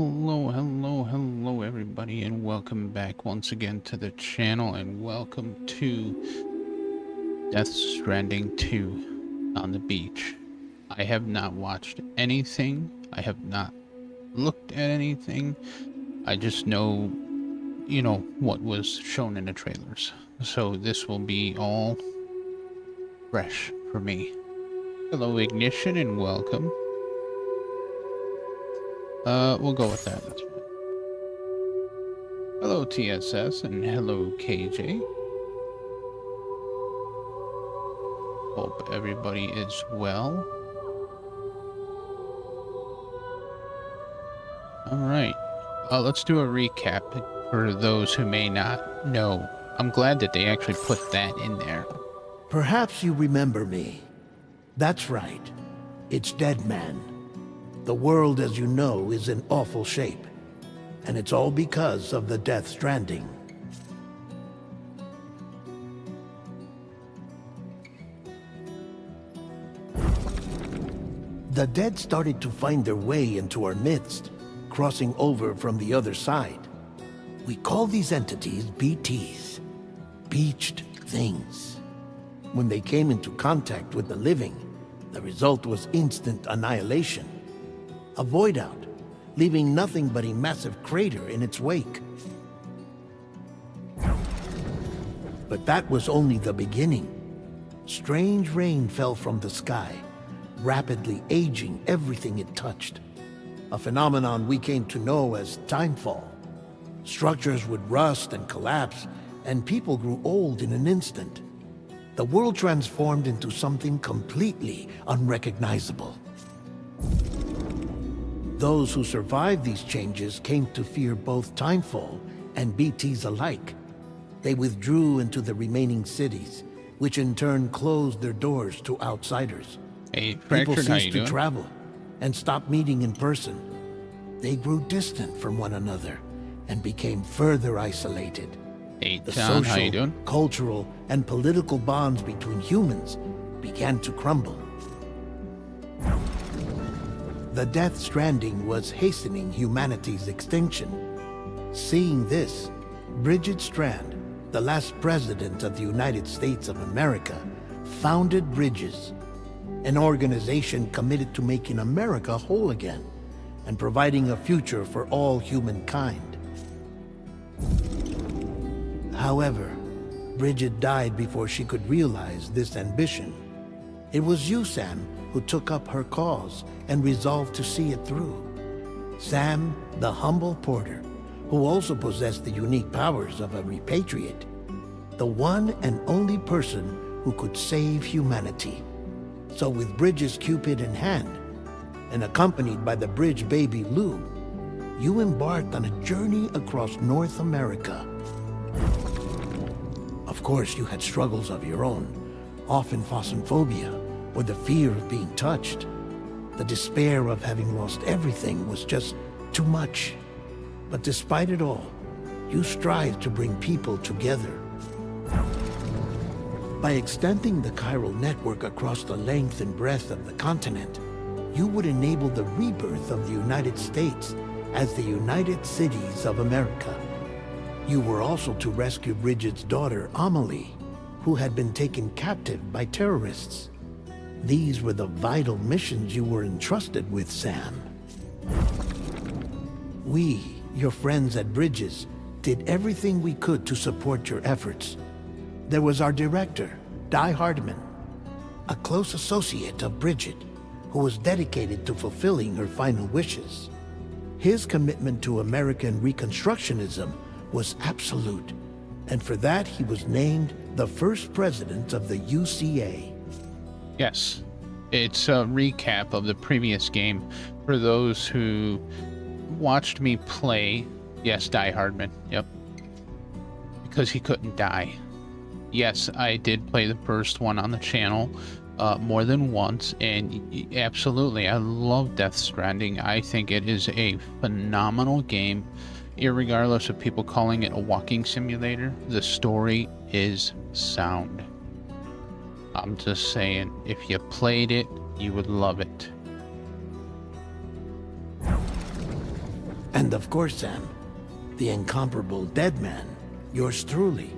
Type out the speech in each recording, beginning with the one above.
Hello, everybody, and welcome back once again to the channel, and welcome to Death Stranding 2 on the beach. I have not watched anything. I have not looked at anything. I just know, what was shown in the trailers. So this will be all fresh for me. Hello, Ignition, and welcome. We'll go with that. That's fine. Hello, TSS, and hello, KJ. Hope everybody is well. Alright, let's do a recap for those who may not know. I'm glad that they actually put that in there. Perhaps you remember me. That's right. It's Dead Man. The world, as you know, is in awful shape. And it's all because of the Death Stranding. The dead started to find their way into our midst, crossing over from the other side. We call these entities BTs, Beached Things. When they came into contact with the living, the result was instant annihilation. A void out, leaving nothing but a massive crater in its wake. But that was only the beginning. Strange rain fell from the sky, rapidly aging everything it touched. A phenomenon we came to know as timefall. Structures would rust and collapse, and people grew old in an instant. The world transformed into something completely unrecognizable. Those who survived these changes came to fear both timefall and BTs alike. They withdrew into the remaining cities, which in turn closed their doors to outsiders. Hey, People Fractured, how you ceased to doing? travel and stopped meeting in person. They grew distant from one another and became further isolated. Hey, The John, how you social, doing? cultural, and political bonds between humans began to crumble. The Death Stranding was hastening humanity's extinction. Seeing this, Bridget Strand, the last president of the United States of America, founded Bridges, an organization committed to making America whole again and providing a future for all humankind. However, Bridget died before she could realize this ambition. It was you, Sam, who took up her cause and resolved to see it through. Sam, the humble porter, who also possessed the unique powers of a repatriate. The one and only person who could save humanity. So with Bridges' Cupid in hand, and accompanied by the bridge baby Lou, you embarked on a journey across North America. Of course, you had struggles of your own, often phosphorophobia, or the fear of being touched. The despair of having lost everything was just too much. But despite it all, you strived to bring people together. By extending the chiral network across the length and breadth of the continent, you would enable the rebirth of the United States as the United Cities of America. You were also to rescue Bridget's daughter, Amelie, who had been taken captive by terrorists. These were the vital missions you were entrusted with, Sam. We, your friends at Bridges, did everything we could to support your efforts. There was our director, Di Hardman, a close associate of Bridget, who was dedicated to fulfilling her final wishes. His commitment to American Reconstructionism was absolute, and for that he was named the first president of the UCA. Yes, it's a recap of the previous game for those who watched me play. Yes, Die Hardman, yep. Because he couldn't die. Yes, I did play the first one on the channel more than once, and absolutely, I love Death Stranding. I think it is a phenomenal game, irregardless of people calling it a walking simulator. The story is sound. I'm just saying, if you played it, you would love it. And of course, Sam, the incomparable dead man, yours truly.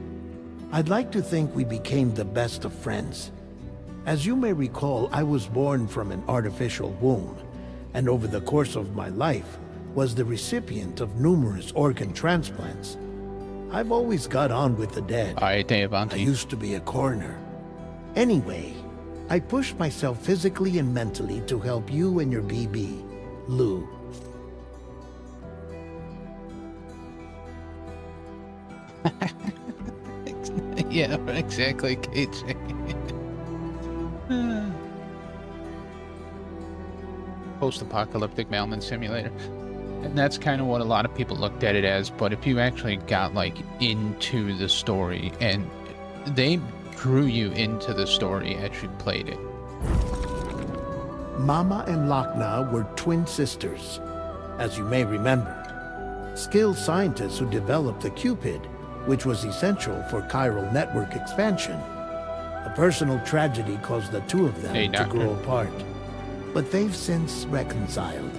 I'd like to think we became the best of friends. As you may recall, I was born from an artificial womb, and over the course of my life was the recipient of numerous organ transplants. I've always got on with the dead. I I used to be a coroner. Anyway, I pushed myself physically and mentally to help you and your BB, Lou. Yeah, exactly, KJ. Post-apocalyptic mailman simulator. And that's kind of what a lot of people looked at it as, but if you actually got like into the story, and they drew you into the story as you played it. Mama and Lakna were twin sisters, as you may remember. Skilled scientists who developed the Cupid, which was essential for chiral network expansion. A personal tragedy caused the two of them to grow apart. But they've since reconciled,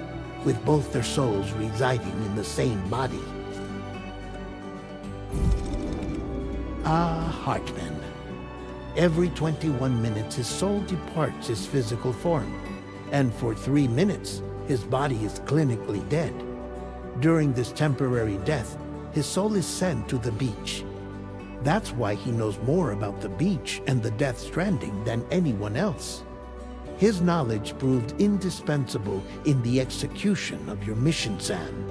with both their souls residing in the same body. Ah, Hartman. Every 21 minutes his soul departs his physical form, and for 3 minutes his body is clinically dead. During this temporary death, his soul is sent to the beach. That's why he knows more about the beach and the Death Stranding than anyone else. His knowledge proved indispensable in the execution of your mission, Sam.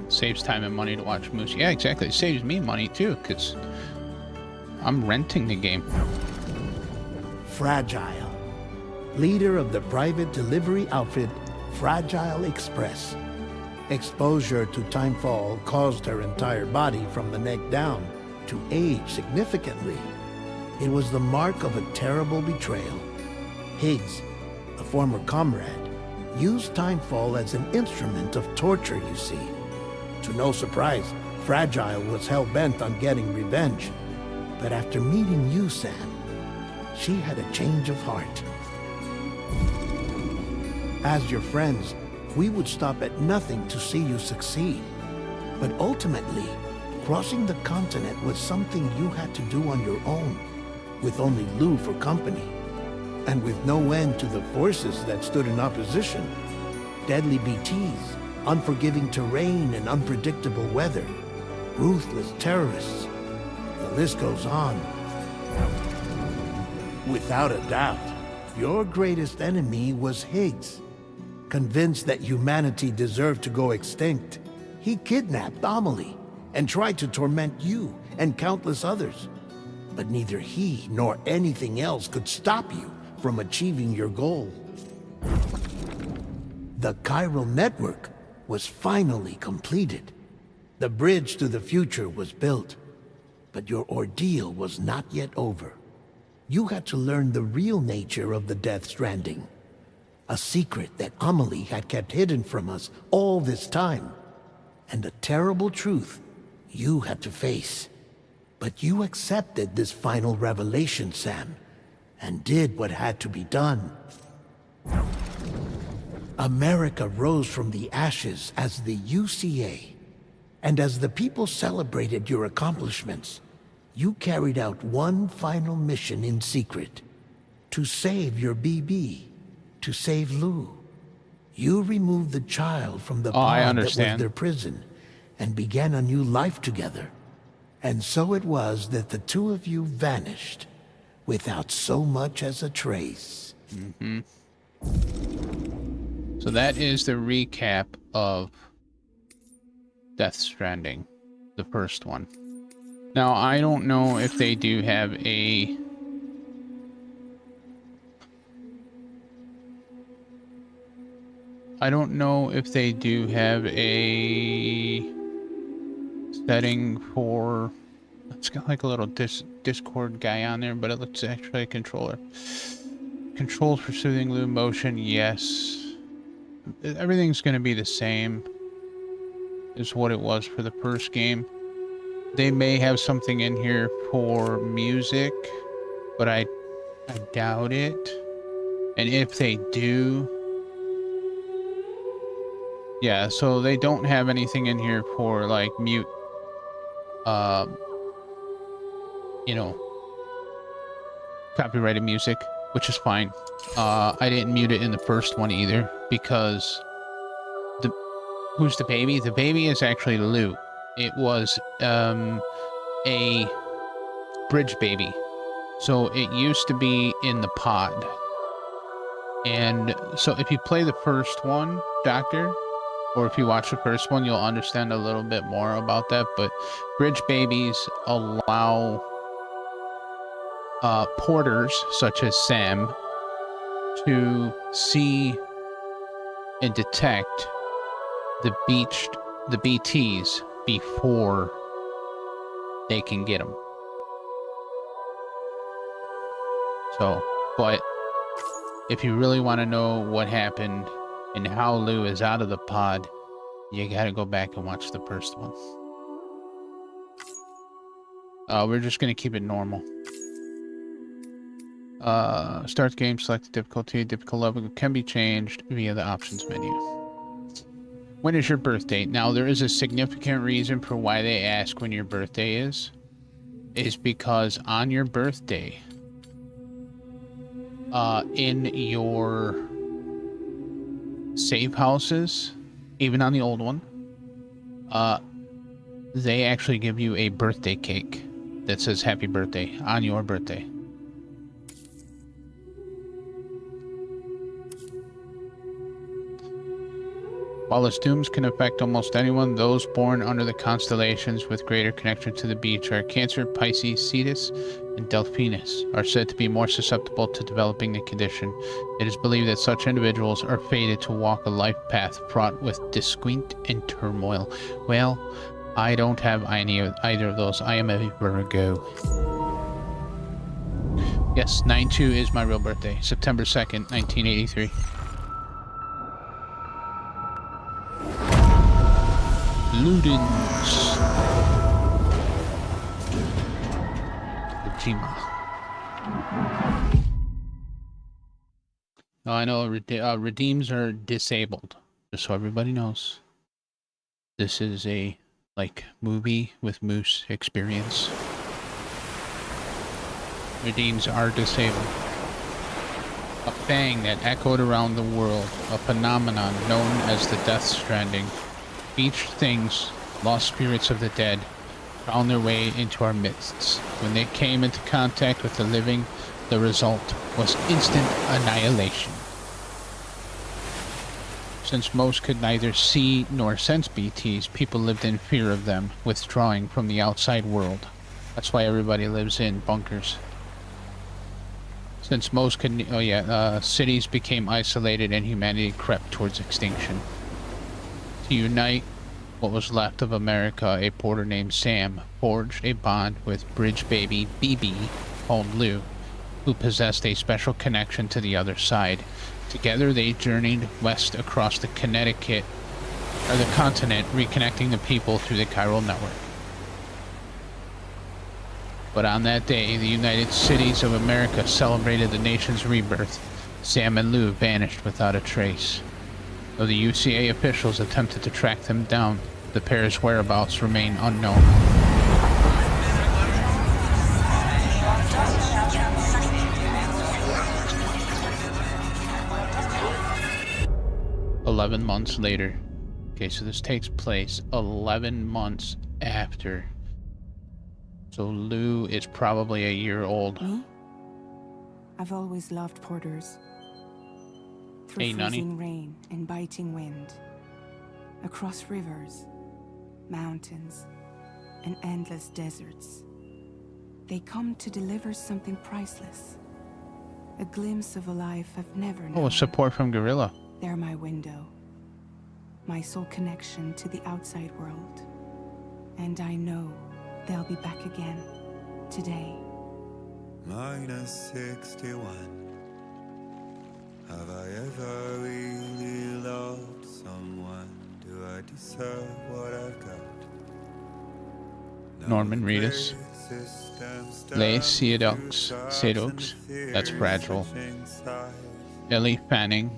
Saves time and money to watch movies. Yeah, exactly. It saves me money too, because I'm renting the game. Fragile. Leader of the private delivery outfit, Fragile Express. Exposure to timefall caused her entire body from the neck down to age significantly. It was the mark of a terrible betrayal. Higgs, a former comrade, used timefall as an instrument of torture, you see. To no surprise, Fragile was hell-bent on getting revenge. But after meeting you, Sam, she had a change of heart. As your friends, we would stop at nothing to see you succeed. But ultimately, crossing the continent was something you had to do on your own, with only Lou for company, and with no end to the forces that stood in opposition. Deadly BTs, unforgiving terrain and unpredictable weather, ruthless terrorists. The list goes on. Without a doubt, your greatest enemy was Higgs. Convinced that humanity deserved to go extinct, he kidnapped Amelie and tried to torment you and countless others. But neither he nor anything else could stop you from achieving your goal. The chiral network was finally completed. The bridge to the future was built, but your ordeal was not yet over. You had to learn the real nature of the Death Stranding. A secret that Amelie had kept hidden from us all this time. And a terrible truth you had to face. But you accepted this final revelation, Sam, and did what had to be done. America rose from the ashes as the UCA. And as the people celebrated your accomplishments, you carried out one final mission in secret. To save your BB. To save Lou. You removed the child from the pod that was their prison and began a new life together. And so it was that the two of you vanished without so much as a trace. Mm-hmm. So that is the recap of Death Stranding, the first one. Now, I don't know if they do have a... I don't know if they do have a setting for... It's got like a little Discord guy on there, but it looks actually a controller. Controls for soothing Lou motion, yes. Everything's going to be the same as what it was for the first game. They may have something in here for music, but I doubt it. And if they do, Yeah, so they don't have anything in here for like mute, um, you know, copyrighted music, which is fine. I didn't mute it in the first one either because the who's the baby? The baby is actually Lou. It was a bridge baby. So it used to be in the pod. And so if you play the first one, Doctor, or if you watch the first one, you'll understand a little bit more about that. But bridge babies allow porters such as Sam to see and detect the BTs before they can get them. So, but if you really want to know what happened and how Lou is out of the pod, you gotta go back and watch the first one. We're just gonna keep it normal. Start game, select the difficulty. Difficult level can be changed via the options menu. When is your birthday? Now, there is a significant reason for why they ask when your birthday is because on your birthday, in your save houses, even on the old one, they actually give you a birthday cake that says happy birthday on your birthday. While its dooms can affect almost anyone, those born under the constellations with greater connection to the beach are Cancer, Pisces, Cetus, and Delphinus are said to be more susceptible to developing the condition. It is believed that such individuals are fated to walk a life path fraught with disquiet and turmoil. Well, I don't have either of those. I am a Virgo. Yes, 9/2 is my real birthday. September 2nd, 1983. Ludens. Kojima. Oh, I know redeems are disabled. Just so everybody knows. This is a movie with moose experience. Redeems are disabled. A bang that echoed around the world, a phenomenon known as the Death Stranding. Each things, lost spirits of the dead, found their way into our midst. When they came into contact with the living, the result was instant annihilation. Since most could neither see nor sense BTs, people lived in fear of them, withdrawing from the outside world. That's why everybody lives in bunkers. Since most could, cities became isolated and humanity crept towards extinction. To unite what was left of America, a porter named Sam forged a bond with bridge baby BB, called Lou, who possessed a special connection to the other side. Together they journeyed west across the continent, reconnecting the people through the chiral network. But on that day, the United Cities of America celebrated the nation's rebirth. Sam and Lou vanished without a trace. Though the UCA officials attempted to track them down, the pair's whereabouts remain unknown. "11 months later." Okay, so this takes place 11 months after. So Lou is probably a year old. Me? I've always loved porters. Through Hey, Nani. freezing rain and biting wind, across rivers, mountains, and endless deserts, they come to deliver something priceless. A glimpse of a life I've never known. Oh, support from Gorilla. They're my window, my sole connection to the outside world. And I know they'll be back again, today. -61. Have I ever really loved someone? Do I deserve what I've got? Norman Reedus. Les Seadox. That's Fragile. Ellie Fanning.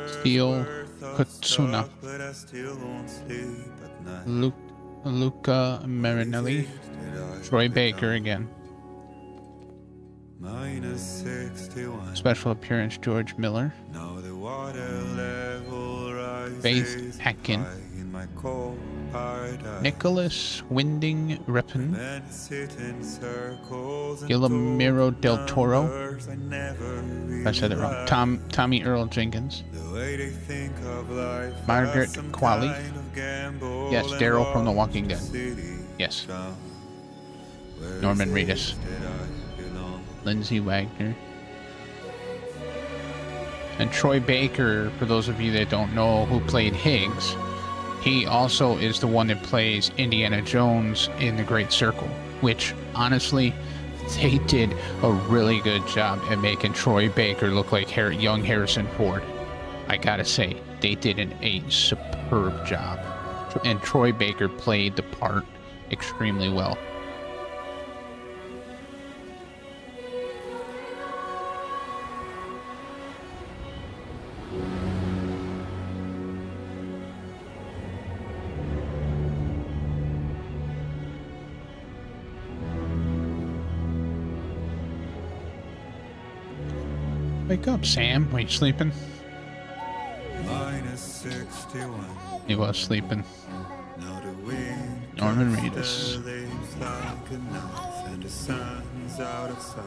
Steel Kutsuna, but I still won't sleep at night. Luca Marinelli, Troy Baker again. -61. Special appearance George Miller, Now the water level rises Faith Atkin, high in my cold paradise. Nicholas Winding Refn, Men sit in circles and Guillermo talk del Toro. numbers I never I said it wrong. realized. Tommy Earl Jenkins, The way they think of life Margaret as some Qualley. kind of gamble Yes, and Daryl from The Walking lost Dead. city Yes. town. Where Norman is it Reedus, that I belong? Lindsay Wagner, and Troy Baker. For those of you that don't know who played Higgs, he also is the one that plays Indiana Jones in The Great Circle, which honestly, they did a really good job at making Troy Baker look like young Harrison Ford. I gotta say, they did a superb job. And Troy Baker played the part extremely well. Wake up, Sam. Are you sleeping? -61. He was sleeping. Now the wind Norman cuts Reedus. the leaves like a knife, and the sun's out of sight.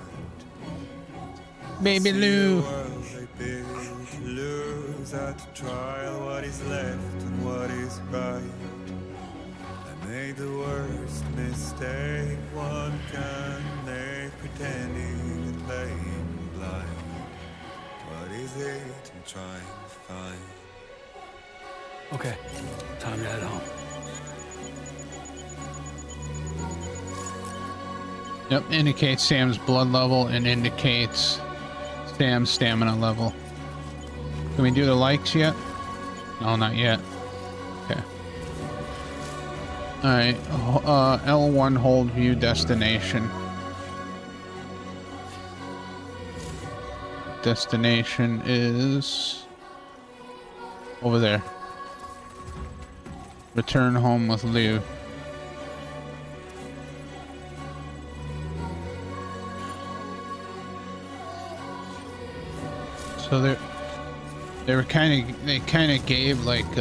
Baby See Lou. the world they build to lose at the trial, what is left and what is right. I made the worst mistake one can make, pretending and playing blind. What is it I'm trying to find? Okay, time to head home. Yep, indicates Sam's blood level and indicates Sam's stamina level. Can we do the likes yet? No, not yet. Okay. Alright, L1 hold view destination. Destination is over there. Return home with Lou. So they kind of gave like Easy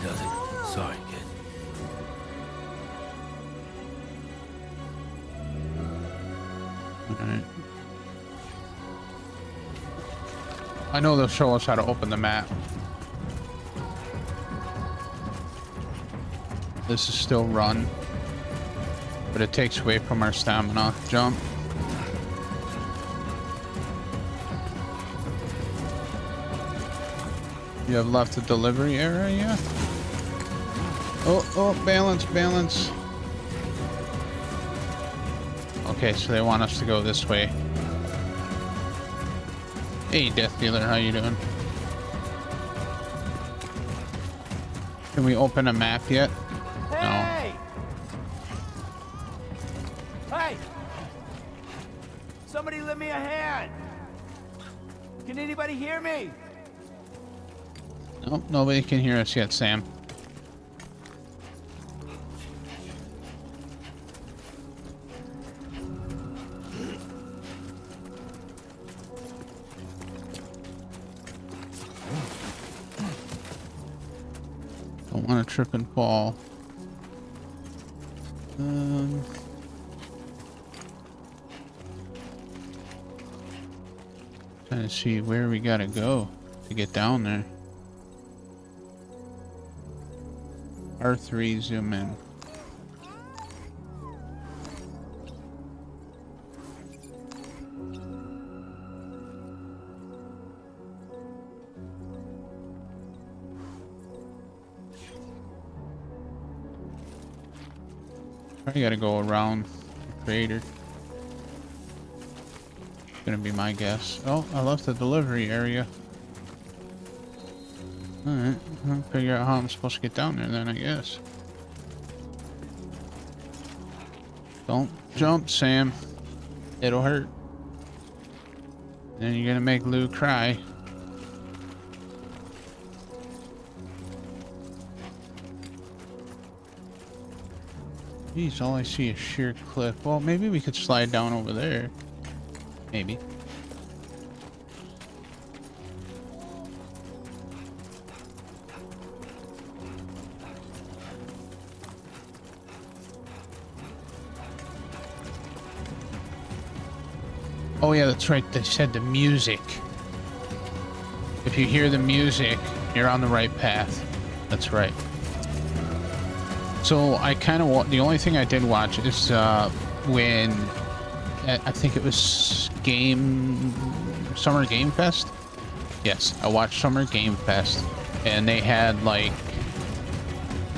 does it. Sorry, kid. Alright. I know they'll show us how to open the map. This is still run, but it takes away from our stamina. Jump. You have left the delivery area. Oh, balance. Okay, so they want us to go this way. Hey, Death Dealer, how you doing? Can we open a map yet? Hey! Hey! Somebody lend me a hand! Can anybody hear me? Nope, nobody can hear us yet, Sam. Don't want to trip and fall. Trying to see where we gotta go to get down there. R3 zoom in. Probably gotta go around the crater. Gonna be my guess. Oh, I left the delivery area. Alright, I'll figure out how I'm supposed to get down there then, I guess. Don't jump, Sam. It'll hurt. Then you're gonna make Lou cry. Geez, all I see is sheer cliff. Well, maybe we could slide down over there. Maybe. Oh yeah, that's right. They said the music. If you hear the music, you're on the right path. That's right. So I kind of the only thing I did watch is when I think it was Summer Game Fest. Yes, I watched Summer Game Fest, and they had like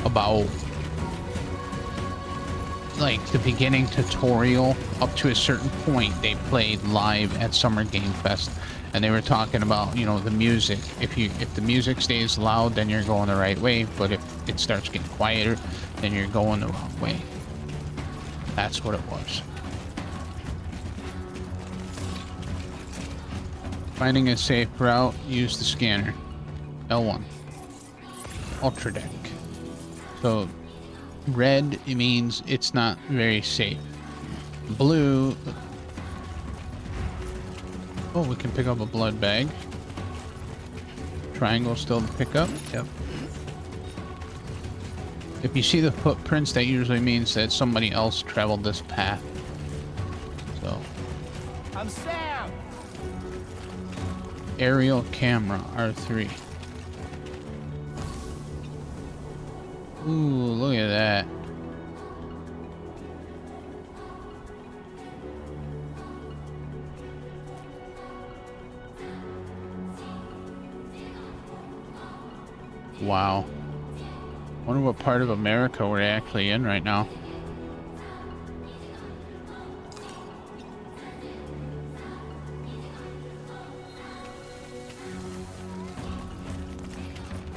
about like the beginning tutorial up to a certain point they played live at Summer Game Fest, and they were talking about, you know, the music. If the music stays loud, then you're going the right way, but if it starts getting quieter, then you're going the wrong way. That's what it was. Finding a safe route, use the scanner. L1. Ultra deck. So red, it means it's not very safe. Blue. Oh, we can pick up a blood bag. Triangle still to pick up. Yep. If you see the footprints, that usually means that somebody else traveled this path. So. I'm Sam. Aerial camera, R3. Ooh, look at that. Wow. Wonder what part of America we're actually in right now.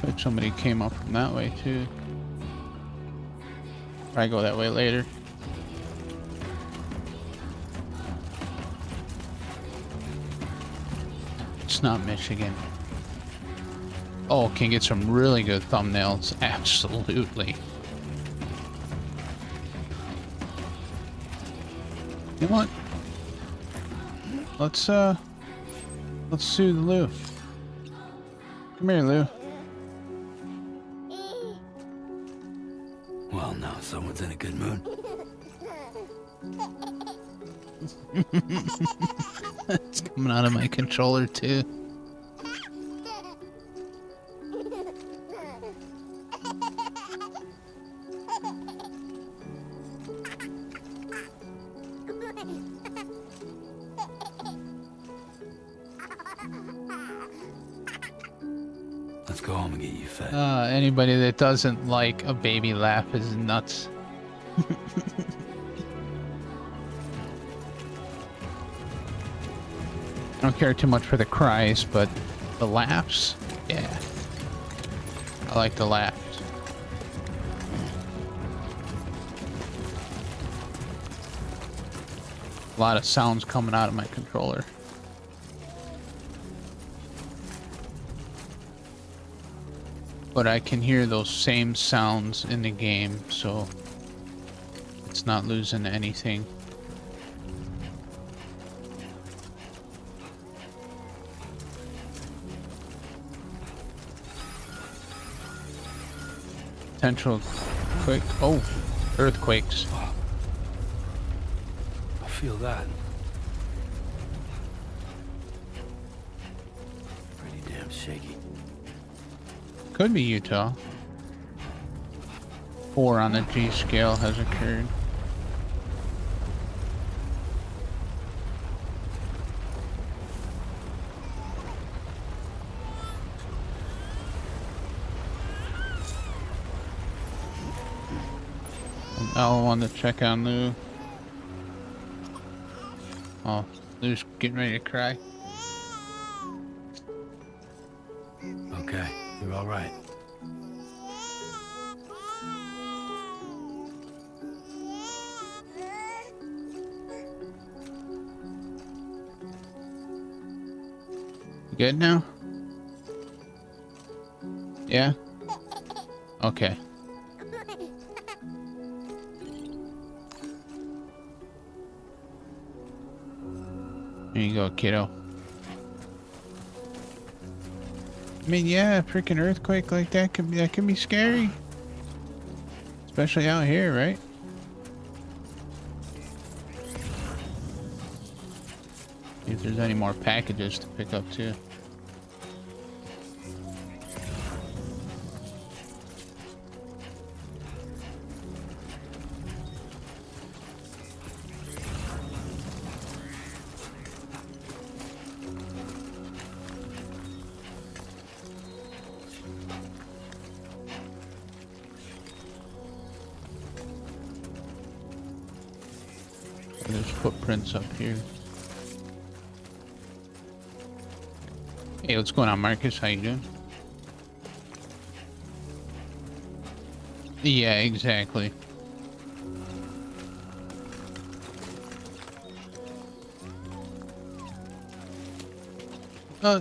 Like somebody came up from that way too. Probably go that way later. It's not Michigan. Oh, can get some really good thumbnails. Absolutely. You know what? Let's soothe Lou. Come here, Lou. Well, now someone's in a good mood. It's coming out of my controller too. Let's go home and get you fed. Anybody that doesn't like a baby laugh is nuts. I don't care too much for the cries, but the laughs, yeah. I like the laughs. A lot of sounds coming out of my controller. But I can hear those same sounds in the game, so it's not losing anything. Potential quick. Oh, earthquakes. I feel that. Pretty damn shaky. Could be Utah. 4 on the G scale has occurred. L1 to check on Lou. Oh, Lou's getting ready to cry. Okay, you're all right. You good now? Yeah? Okay. Here you go, kiddo. I mean, yeah, a freaking earthquake like that can be scary. Especially out here, right? See if there's any more packages to pick up too. There's footprints up here. Hey, what's going on, Marcus? How you doing? Yeah, exactly.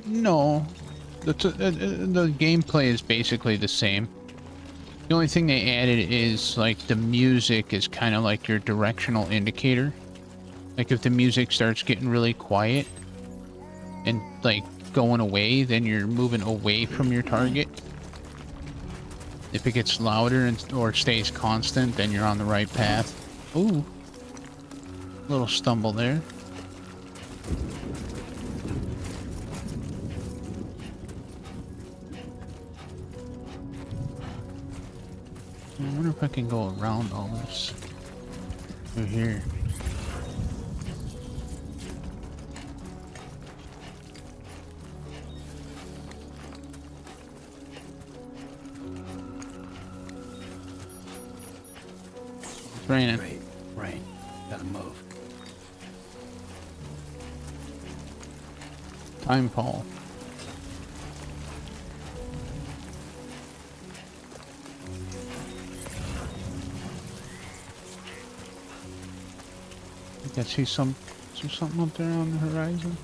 No. The gameplay is basically the same. The only thing they added is, like, the music is kind of like your directional indicator. Like, if the music starts getting really quiet and, like, going away, then you're moving away from your target. If it gets louder or stays constant, then you're on the right path. Ooh. Little stumble there. I wonder if I can go around all this through here. It's raining. Great. Rain. Gotta move. Timefall. I see something up there on the horizon.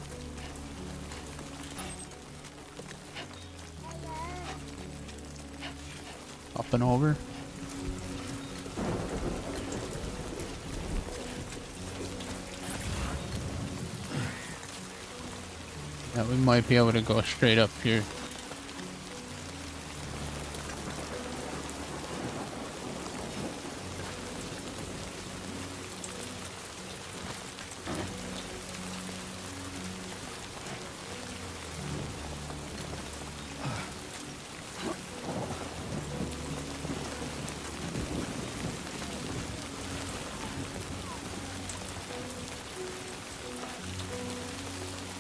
Up and over. Yeah, we might be able to go straight up here.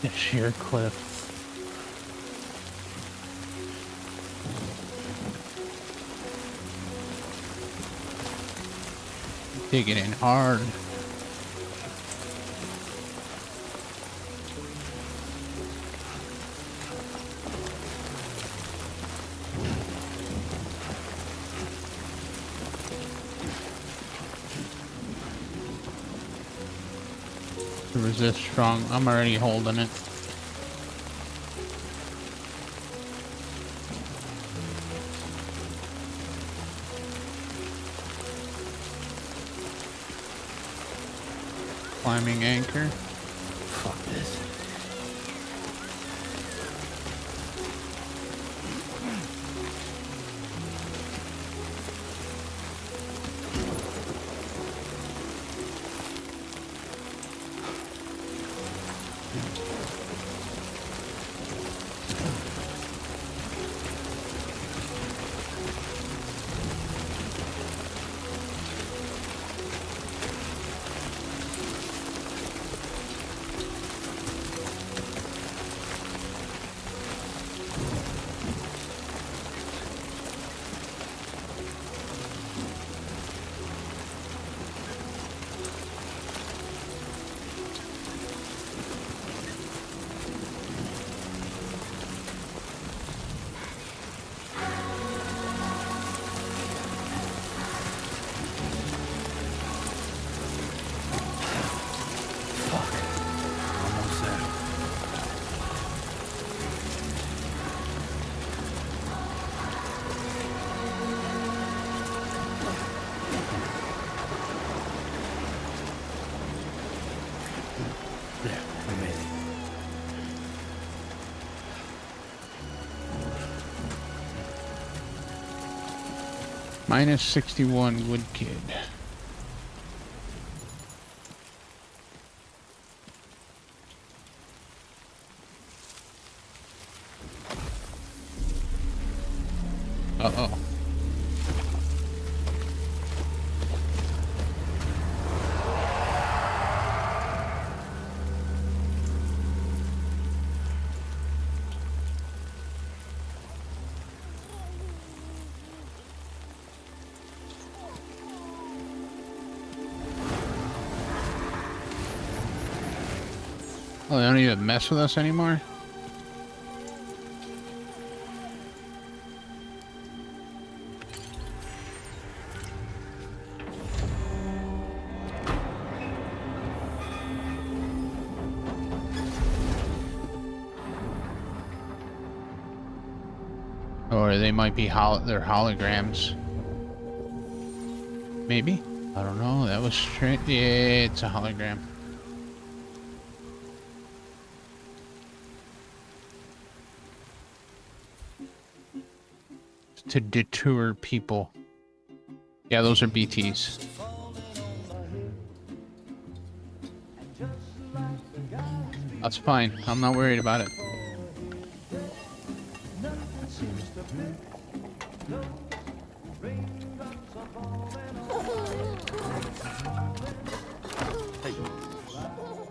The sheer cliff. Digging in hard. To resist strong. I'm already holding it. Climbing anchor. Fuck this. Minus 61 Wood Kid. Uh-oh. Oh, they don't even mess with us anymore? Or they might be they're holograms. Maybe? I don't know. That was straight. Yeah, it's a hologram. To deter people. Yeah, those are BTs. That's fine. I'm not worried about it.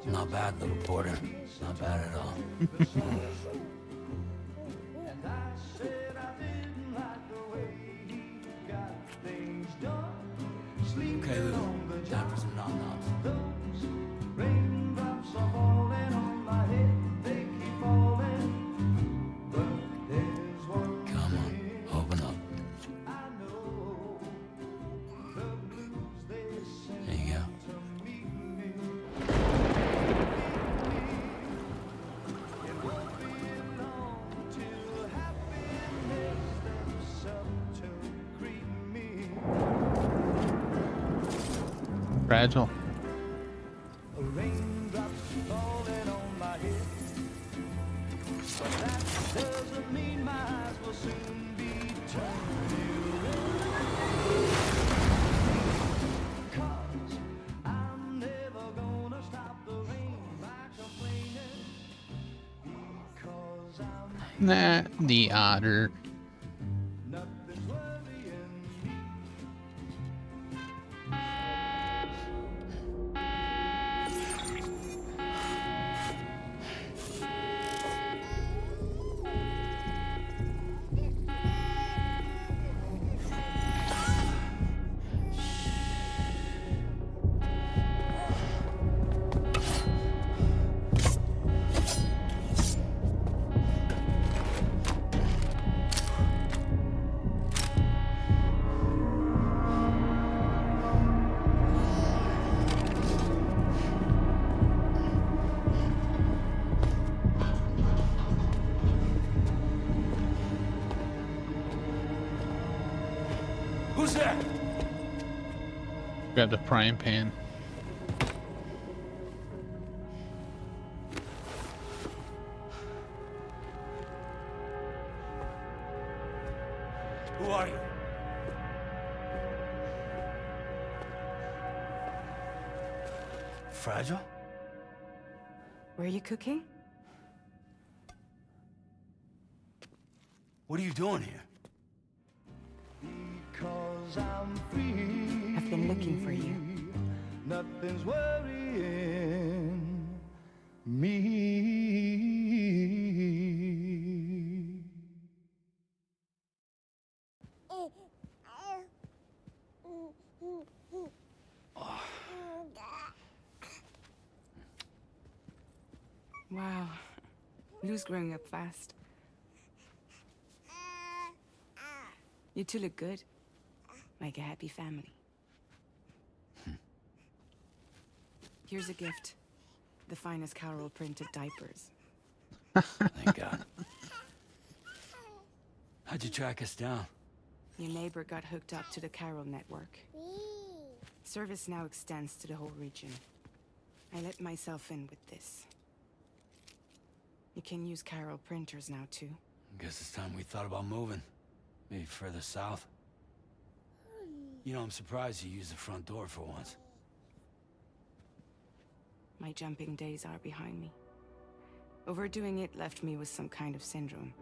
Not bad, little porter. Not bad at all. Okay, Lou. Time for some nom-noms. Come on, open up. There you go. Fragile. Nah, the otter. Who's there? Grab the frying pan. Who are you? Fragile? Were you cooking? What are you doing here? I've been looking for you. Nothing's worrying me. Wow. Lou's growing up fast. You two look good. Like a happy family. Here's a gift. The finest Carol printed diapers. Thank God. How'd you track us down? Your neighbor got hooked up to the Carol network. Service now extends to the whole region. I let myself in with this. You can use Carol printers now too. Guess it's time we thought about moving. Maybe further south. You know, I'm surprised you used the front door for once. My jumping days are behind me. Overdoing it left me with some kind of syndrome.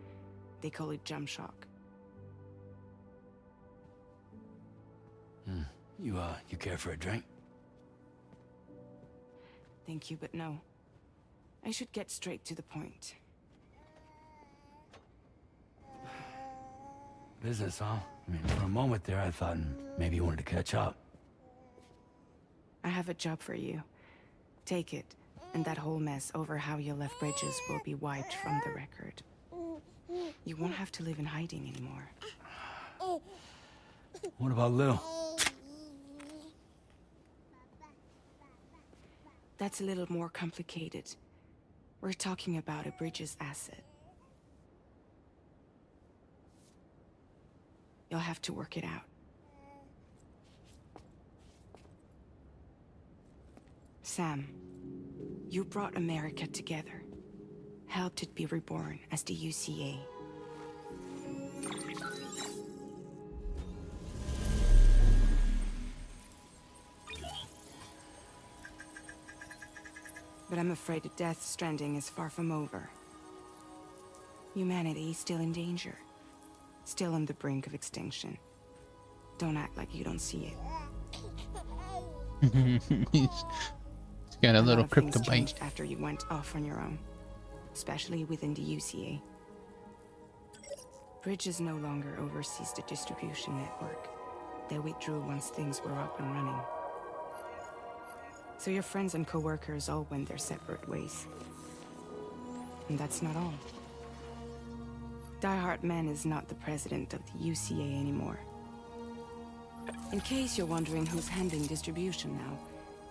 They call it jump shock. You care for a drink? Thank you, but no. I should get straight to the point. Business, huh? I mean, for a moment there, I thought maybe you wanted to catch up. I have a job for you. Take it, and that whole mess over how you left Bridges will be wiped from the record. You won't have to live in hiding anymore. What about Lil? That's a little more complicated. We're talking about a Bridges asset. You'll have to work it out. Sam, you brought America together. Helped it be reborn as the UCA. But I'm afraid that Death Stranding is far from over. Humanity is still in danger. Still on the brink of extinction. Don't act like you don't see it. He's got a little lot of things kryptonite. changed after you went off on your own. Especially within the UCA. Bridges no longer oversees the distribution network. They withdrew once things were up and running. So your friends and co-workers all went their separate ways. And that's not all. Die Hard Man is not the president of the UCA anymore. In case you're wondering who's handling distribution now,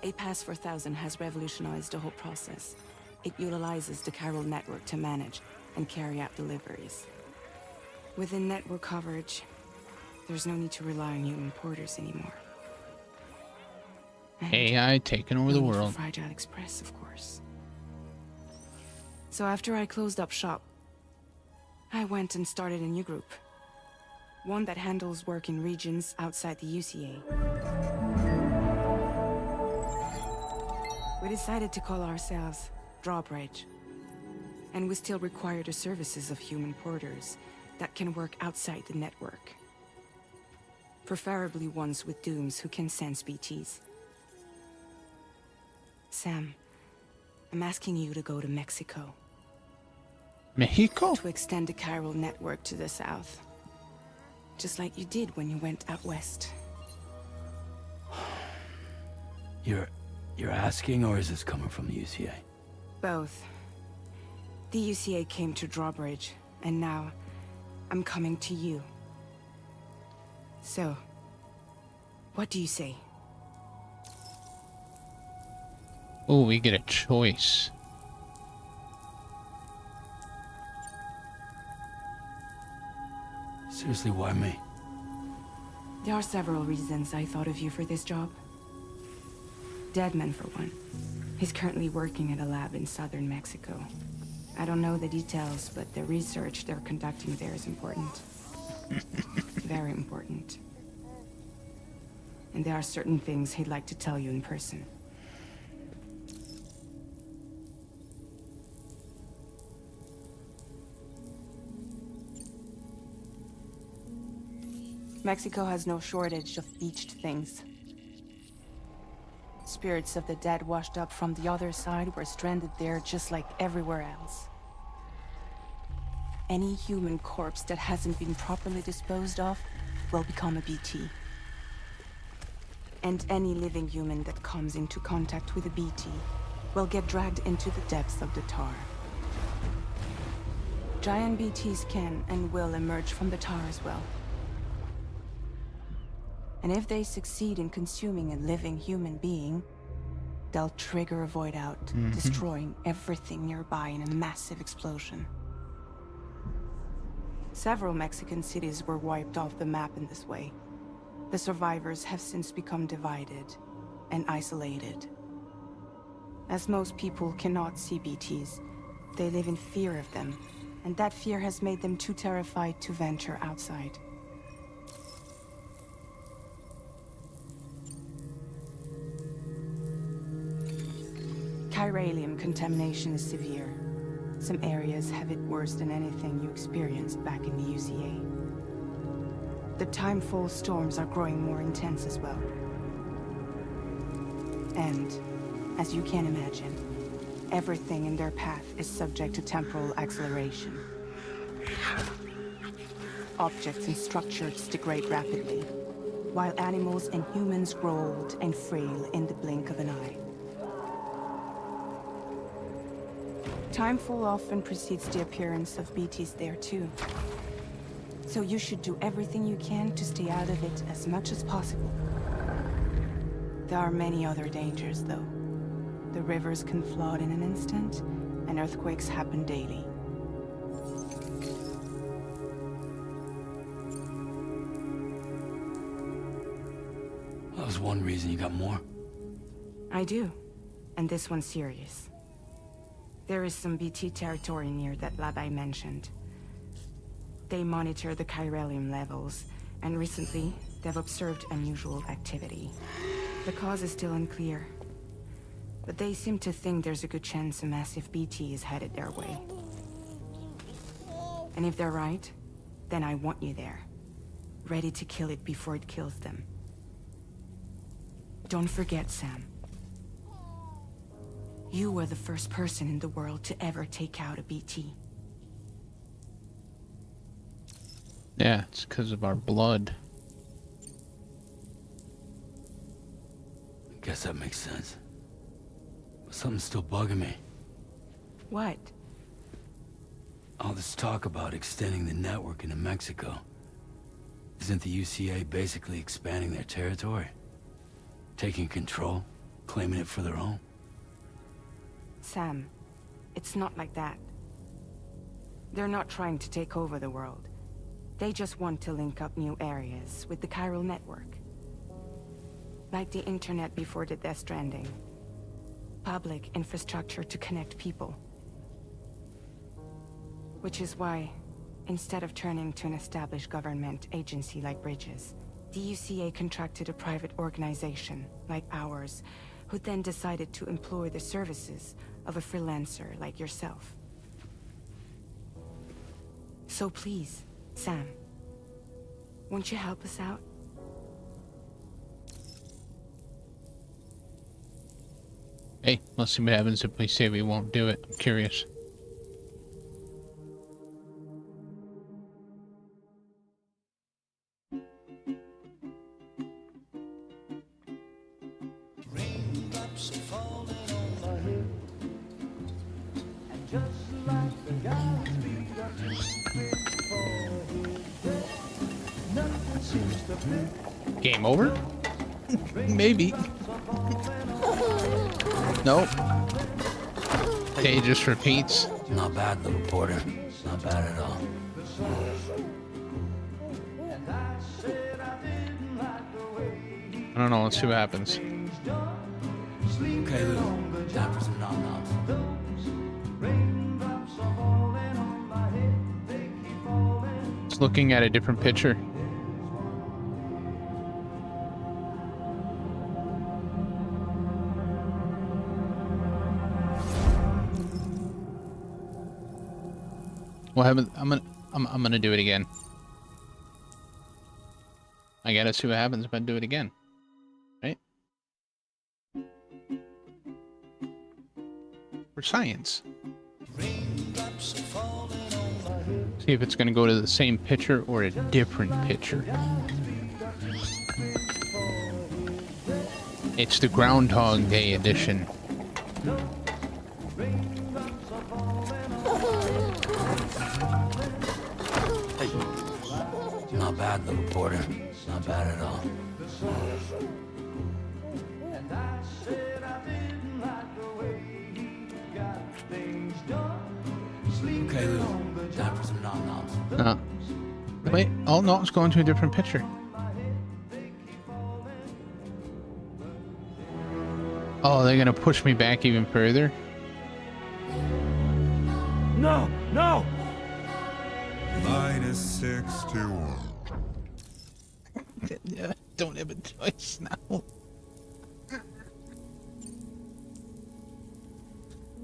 A Pass 4000 has revolutionized the whole process. It utilizes the chiral network to manage and carry out deliveries. Within network coverage, there's no need to rely on human porters anymore. And AI taking over the no need for world. Fragile Express, of course. So after I closed up shop, I went and started a new group. One that handles work in regions outside the UCA. We decided to call ourselves Drawbridge. And we still require the services of human porters that can work outside the network. Preferably ones with dooms who can sense BTs. Sam, I'm asking you to go to Mexico. Mexico? To extend the chiral network to the south. Just like you did when you went out west. You're asking, or is this coming from the UCA? Both. The UCA came to Drawbridge, and now I'm coming to you. So, what do you say? Oh, we get a choice. Seriously, why me? There are several reasons I thought of you for this job. Deadman, for one. He's currently working at a lab in southern Mexico. I don't know the details, but the research they're conducting there is important. Very important. And there are certain things he'd like to tell you in person. Mexico has no shortage of beached things. Spirits of the dead washed up from the other side were stranded there just like everywhere else. Any human corpse that hasn't been properly disposed of will become a BT. And any living human that comes into contact with a BT will get dragged into the depths of the tar. Giant BTs can and will emerge from the tar as well. And if they succeed in consuming a living human being, they'll trigger a void out, destroying everything nearby in a massive explosion. Several Mexican cities were wiped off the map in this way. The survivors have since become divided and isolated. As most people cannot see BTs, they live in fear of them, and that fear has made them too terrified to venture outside. chiralium contamination is severe. Some areas have it worse than anything you experienced back in the UCA. The timefall storms are growing more intense as well. And, as you can imagine, everything in their path is subject to temporal acceleration. Objects and structures degrade rapidly, while animals and humans grow old and frail in the blink of an eye. Timefall often precedes the appearance of BTs there too. So you should do everything you can to stay out of it as much as possible. There are many other dangers though. The rivers can flood in an instant, and earthquakes happen daily. That was one reason. You got more? I do, and this one's serious. There is some BT territory near that lab I mentioned. They monitor the chiralium levels, and recently, they've observed unusual activity. The cause is still unclear, but they seem to think there's a good chance a massive BT is headed their way. And if they're right, then I want you there, ready to kill it before it kills them. Don't forget, Sam. You were the first person in the world to ever take out a BT. Yeah, it's because of our blood. I guess that makes sense. But something's still bugging me. What? All this talk about extending the network into Mexico. Isn't the UCA basically expanding their territory? Taking control? Claiming it for their own? Sam, it's not like that. They're not trying to take over the world. They just want to link up new areas with the chiral network. Like the internet before the Death Stranding. Public infrastructure to connect people. Which is why, instead of turning to an established government agency like Bridges, the UCA contracted a private organization, like ours, who then decided to employ the services of a freelancer like yourself. So please, Sam, won't you help us out? Hey, let's see what happens if we say we won't do it. I'm curious. Game over? Maybe. Nope. Day just repeats. Not bad, little porter. Not bad at all. I don't know, let's see what happens. Okay, Lou. Time for some nom-noms. It's looking at a different picture. What happens? I'm gonna do it again. I gotta see what happens if I do it again. Right? For science. See if it's gonna go to the same picture or a different picture. It's the Groundhog Day edition. Not bad, little porter. Not bad at all. Okay, Lou. Time for some nom-noms. Wait. Oh, no, it's going to a different picture. Oh, they're gonna push me back even further? No! No! -61. Yeah, don't have a choice now.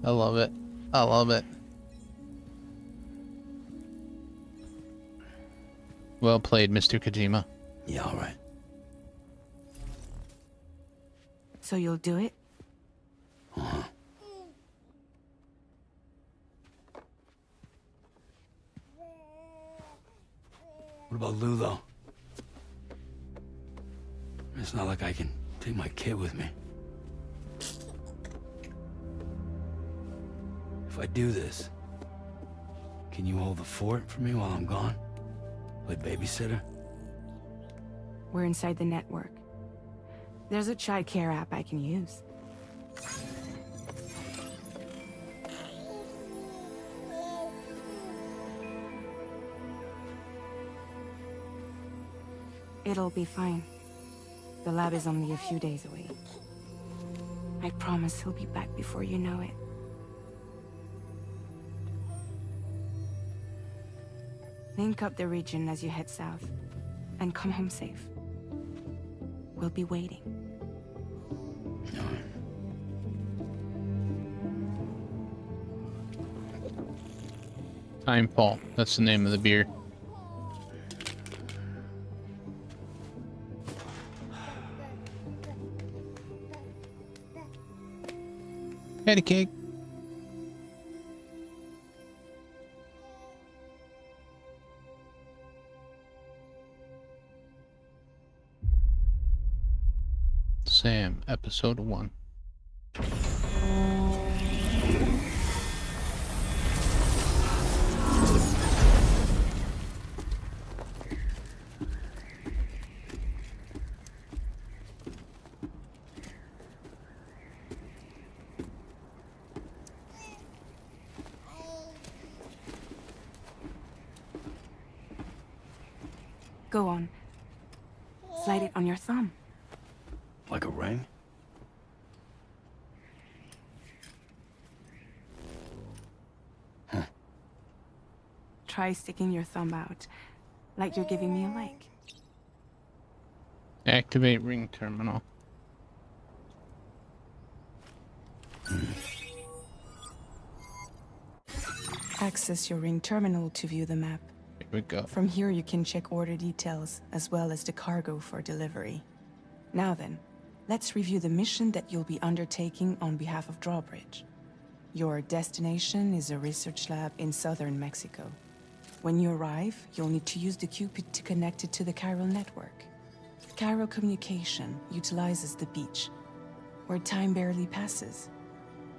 I love it. I love it. Well played, Mr. Kojima. Yeah, all right. So you'll do it? Uh-huh. What about Lou, though? It's not like I can take my kid with me. If I do this, can you hold the fort for me while I'm gone? Play babysitter? We're inside the network. There's a child care app I can use. It'll be fine. The lab is only a few days away. I promise he'll be back before you know it. Link up the region as you head south, and come home safe. We'll be waiting. All right. Timefall. That's the name of the beer. Patty cake. Sam, episode 1. Go on. Slide it on your thumb. Like a ring? Huh. Try sticking your thumb out, like you're giving me a like. Activate ring terminal. Access your ring terminal to view the map. Here we go. From here you can check order details, as well as the cargo for delivery. Now then, let's review the mission that you'll be undertaking on behalf of Drawbridge. Your destination is a research lab in southern Mexico. When you arrive, you'll need to use the Cupid to connect it to the chiral network. Chiral communication utilizes the beach, where time barely passes.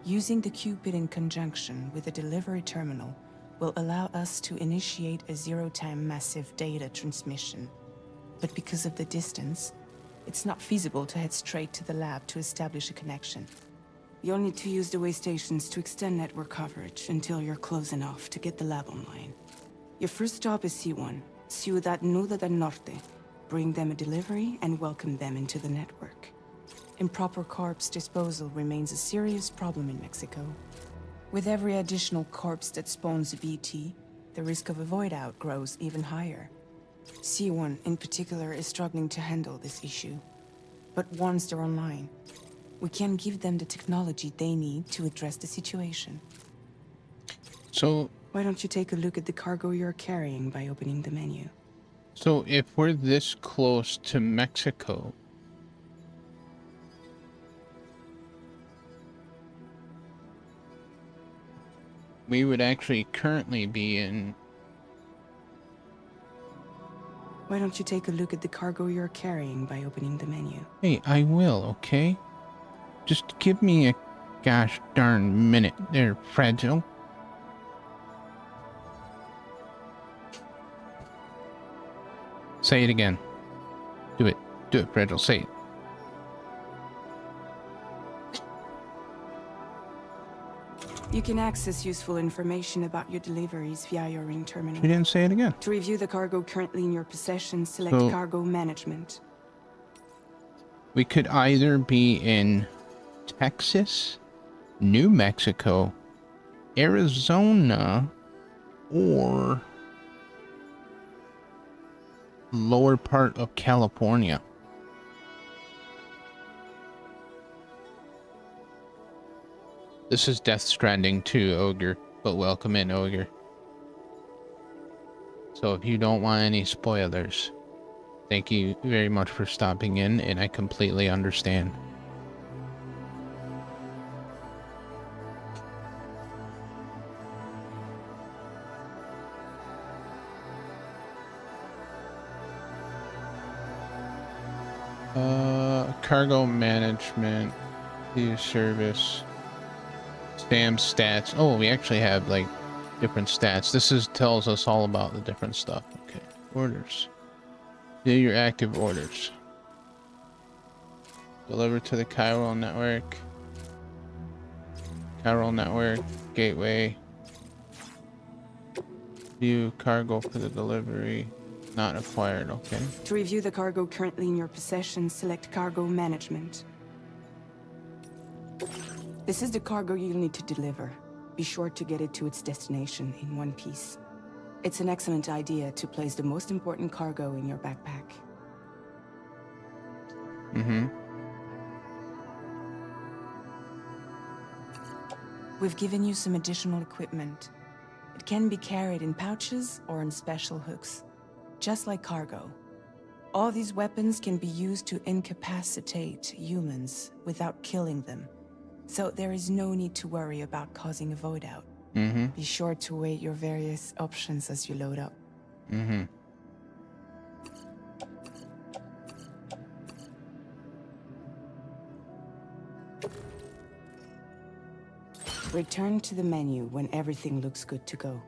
Using the Cupid in conjunction with the delivery terminal will allow us to initiate a zero-time massive data transmission. But because of the distance, it's not feasible to head straight to the lab to establish a connection. You'll need to use the way stations to extend network coverage until you're close enough to get the lab online. Your first stop is C1, Ciudad Nuda del Norte. Bring them a delivery and welcome them into the network. Improper corpse disposal remains a serious problem in Mexico. With every additional corpse that spawns a BT, the risk of a void out grows even higher. C1 in particular is struggling to handle this issue. But once they're online, we can give them the technology they need to address the situation. So, Why don't you take a look at the cargo you're carrying by opening the menu? so if we're this close to Mexico, we would actually currently be in... Why don't you take a look at the cargo you're carrying by opening the menu? Hey, I will, okay? Just give me a gosh darn minute there, Fragile. Say it again. Do it. Do it, Fragile. Say it. You can access useful information about your deliveries via your ring terminal. She didn't say it again. To review the cargo currently in your possession, select So- Cargo Management. We could either be in Texas, New Mexico, Arizona, or lower part of California. This is Death Stranding 2, Ogre, but welcome in, Ogre. So if you don't want any spoilers, thank you very much for stopping in, and I completely understand. Cargo management, view service, Sam's stats. Oh, we actually have like different stats. Tells us all about the different stuff. Okay, orders. Do your active orders. Deliver to the Chiral network. Chiral network gateway. View cargo for the delivery. Not acquired, okay. To review the cargo currently in your possession, select Cargo Management. This is the cargo you'll need to deliver. Be sure to get it to its destination in one piece. It's an excellent idea to place the most important cargo in your backpack. We've given you some additional equipment. It can be carried in pouches or in special hooks, just like cargo. All these weapons can be used to incapacitate humans without killing them. So there is no need to worry about causing a void out. Be sure to weigh your various options as you load up. Return to the menu when everything looks good to go.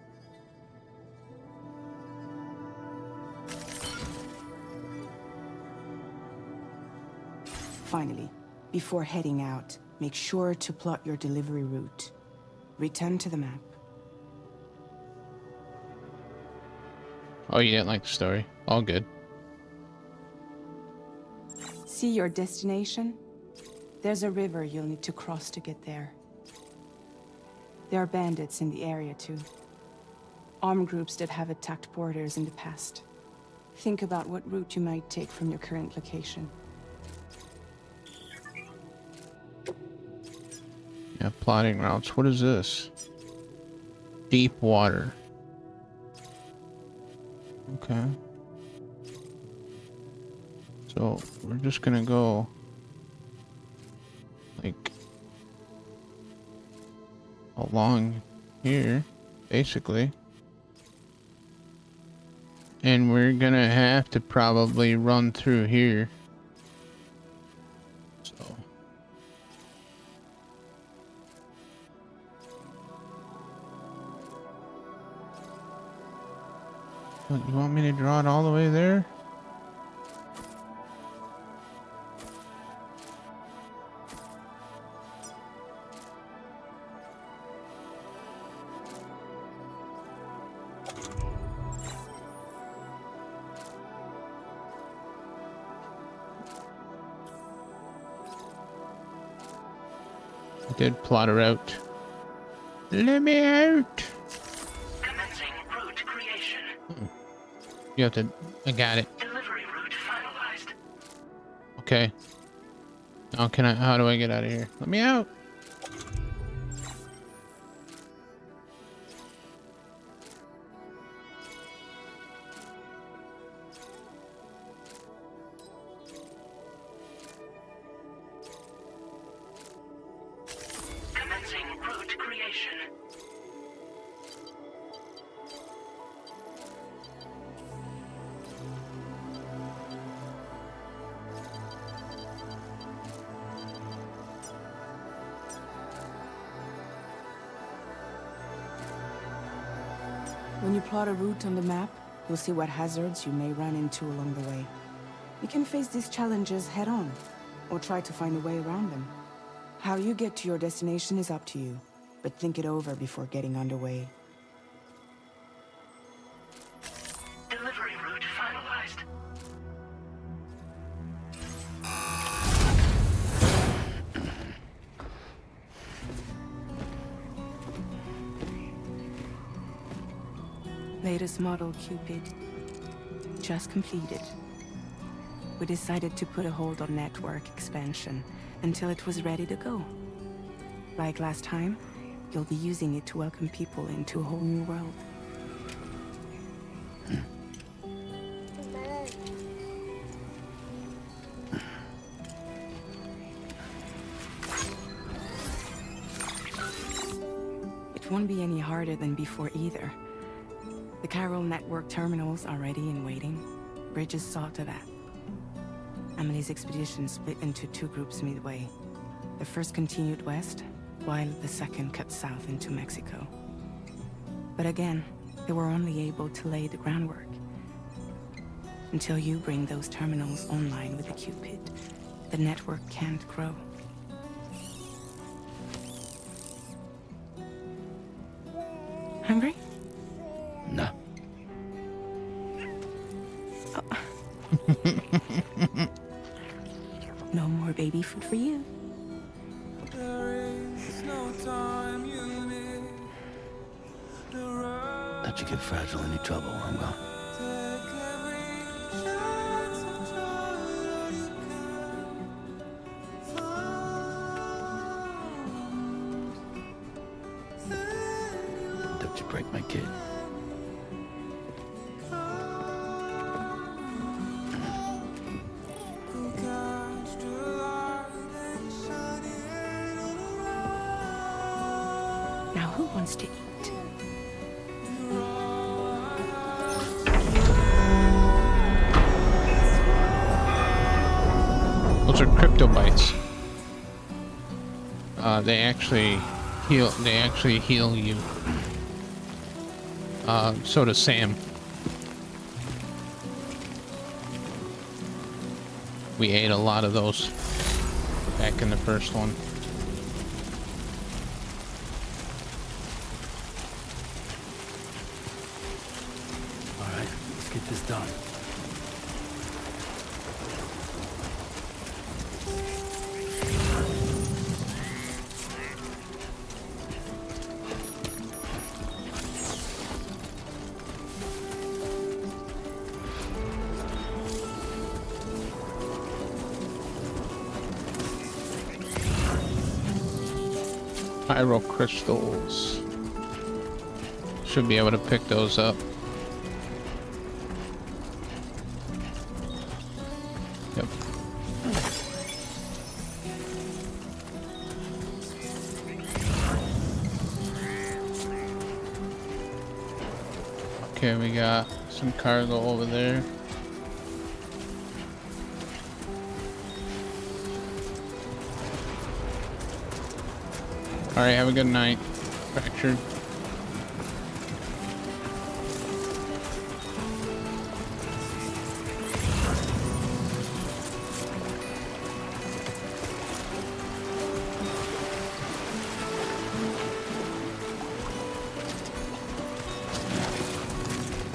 Finally, before heading out, make sure to plot your delivery route. Return to the map. Oh, you didn't like the story? All good. See your destination? There's a river you'll need to cross to get there. There are bandits in the area too. Armed groups that have attacked borders in the past. Think about what route you might take from your current location. Yeah, plotting routes. What is this? Deep water. Okay. So we're just gonna go like along here, basically. And we're gonna have to probably run through here. So what, you want me to draw it all the way there? I did plot a route. Let me out! Commencing route creation. You have to... I got it. Delivery route finalized. Okay. Now can I... How do I get out of here? Let me out! Commencing route creation. When you plot a route on the map, you'll see what hazards you may run into along the way. You can face these challenges head-on, or try to find a way around them. How you get to your destination is up to you, but think it over before getting underway. Delivery route finalized. Latest model Cupid. Just completed. We decided to put a hold on network expansion until it was ready to go. Like last time, you'll be using it to welcome people into a whole new world. It won't be any harder than before either. The Chiral Network terminals are ready and waiting. Bridges saw to that. Emily's expedition split into two groups midway. The first continued west, while the second cut south into Mexico. But again, they were only able to lay the groundwork. Until you bring those terminals online with the Cupid, the network can't grow. Hungry? No. No more baby food for you. Don't you get Fragile any trouble, I'm gone. Don't you break my kid. Now who wants to eat? Those are cryptobites. They actually heal. They actually heal you. So does Sam. We ate a lot of those back in the first one. All right, let's get this done. Pyro crystals. Should be able to pick those up. Yep. Okay, we got some cargo over there. Alright, have a good night. Fractured.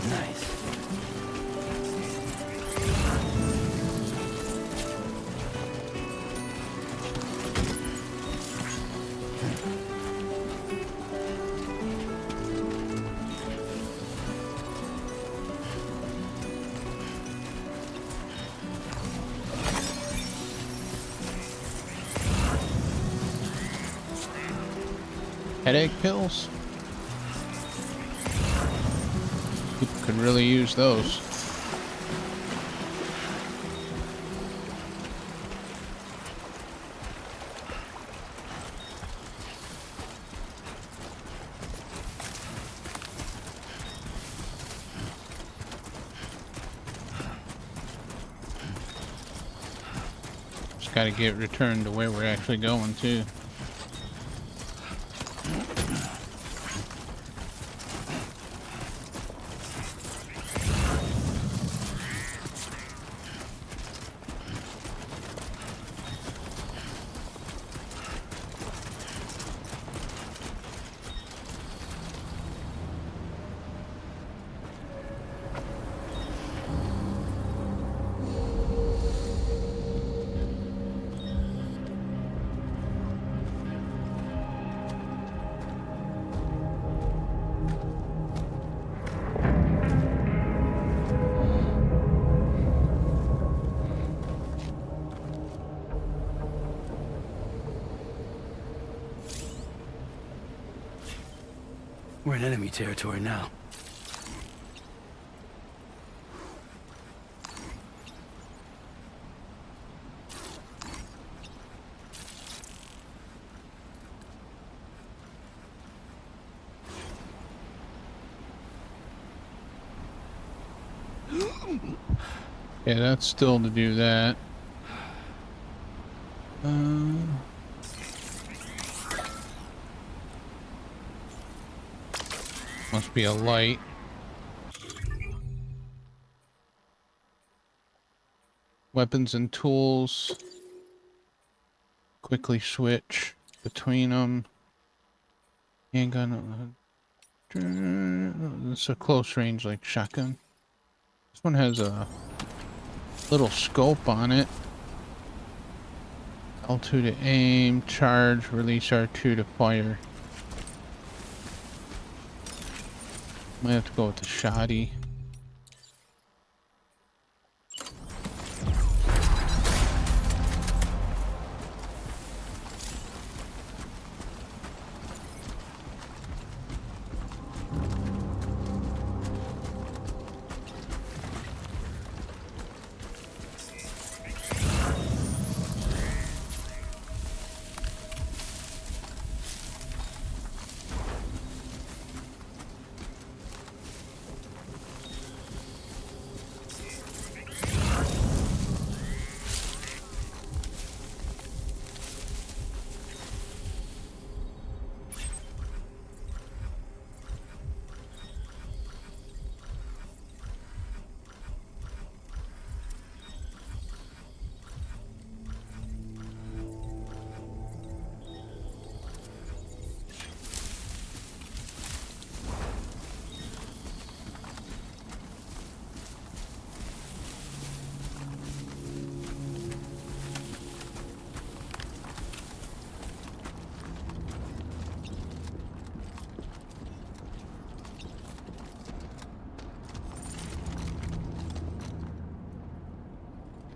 Nice. Headache pills? People could really use those. Just gotta get returned to where we're actually going too. We're in enemy territory now. Yeah, that's still to do that. Must be a light. Weapons and tools. Quickly switch between them. Handgun. It's a close range like shotgun. This one has a little scope on it. L2 to aim, charge, release R2 to fire. Might have to go with the shoddy.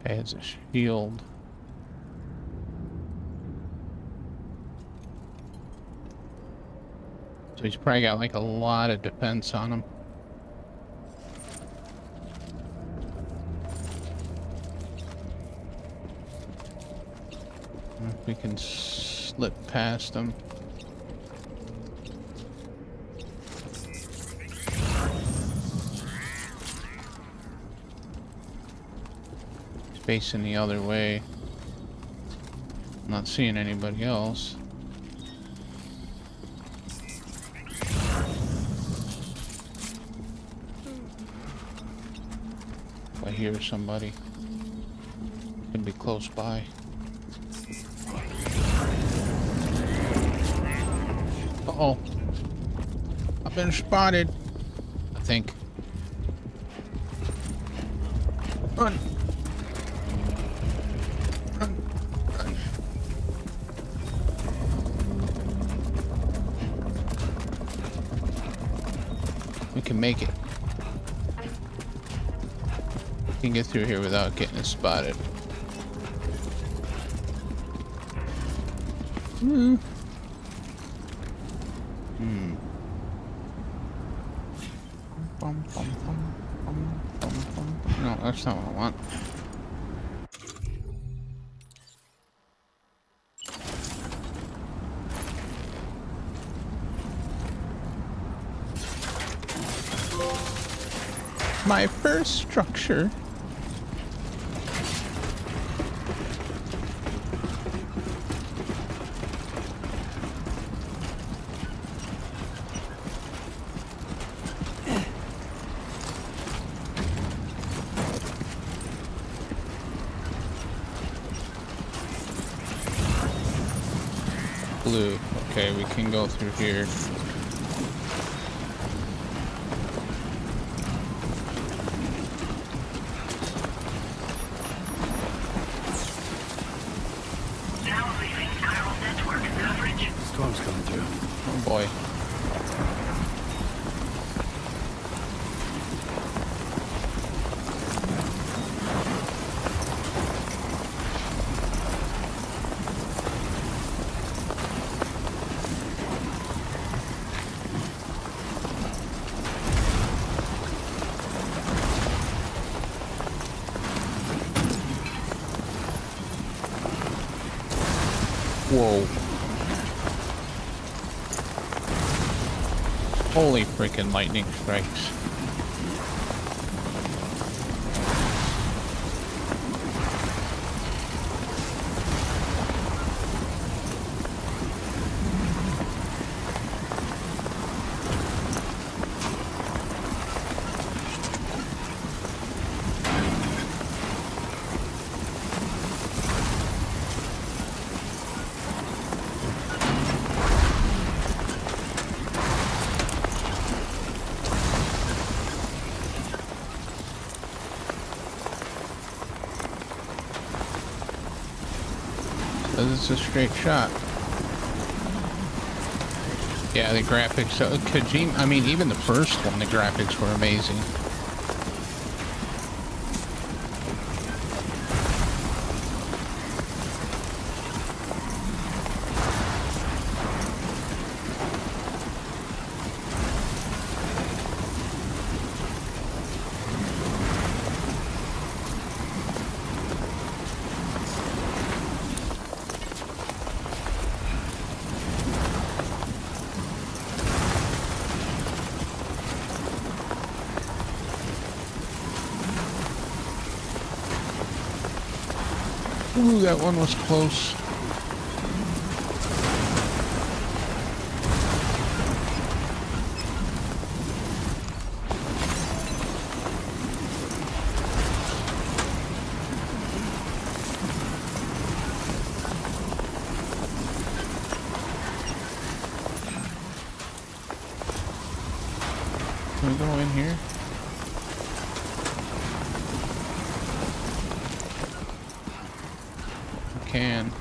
Has a shield. So he's probably got like a lot of defense on him. If we can slip past him. Facing the other way. Not seeing anybody else. I hear somebody. Could be close by. Uh-oh. I've been spotted. I think. Run. We can make it. We can get through here without getting spotted. Bum, bum, bum, bum, bum, bum. No, that's not what I want. My first structure. Blue. Okay, we can go through here. Storm's coming through. Oh boy. Whoa. Holy freaking lightning strikes. It's a straight shot. Yeah, the graphics, Kojima, I mean, even the first one, the graphics were amazing. Ooh, that one was close. Can we go in here? Can.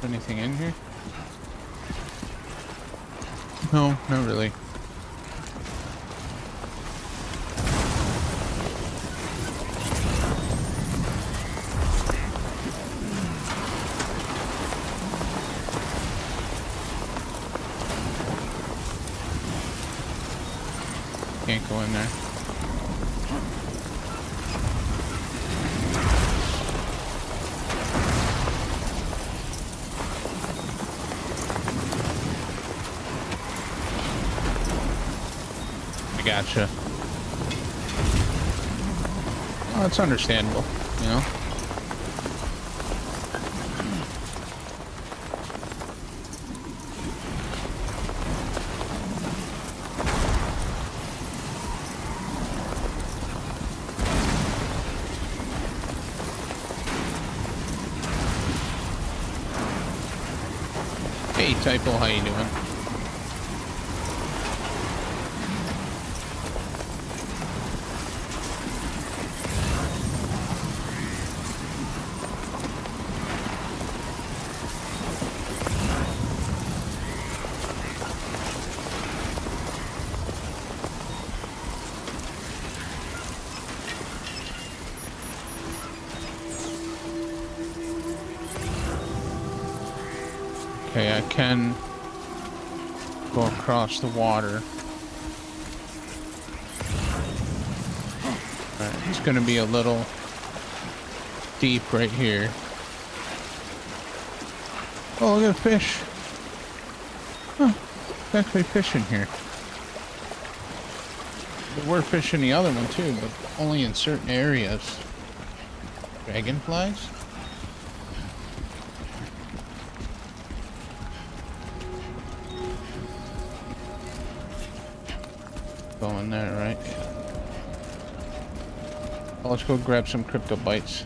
Anything in here? No, not really. Can't go in there. Gotcha. Oh, it's understandable, you know? Hey, Typo, how you doing? Okay, I can go across the water. Alright, it's gonna be a little deep right here. Oh, look at a fish. Huh, there's actually fish in here. There were fish in the other one too, but only in certain areas. Dragonflies? Going there, right? Well, let's go grab some crypto bites.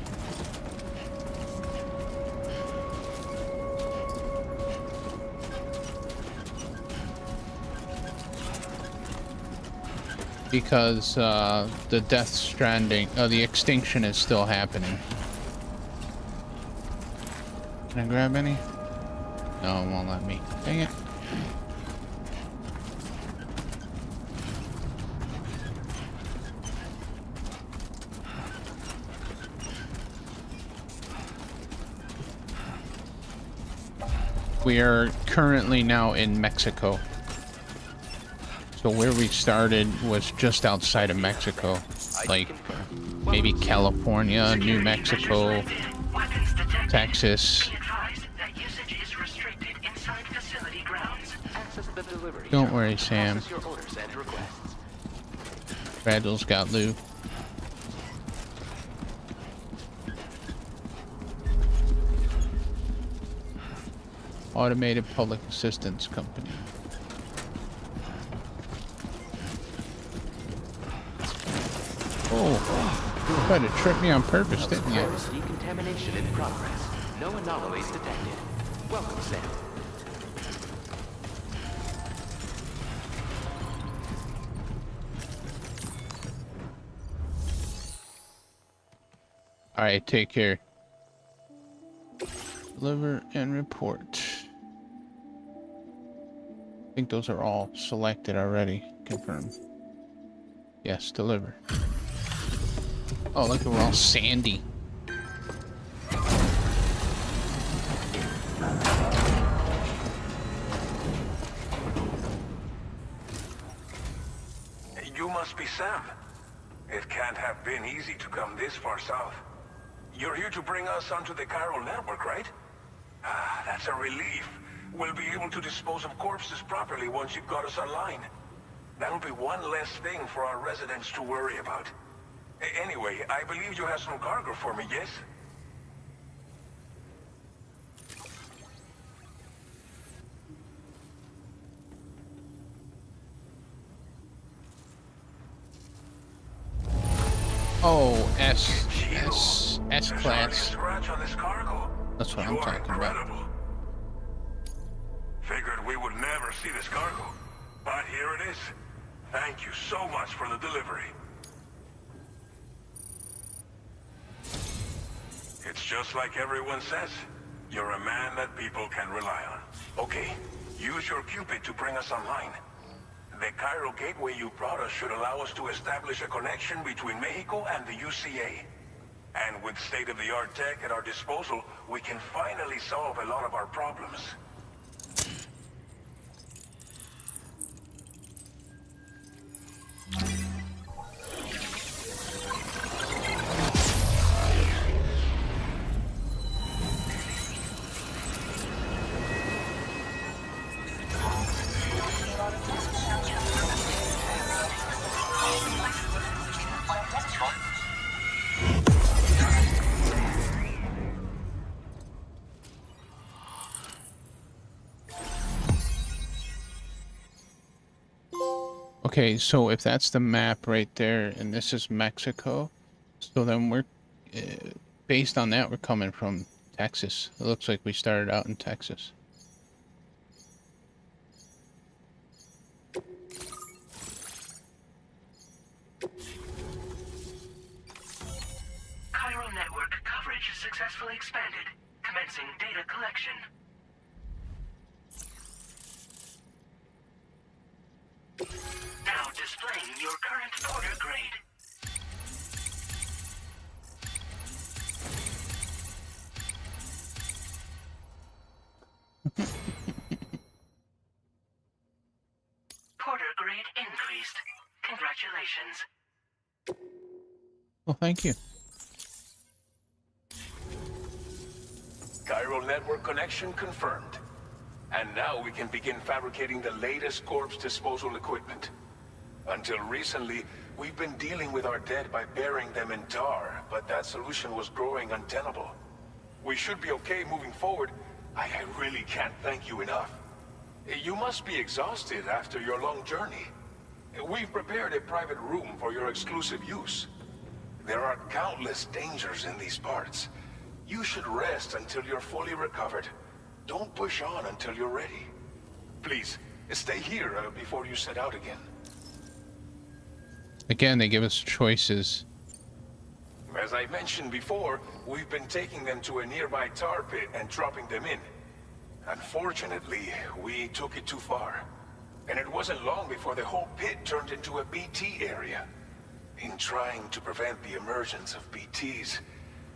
Because the Death Stranding, the extinction is still happening. Can I grab any? No, it won't let me. Dang it. We are currently now in Mexico. So where we started was just outside of Mexico, like maybe California, New Mexico, Texas. Don't worry, Sam. Randall's got loot. Automated Public Assistance Company. Oh, you tried to trip me on purpose, didn't you? Decontamination in progress. No anomalies detected. Welcome, Sam. Alright, take care. Deliver and report. I think those are all selected already. Confirm. Yes, deliver. Oh, look, we're all sandy. You must be Sam. It can't have been easy to come this far south. You're here to bring us onto the chiral network, right? Ah, that's a relief. We'll be able to dispose of corpses properly once you've got us online. That'll be one less thing for our residents to worry about. Anyway, I believe you have some cargo for me, yes? Oh, S There's hardly a class. scratch on this cargo. That's what I'm You are talking about. incredible. Figured we would never see this cargo, but here it is. Thank you so much for the delivery. It's just like everyone says. You're a man that people can rely on. Okay, use your Cupid to bring us online. The chiral gateway you brought us should allow us to establish a connection between Mexico and the UCA. And with state-of-the-art tech at our disposal, we can finally solve a lot of our problems. Okay, so if that's the map right there, and this is Mexico, so then we're, based on that, we're coming from Texas. It looks like we started out in Texas. Chiral network coverage successfully expanded. Commencing data collection. Now displaying your current Porter grade. Porter grade increased. Congratulations. Well, thank you. Chiral network connection confirmed. And now we can begin fabricating the latest corpse disposal equipment. Until recently, we've been dealing with our dead by burying them in tar, but that solution was growing untenable. We should be okay moving forward. I really can't thank you enough. You must be exhausted after your long journey. We've prepared a private room for your exclusive use. There are countless dangers in these parts. You should rest until you're fully recovered. Don't push on until you're ready. Please, stay here before you set out again. Again, they give us choices. As I mentioned before, we've been taking them to a nearby tar pit and dropping them in. Unfortunately, we took it too far. And it wasn't long before the whole pit turned into a BT area. In trying to prevent the emergence of BTs,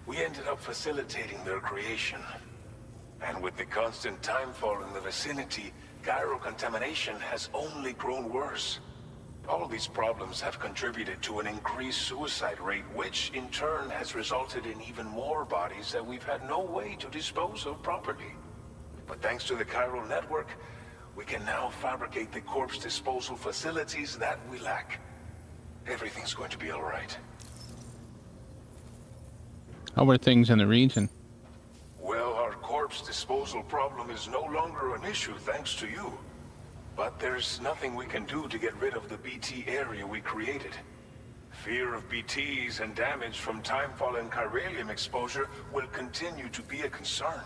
we ended up facilitating their creation. And with the constant timefall in the vicinity, chiral contamination has only grown worse. All these problems have contributed to an increased suicide rate, which in turn has resulted in even more bodies that we've had no way to dispose of properly. But thanks to the chiral network, we can now fabricate the corpse disposal facilities that we lack. Everything's going to be all right. How are things in the region? Well, our corpse disposal problem is no longer an issue thanks to you. But there's nothing we can do to get rid of the BT area we created. Fear of BTs and damage from timefall and chiralium exposure will continue to be a concern.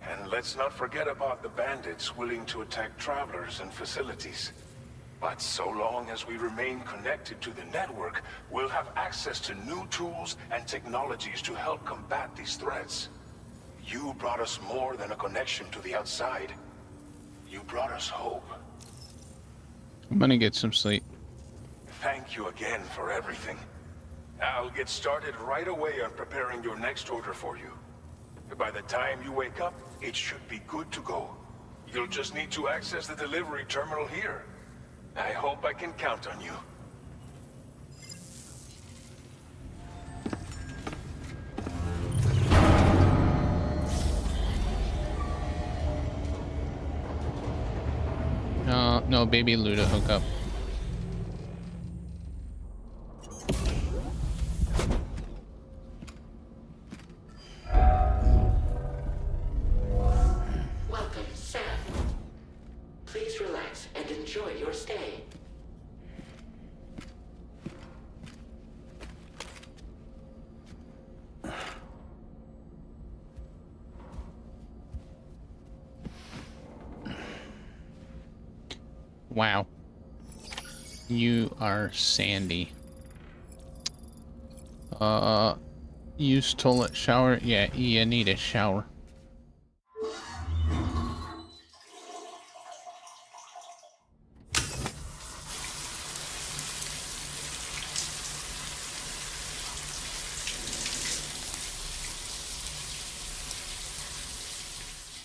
And let's not forget about the bandits willing to attack travelers and facilities. But so long as we remain connected to the network, we'll have access to new tools and technologies to help combat these threats. You brought us more than a connection to the outside. You brought us hope. I'm gonna get some sleep. Thank you again for everything. I'll get started right away on preparing your next order for you. By the time you wake up, it should be good to go. You'll just need to access the delivery terminal here. I hope I can count on you. No, baby Lou to hook up. Welcome, Sam. Please relax and enjoy your stay. Wow. You are Sandy. Use toilet shower. Yeah, you need a shower.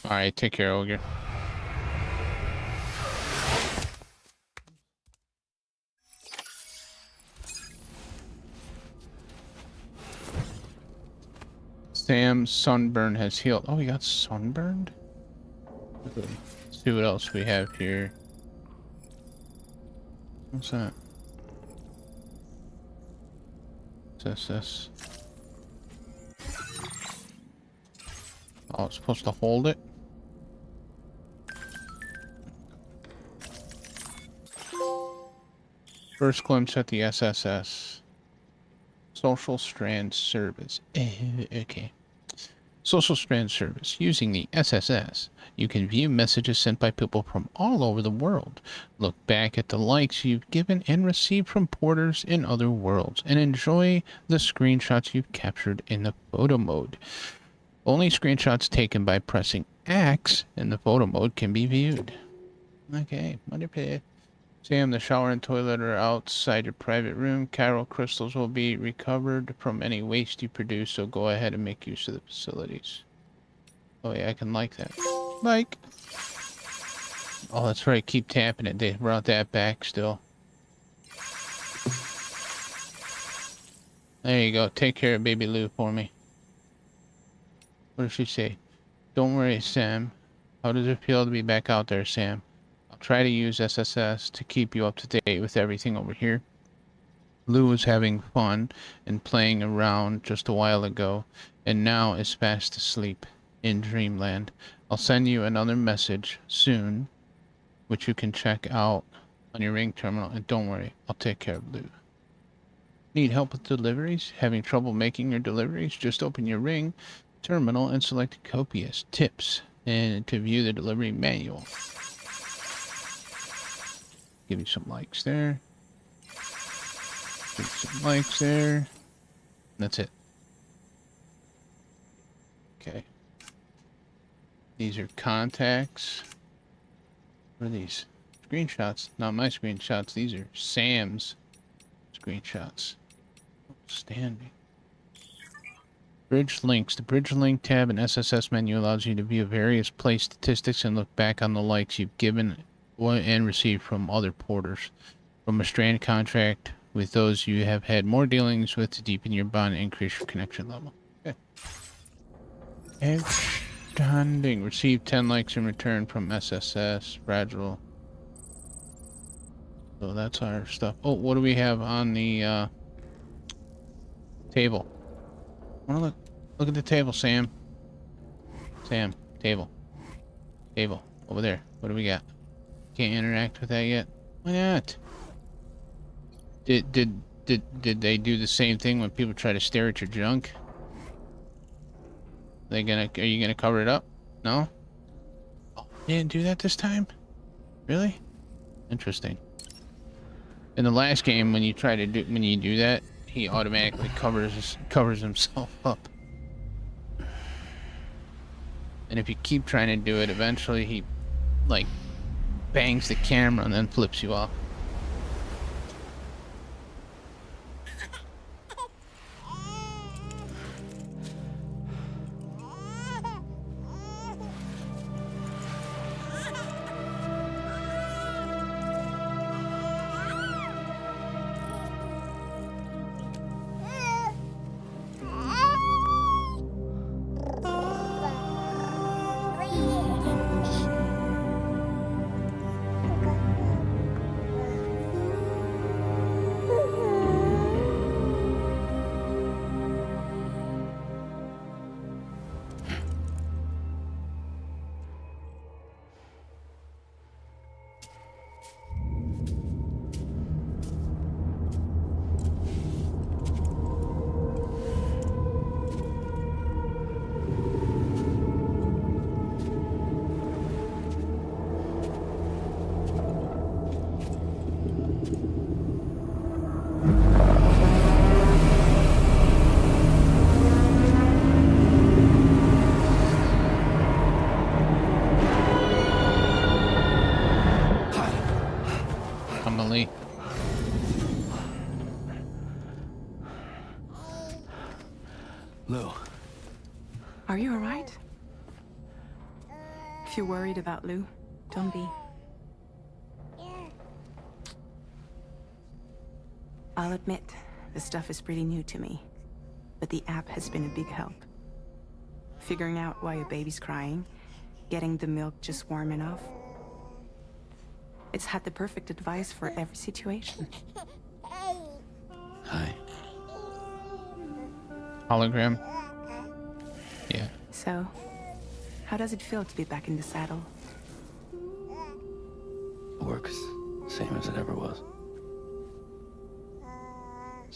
Alright, take care, Ogre. Sam's sunburn has healed. Oh, he got sunburned? Let's see what else we have here. What's that? What's this? Oh, it's supposed to hold it? First glimpse at the SSS. Social Strand Service. Okay. Social Strand Service. Using the SSS, you can view messages sent by people from all over the world. Look back at the likes you've given and received from porters in other worlds, and enjoy the screenshots you've captured in the photo mode. Only screenshots taken by pressing X in the photo mode can be viewed. Okay, wonderful. Sam, the shower and toilet are outside your private room. Chiral crystals will be recovered from any waste you produce, so go ahead and make use of the facilities. Oh yeah, I can like that. Like. Oh, that's right, keep tapping it. They brought that back still. There you go. Take care of baby Lou for me. What does she say? Don't worry, Sam. How does it feel to be back out there, Sam? Try to use SSS to keep you up to date with everything over here. Lou was having fun and playing around just a while ago, and now is fast asleep in Dreamland. I'll send you another message soon, which you can check out on your Ring terminal, and don't worry, I'll take care of Lou. Need help with deliveries? Having trouble making your deliveries? Just open your Ring terminal and select Copious Tips and to view the delivery manual. Give you some likes there. Give you some likes there. That's it. Okay. These are contacts. What are these? Screenshots. Not my screenshots. These are Sam's screenshots. Outstanding. Bridge links. The bridge link tab in SSS menu allows you to view various play statistics and look back on the likes you've given and received from other porters from a strand contract with those you have had more dealings with to deepen your bond and increase your connection level. Okay. Stranding. Receive 10 likes in return from SSS. Fragile. So that's our stuff. Oh, what do we have on the table? Wanna look at the table, Sam. Sam, table. Table. Over there. What do we got? Can't interact with that yet? Why not? Did they do the same thing when people try to stare at your junk? Are you gonna cover it up? No? Oh, they didn't do that this time? Really? Interesting. In the last game, when you do that, he automatically covers himself up. And if you keep trying to do it, eventually he like bangs the camera and then flips you off. Emily. Lou. Are you alright? If you're worried about Lou, don't be. I'll admit, this stuff is pretty new to me, but the app has been a big help. Figuring out why a baby's crying, getting the milk just warm enough. It's had the perfect advice for every situation. Hi. Hologram? Yeah. So, how does it feel to be back in the saddle? Works same as it ever was.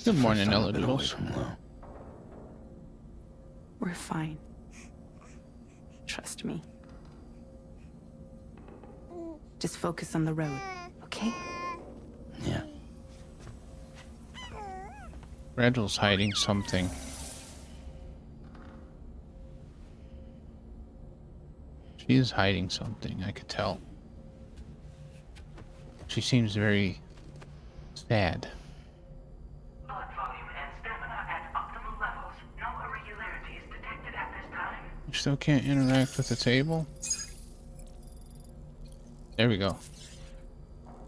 Good morning, First time Ella I've been away Doodles. from Lou. We're fine. Trust me. Just focus on the road, okay? Yeah. Fragile's hiding something. She is hiding something, I could tell. She seems very sad. Blood volume and stamina at optimal levels. No irregularities detected at this time. You still can't interact with the table? There we go.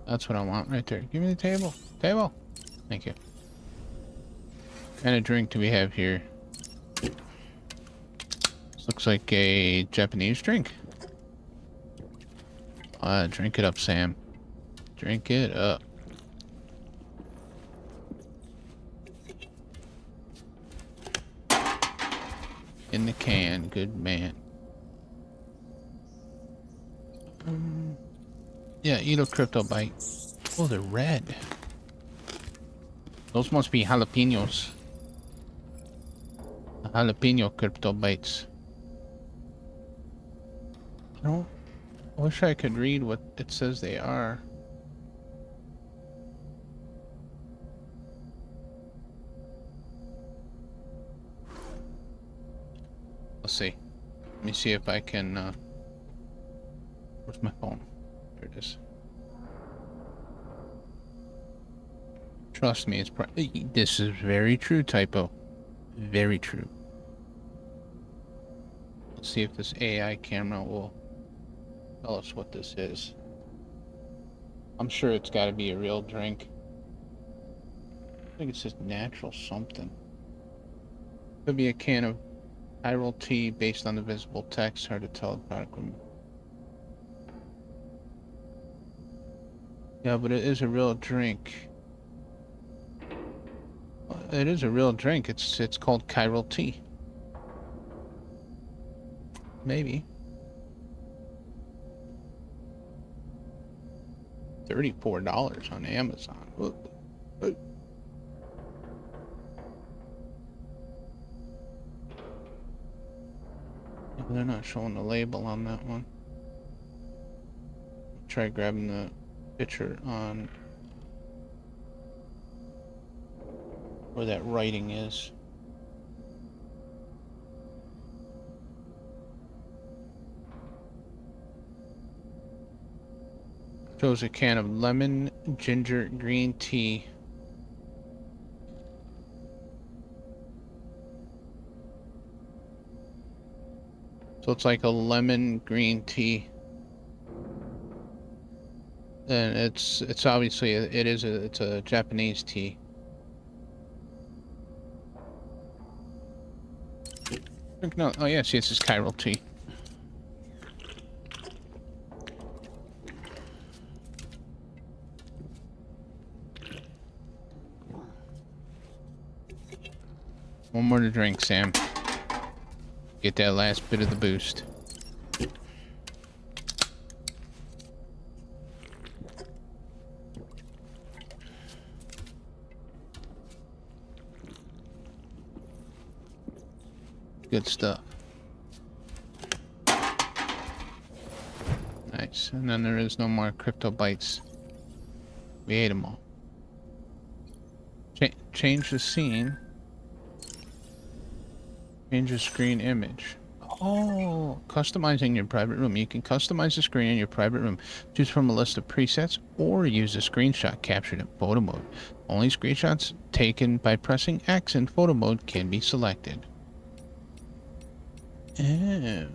That's what I want right there. Give me the table. Table! Thank you. What kind of drink do we have here? This looks like a Japanese drink. Drink it up, Sam. Drink it up. In the can, good man. Yeah, eat a crypto bite. Oh, they're red. Those must be jalapenos. Jalapeno crypto bites. I wish I could read what it says they are. Let's see. Let me see if I can, where's my phone? There it is. Trust me, this is very true, typo. Very true. Let's see if this AI camera will tell us what this is. I'm sure it's got to be a real drink. I think it says natural something. Could be a can of chiral tea based on the visible text. Hard to tell the product. Yeah, but it is a real drink. It is a real drink. It's called chiral tea. Maybe. $34 on Amazon. But they're not showing the label on that one. Try grabbing the picture on where that writing is. Shows a can of lemon ginger green tea. So it's like a lemon green tea. And it's obviously it's a Japanese tea. No, oh yeah, see, it's this chiral tea. One more to drink, Sam. Get that last bit of the boost. Good stuff. Nice. And then there is no more crypto bites. We ate them all. Change the scene. Change the screen image. Oh, customizing your private room. You can customize the screen in your private room. Choose from a list of presets or use a screenshot captured in photo mode. Only screenshots taken by pressing X in photo mode can be selected. Oh.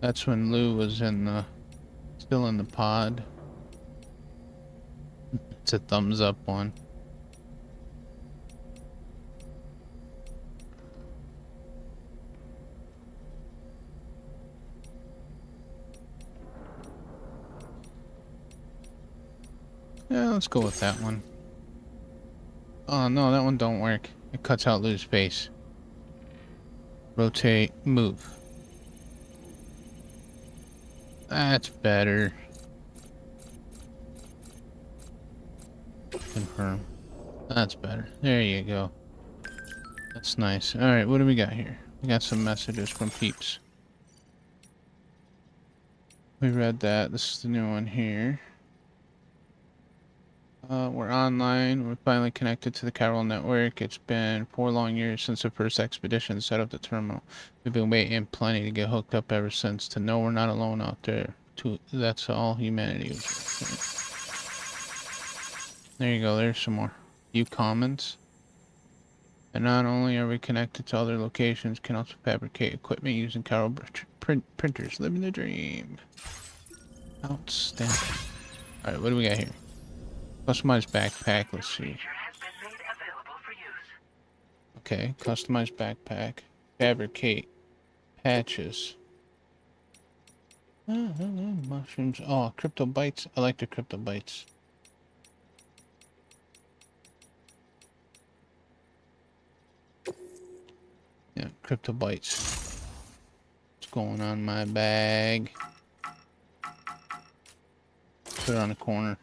That's when Lou was still in the pod. It's a thumbs up one. Yeah, let's go with that one. Oh no, that one don't work. It cuts out Lou's face. Rotate, move. That's better. Confirm. That's better. There you go. That's nice. Alright, what do we got here? We got some messages from peeps. We read that. This is the new one here. We're online. We're finally connected to the Chiral network. It's been 4 long years since the first expedition set up the terminal. We've been waiting plenty to get hooked up ever since. To know we're not alone out there. That's all humanity is. There you go. There's some more. View comments. And not only are we connected to other locations, can also fabricate equipment using Chiral printers. Living the dream. Outstanding. Alright, what do we got here? Customized backpack, let's see. Okay, customized backpack. Fabricate patches. Mushrooms. Oh, crypto bites. I like the crypto bites. Yeah, crypto bites. What's going on in my bag? Put it on the corner.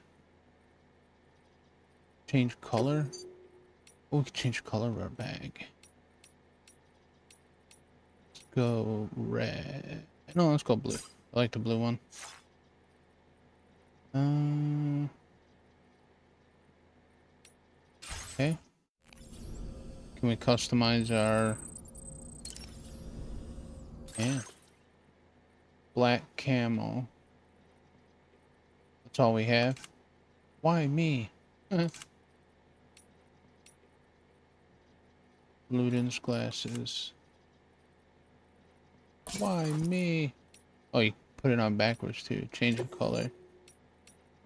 Change color. Oh, we can change color of our bag. Let's go red. No, let's go blue. I like the blue one. Okay. Can we customize our... Yeah. Black camo. That's all we have. Why me? Luden's glasses. Why me? Oh, you put it on backwards too. Change the color.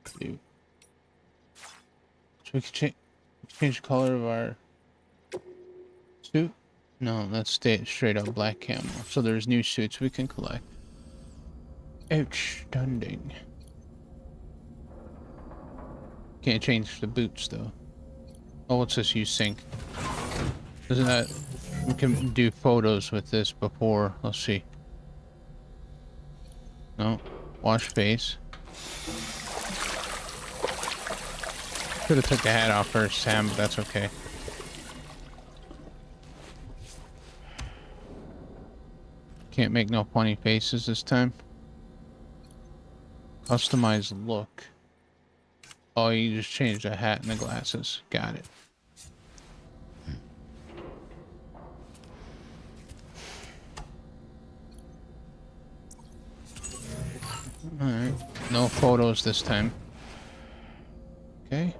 So we can change the color of our suit. No, that's straight up black camo. So there's new suits we can collect. Outstanding. Can't change the boots though. Oh, what's this? Use sync. Isn't that... We can do photos with this before. Let's see. No. Wash face. Should have took the hat off first, Sam, but that's okay. Can't make no funny faces this time. Customize look. Oh, you just changed the hat and the glasses. Got it. Alright. No photos this time. Okay.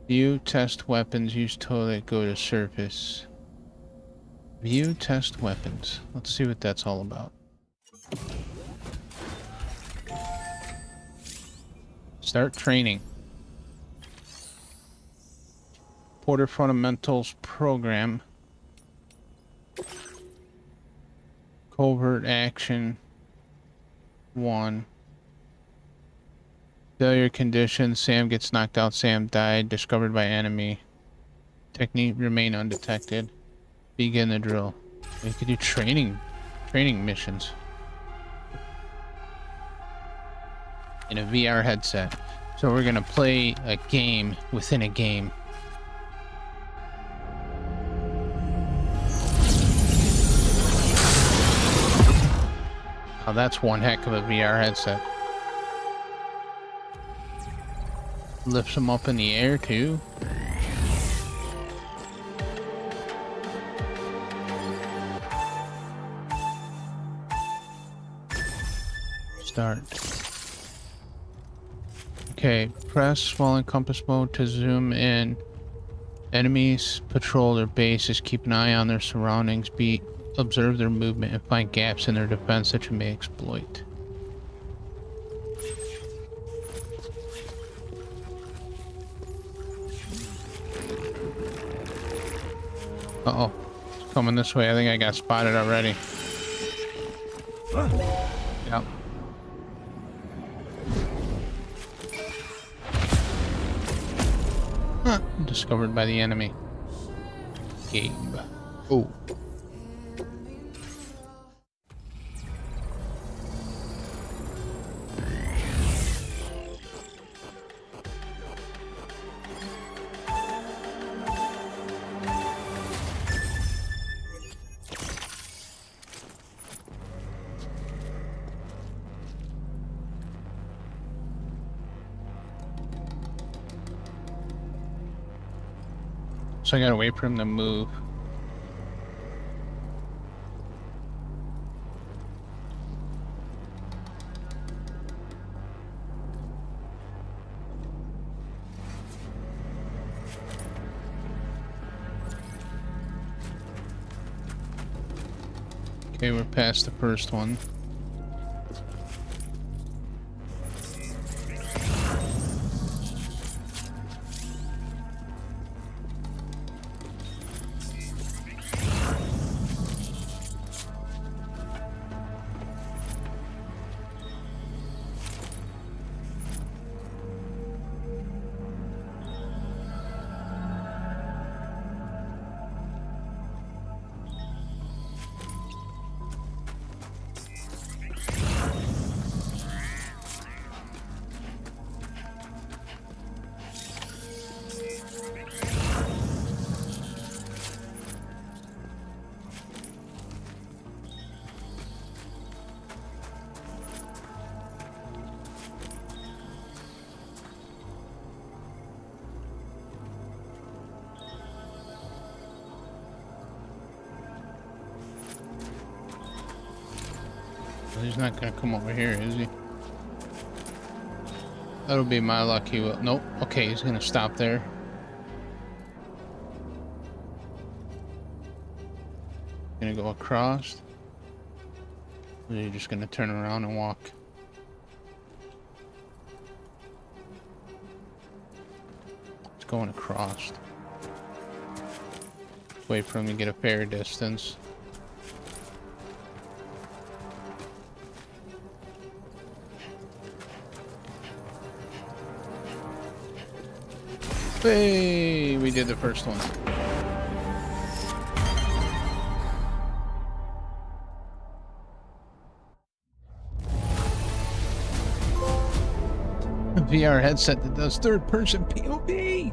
View, test weapons, use toilet, go to surface. View, test weapons. Let's see what that's all about. Start training. Porter Fundamentals Program. Covert Action 1. Failure condition. Sam gets knocked out. Sam died. Discovered by enemy. Technique remain undetected. Begin the drill. We could do training missions. In a VR headset. So we're gonna play a game within a game. Oh, that's one heck of a VR headset. Lifts them up in the air too. Start. Okay, press while in compass mode to zoom in. Enemies patrol their bases. Keep an eye on their surroundings. Observe their movement and find gaps in their defense that you may exploit. Uh-oh. It's coming this way. I think I got spotted already. Yep. Huh. Discovered by the enemy. Game. Oh. So I gotta wait for him to move. Okay, we're past the first one. He's not gonna come over here, is he? That'll be my luck. He will. Nope. Okay, he's gonna stop there. Gonna go across. Or are you just gonna turn around and walk? it's going across. Wait for him to get a fair distance. Hey, we did the first one. A VR headset that does third-person POV.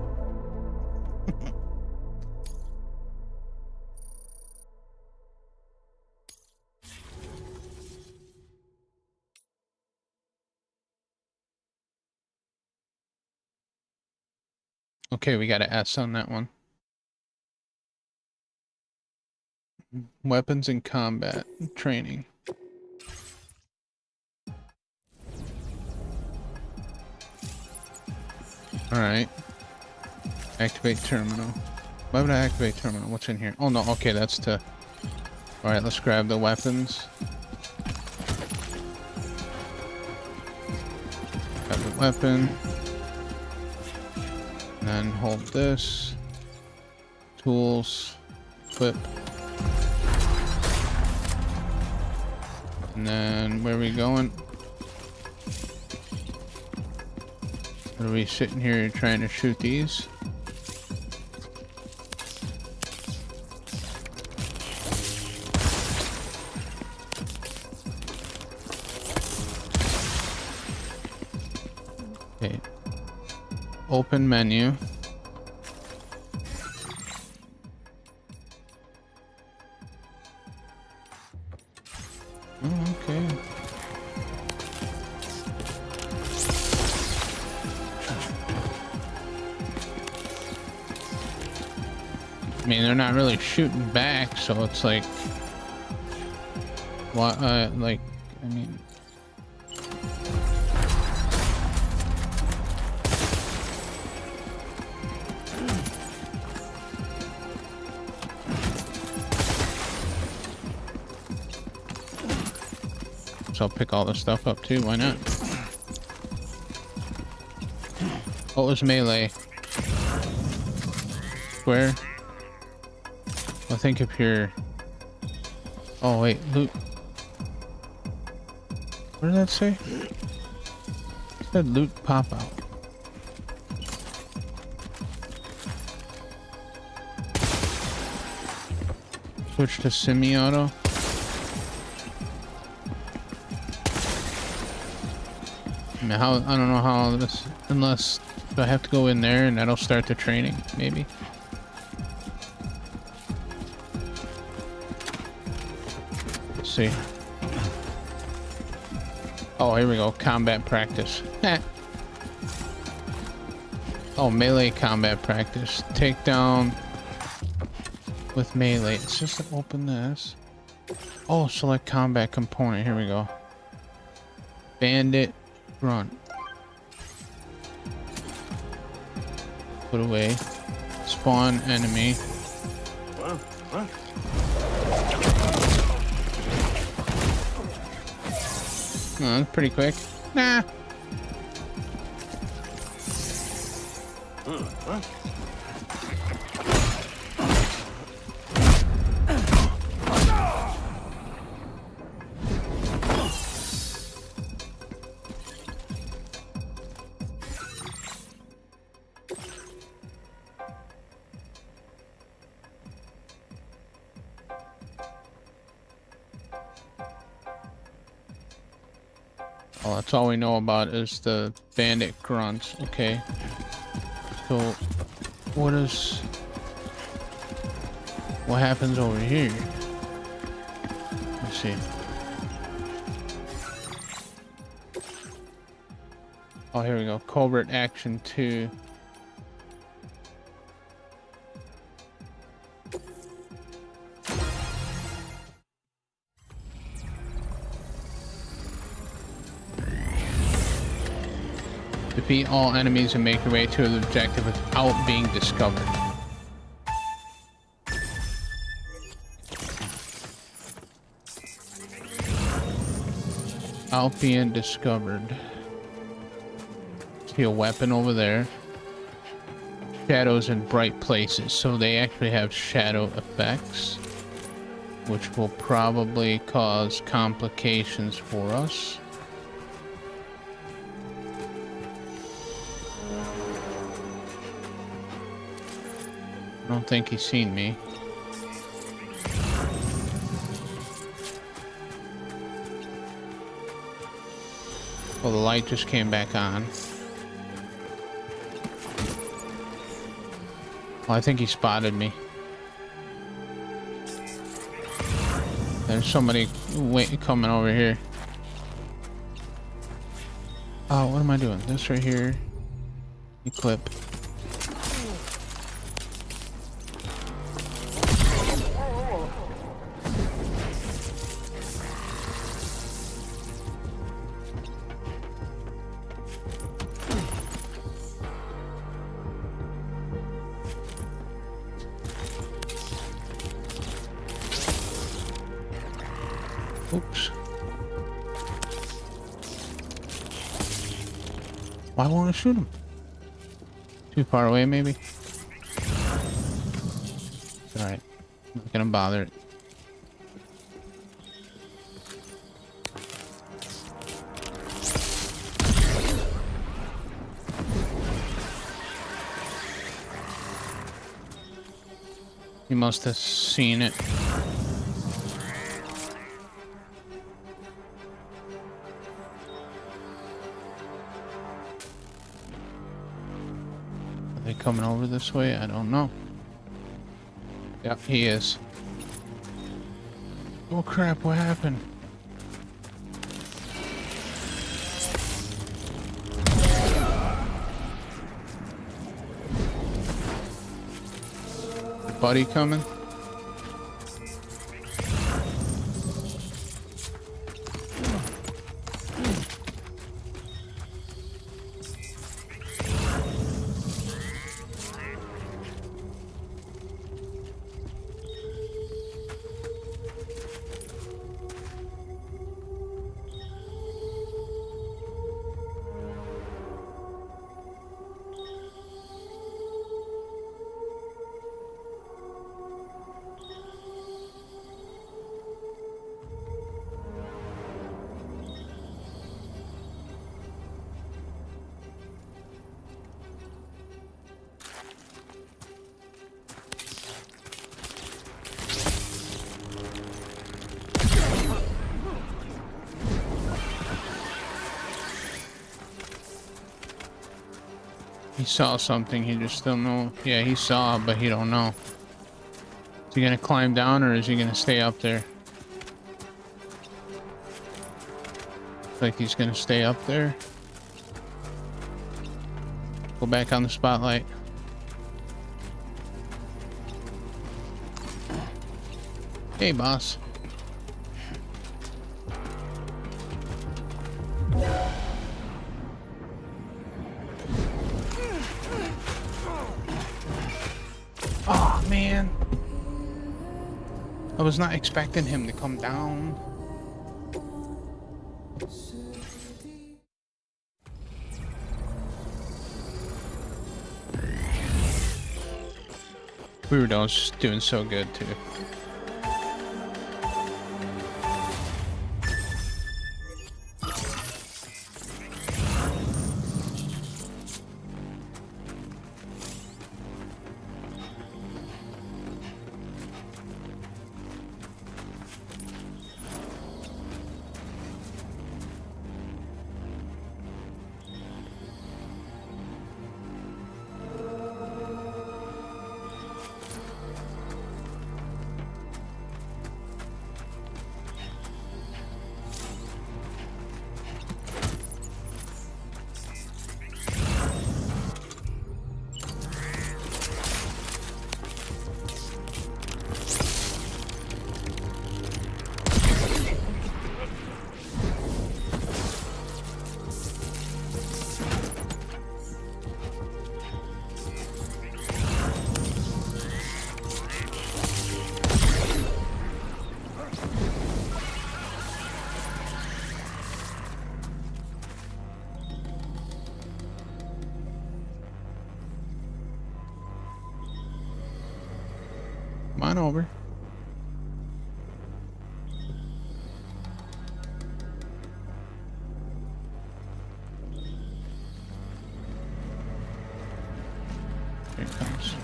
Okay, we got an S on that one. Weapons in combat training. Alright. Activate terminal. Why would I activate terminal? What's in here? Oh no, okay, that's to... Alright, let's grab the weapons. Grab the weapon. And then hold this. Tools. Equip. And then where are we going? Are we sitting here trying to shoot these? Okay. Open menu. Oh, okay. I mean, they're not really shooting back, so it's like, what? Like, I mean, so I'll pick all this stuff up too. Why not? What was melee? Square. I think if you're... Oh wait, loot. What did that say? It said loot pop out. Switch to semi-auto. I mean, how, I don't know how this, unless I have to go in there and that'll start the training, maybe. See. Oh, here we go. Combat practice. Oh, melee combat practice. Takedown with melee. It's just to open this. Oh, select combat component. Here we go. Bandit run. Put away. Spawn enemy. Oh, that's pretty quick. Nah. Oh, that's all we know about is the bandit grunts. Okay. So, what happens over here? Let's see. Oh, here we go. Covert action 2. Defeat all enemies and make your way to the objective without being discovered. Without being discovered. See a weapon over there. shadows in bright places, so they actually have shadow effects, which will probably cause complications for us. I don't think he's seen me. Well, the light just came back on. Well, I think he spotted me. There's somebody coming over here. Oh, what am I doing? This right here. Equip. Oops. Why won't I shoot him? Too far away, maybe? Alright. Not gonna bother it. He must have seen it. Are they coming over this way? I don't know. Yep, he is. Oh crap, what happened? Buddy coming? He saw something, he just don't know. Yeah, he saw, but he don't know. Is he gonna climb down or is he gonna stay up there? Looks like he's gonna stay up there. Go back on the spotlight. Hey, boss. Oh, man. I was not expecting him to come down. We were doing so good, too. Come on over. Here it comes.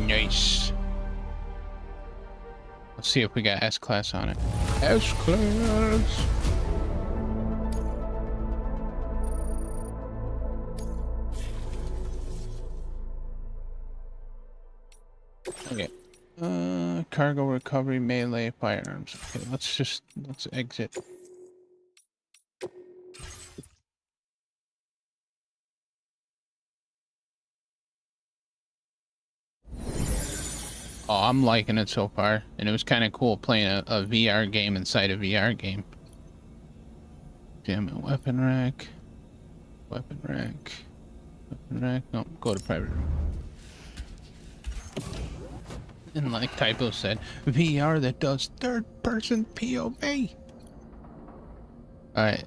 Nice. Let's see if we got S-Class on it. S-Class! Okay. Cargo recovery, melee, firearms. Okay, let's exit. Oh, I'm liking it so far, and it was kind of cool playing a VR game inside a VR game. Damn it, weapon rack. Weapon rack. Weapon rack. No, go to private room. And like Typo said, VR that does third-person POV. Alright,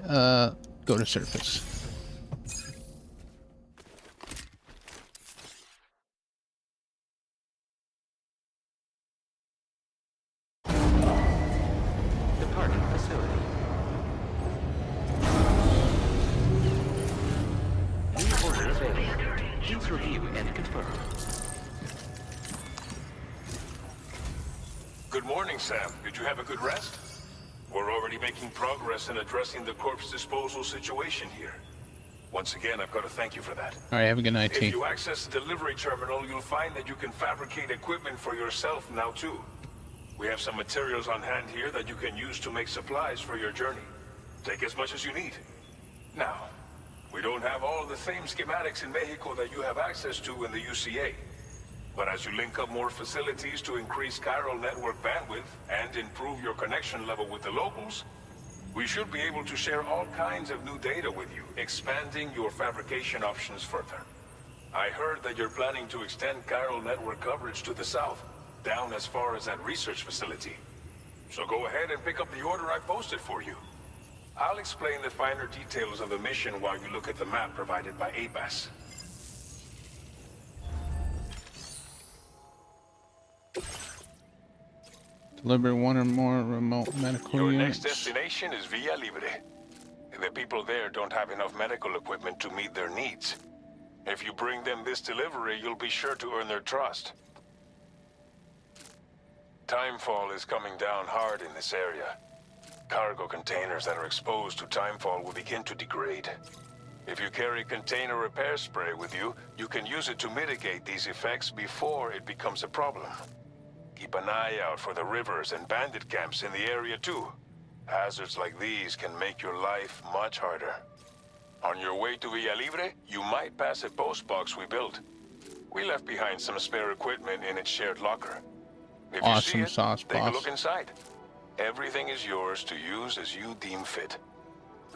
go to surface. Departing facility. New order available. Please review and confirm. Good morning, Sam. Did you have a good rest? We're already making progress in addressing the corpse disposal situation here. Once again, I've got to thank you for that. Alright, have a good night, If T. you access the delivery terminal, you'll find that you can fabricate equipment for yourself now too. We have some materials on hand here that you can use to make supplies for your journey. Take as much as you need. Now, we don't have all the same schematics in Mexico that you have access to in the UCA. But as you link up more facilities to increase chiral network bandwidth and improve your connection level with the locals, we should be able to share all kinds of new data with you, expanding your fabrication options further. I heard that you're planning to extend chiral network coverage to the south, down as far as that research facility. So go ahead and pick up the order I posted for you. I'll explain the finer details of the mission while you look at the map provided by ABAS. Deliver one or more remote medical Your units. next destination is Villa Libre. The people there don't have enough medical equipment to meet their needs. If you bring them this delivery, you'll be sure to earn their trust. Timefall is coming down hard in this area. Cargo containers that are exposed to timefall will begin to degrade. If you carry container repair spray with you, you can use it to mitigate these effects before it becomes a problem. Keep an eye out for the rivers and bandit camps in the area too. Hazards like these can make your life much harder. On your way to Villa Libre, you might pass a post box we built. We left behind some spare equipment in its shared locker. If Awesome you see it, sauce, take boss. a look inside. Everything is yours to use as you deem fit.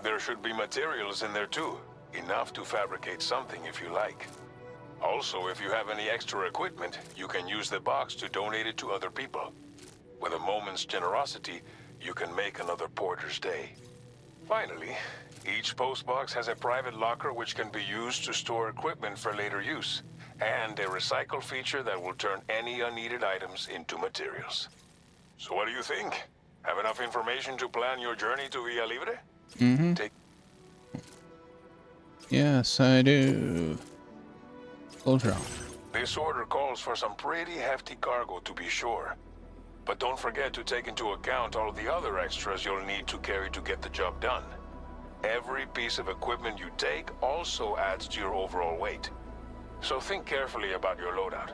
There should be materials in there too, enough to fabricate something if you like. Also, if you have any extra equipment, you can use the box to donate it to other people. With a moment's generosity, you can make another porter's day. Finally, each postbox has a private locker which can be used to store equipment for later use, and a recycle feature that will turn any unneeded items into materials. So what do you think? Have enough information to plan your journey to Villa Libre? Mm-hmm. Yes, I do. Close your off. This order calls for some pretty hefty cargo, to be sure. But don't forget to take into account all the other extras you'll need to carry to get the job done. Every piece of equipment you take also adds to your overall weight. So think carefully about your loadout.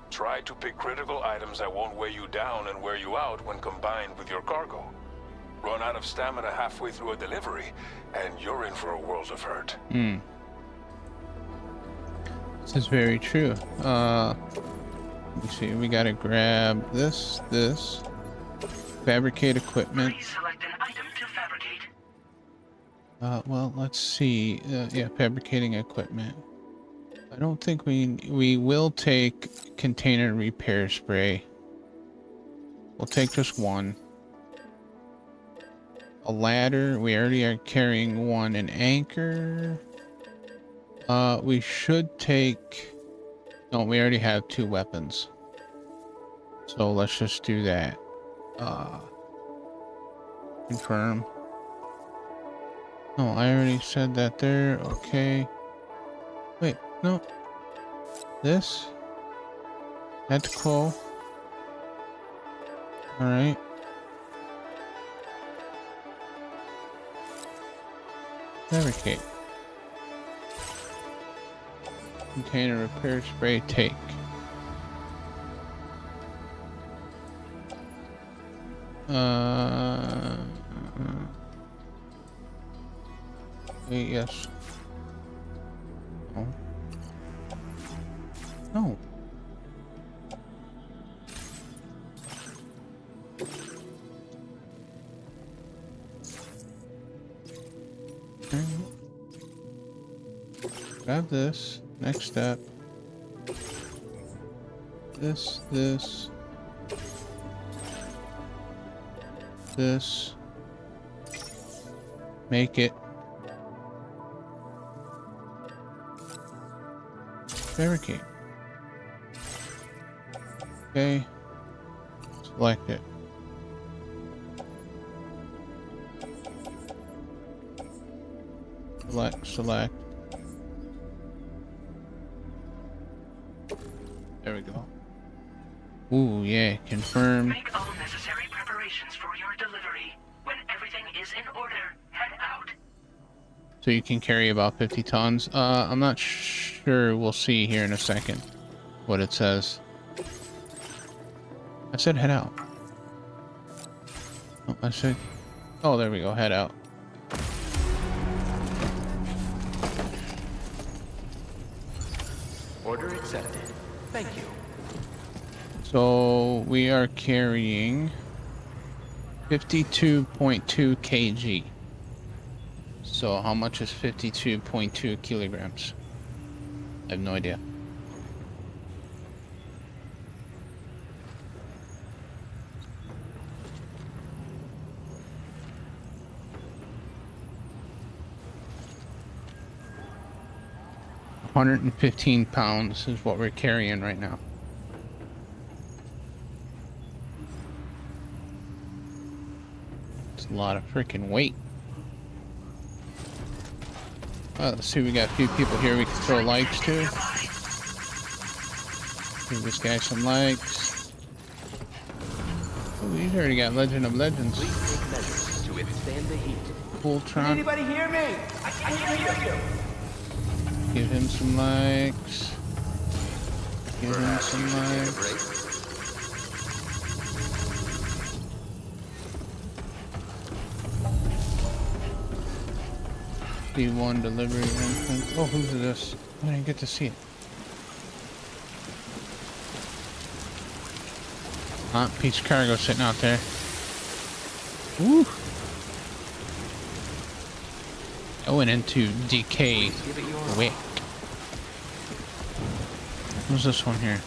Try to pick critical items that won't weigh you down and wear you out when combined with your cargo. Run out of stamina halfway through a delivery, and you're in for a world of hurt. This is very true. Let me see. We gotta grab this. Fabricate equipment. Please select an item to fabricate. Well, let's see. Yeah, fabricating equipment. I don't think we will take container repair spray. We'll take just one. A ladder. We already are carrying one. An anchor. We should take... No, we already have 2 weapons. So let's just do that. Confirm. No, I already said that there. Okay. Wait, no. This? Tactical. Alright. Fabricate. Container repair spray take. Yes. No. No. Okay. Grab this. Next step. This. Make it. Fabricate. Okay. Select it. Select. There we go. Ooh, yeah, confirm. Make all necessary preparations for your delivery. When everything is in order, head out. So you can carry about 50 tons. I'm not sure. We'll see here in a second what it says. I said head out. Oh, I said... Oh, there we go. Head out. Order accepted. Thank you. So we are carrying 52.2 kg. So how much is 52.2 kilograms? I have no idea. £115 is what we're carrying right now. It's a lot of freaking weight. Let's see, we got a few people here we can throw likes to. Give this guy some likes. Oh, he's already got Legend of Legends. Please take measures to withstand the heat. Ultron. Anybody hear me? I can't hear you. Give him some likes. Give him some likes. D1 delivery. Oh, who's this? I didn't get to see it. Piece of cargo sitting out there. Woo! I went into decay quick. What's this one here?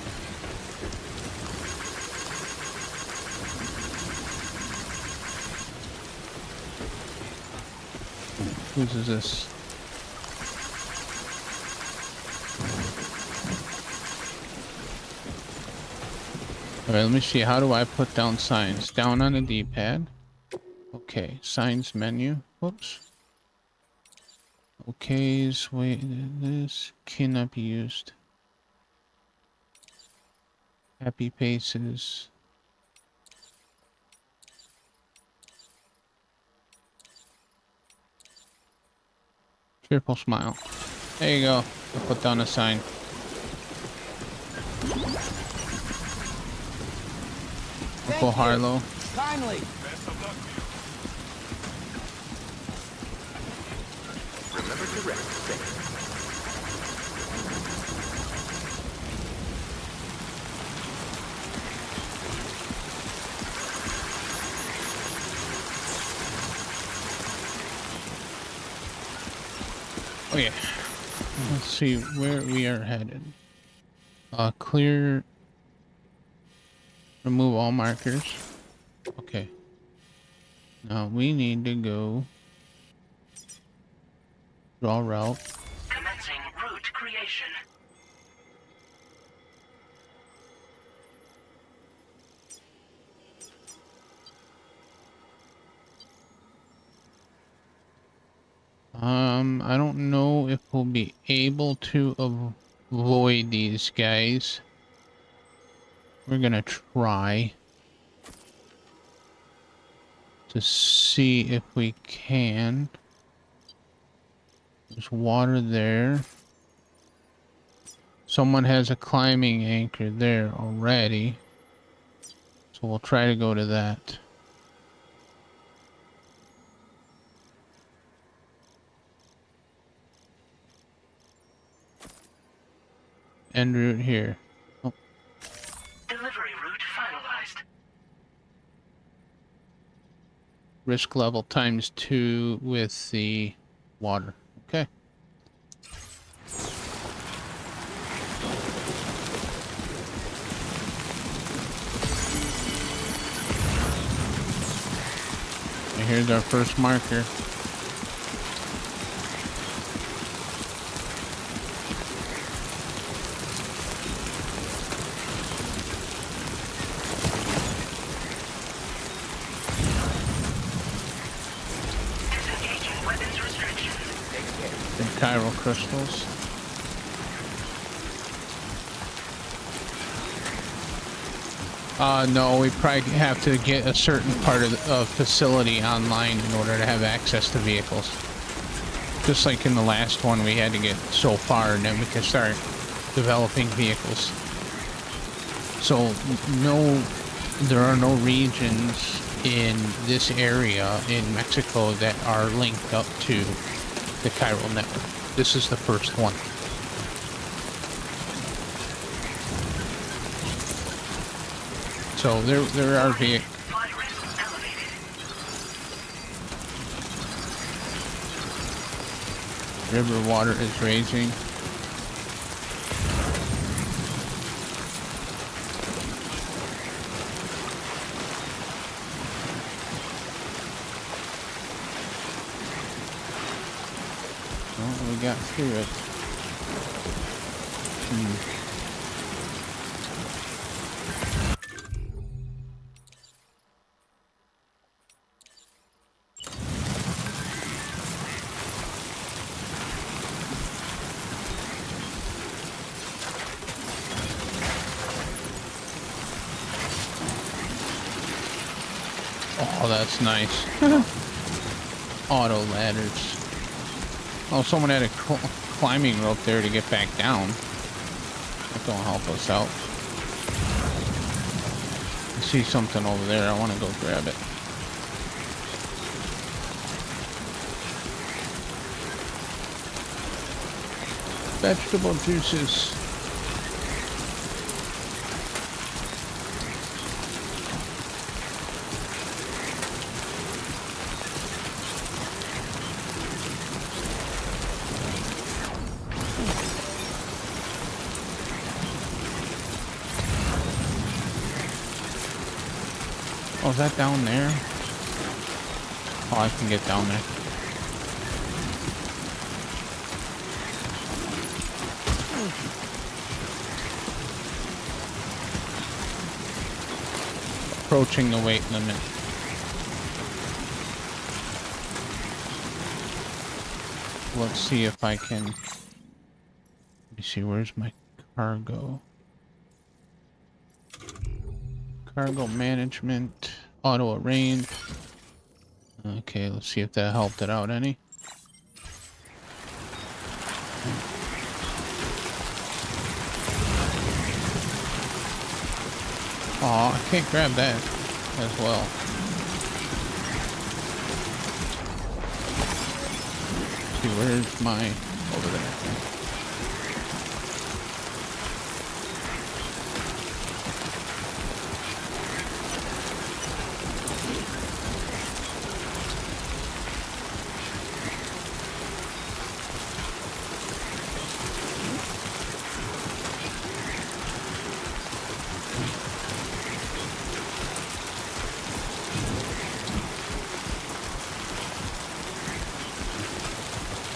Whose is this? Alright, let me see. How do I put down signs? Down on the D-pad. Okay, signs menu. Whoops. Okay's wait, this cannot be used. Happy faces. Cheerful smile. There you go. I'll put down a sign. Uncle Harlow. Kindly. Remember to rest. Oh yeah. Let's see where we are headed. Clear. Remove all markers. Okay. Now we need to go. Draw route. Commencing route creation. I don't know if we'll be able to avoid these guys. We're gonna try to see if we can. There's water there. Someone has a climbing anchor there already. So we'll try to go to that. End route here. Oh. Delivery route finalized. Risk level ×2 with the water. Okay. And here's our first marker. Disengaging weapons restrictions. The chiral crystals. No, we probably have to get a certain part of the facility online in order to have access to vehicles. Just like in the last one, we had to get so far and then we can start developing vehicles. So, no, there are no regions in this area in Mexico that are linked up to the chiral network. This is the first one. So there are vehicles. River water is raising. Well, we got through it. Oh, that's nice. Auto ladders. Oh, someone had a climbing rope there to get back down. That don't help us out. I see something over there. I want to go grab it. Vegetable juices. Oh, is that down there? Oh, I can get down there. Approaching the weight limit. Let's see if I can... Let me see, where's my cargo? Cargo management, auto arrange. Okay, let's see if that helped it out any. Oh, I can't grab that as well. Let's see, where's my... over there.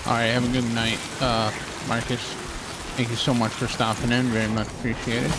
Alright, have a good night, Marcus. Thank you so much for stopping in. Very much appreciated.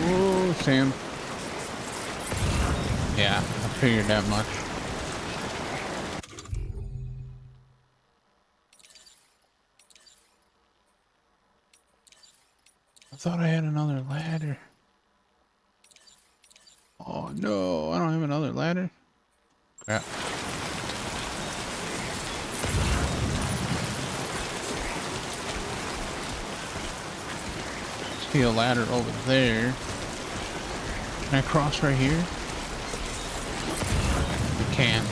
Oh, Sam. Yeah, I figured that much. I thought I had another ladder. Oh no, I don't have another ladder. Crap. See a ladder over there. Can I cross right here? I can.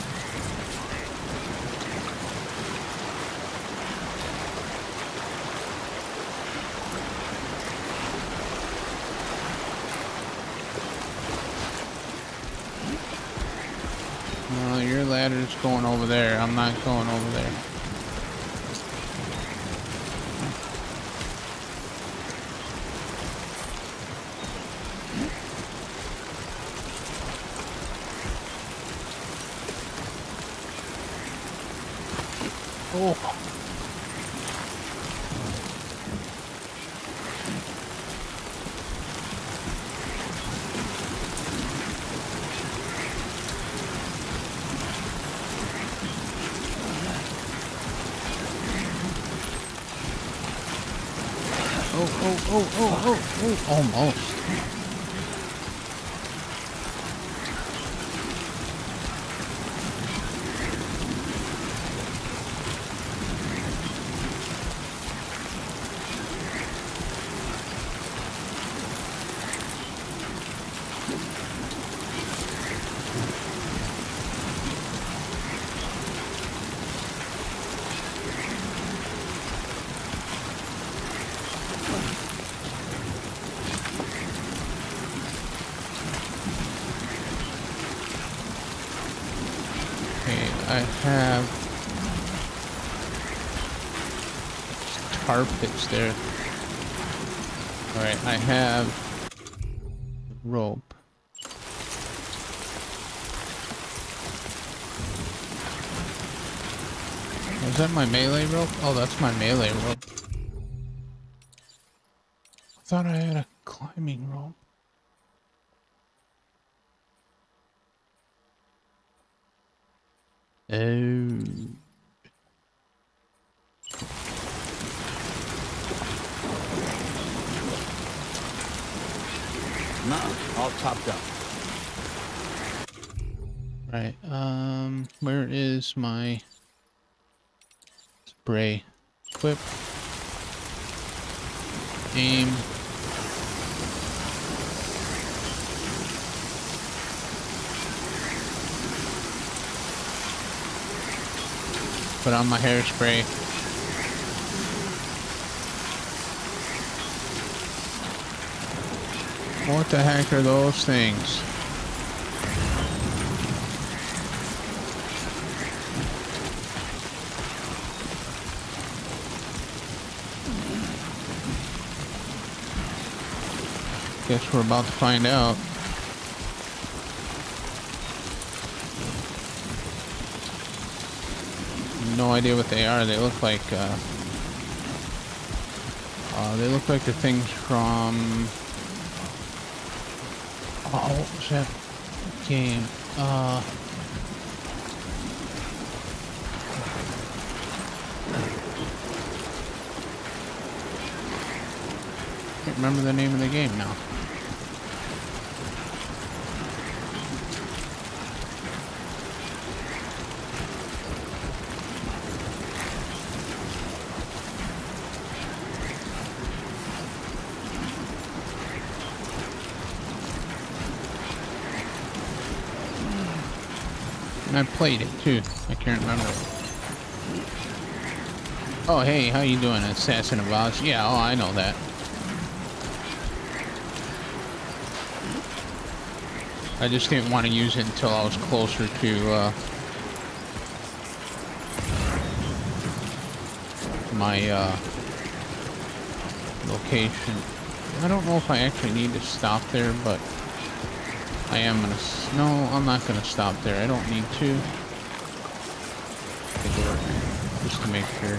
Well, your ladder's going over there. I'm not going over there. Oh. Oh, almost. I have tar pits there. Alright, I have rope. Is that my melee rope? Oh, that's my melee rope. I thought I had a climbing rope. Oh. Nah, all topped up. Right. Where is my spray? Equip. Aim. Put on my hairspray. What the heck are those things? Guess we're about to find out. No idea what they are. They look like the things from what was that game? Can't remember the name of the game now. And I played it too. I can't remember. Oh, hey, how you doing, Assassin of Oz? Yeah, oh, I know that. I just didn't want to use it until I was closer to my location. I don't know if I actually need to stop there, but I am gonna. No, I'm not gonna stop there. I don't need to. Just to make sure.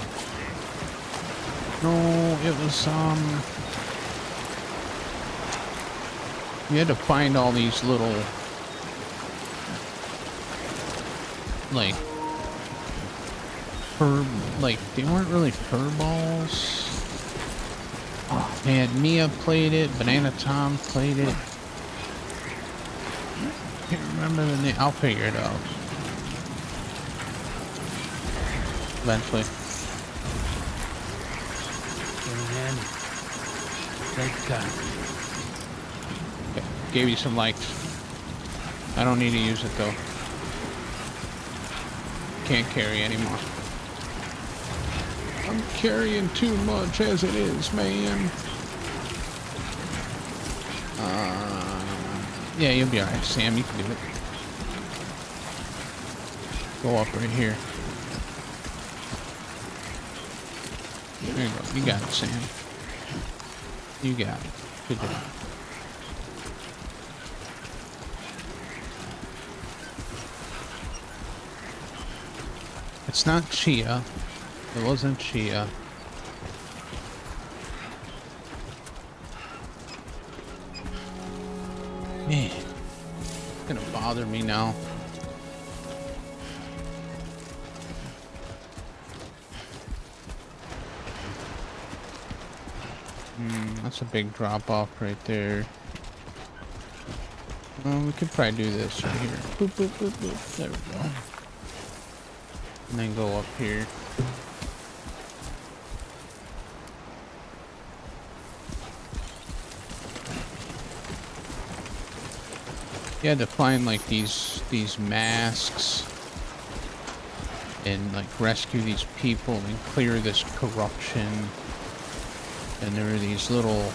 No, it was you had to find all these little, like, they weren't really fur balls. Oh man, Mia played it, Banana Tom played it. Can't remember the name. I'll figure it out eventually. Okay, gave you some likes. I don't need to use it though. Can't carry anymore. I'm carrying too much as it is, man. Yeah, you'll be alright, Sam. You can do it. Go up right here. There you go. You got it, Sam. You got it. Good job. It's not Chia. It wasn't Chia. Man, it's gonna bother me now. That's a big drop off right there. Well, we could probably do this right here. Boop, boop, boop, boop. There we go. And then go up here. You had to find like these masks and like rescue these people and clear this corruption. And there are these little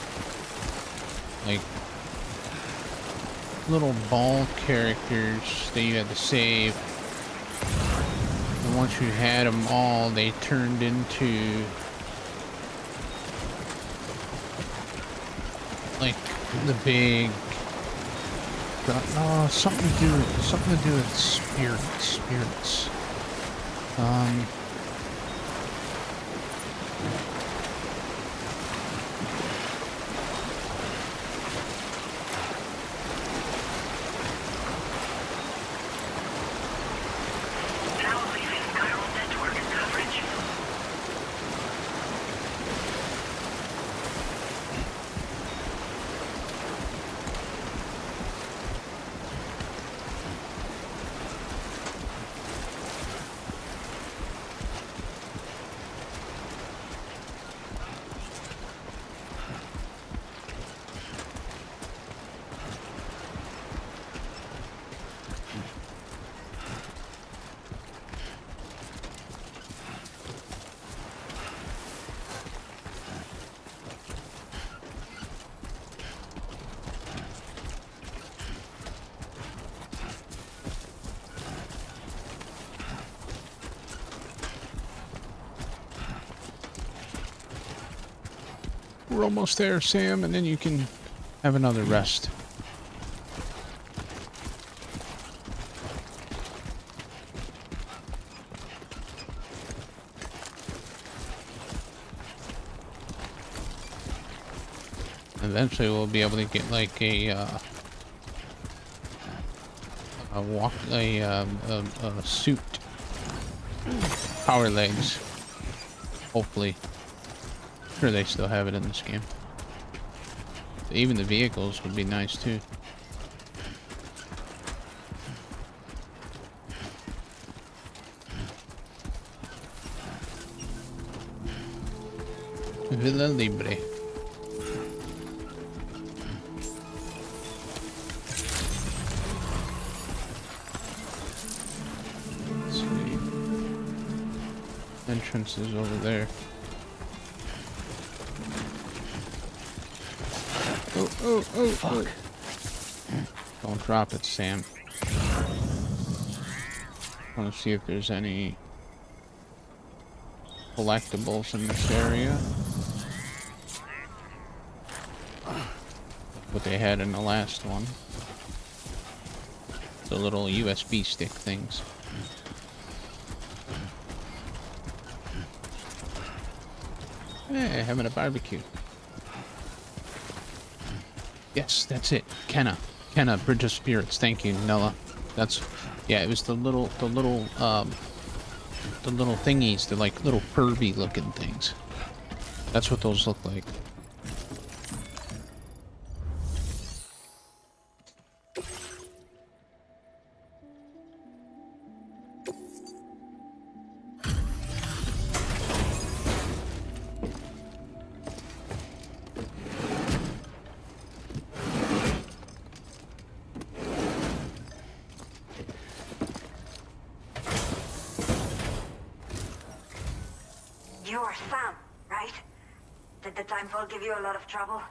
ball characters that you had to save. And once you had them all, they turned into like the big. Something to do with spirits. We're almost there, Sam, and then you can have another rest. Eventually we'll be able to get like a suit. Power legs. Hopefully. Sure they still have it in this game. Even the vehicles would be nice too. Villa Libre. Let's see. Entrance is over there. Oh, fuck. Don't drop it, Sam. I want to see if there's any collectibles in this area. What they had in the last one. The little USB stick things. Hey, having a barbecue. Yes, that's it. Kenna, Bridge of Spirits. Thank you, Nella. That's, yeah, it was the little thingies. They're like little Furby looking things. That's what those look like. You're Sam, right? Did the timefall give you a lot of trouble?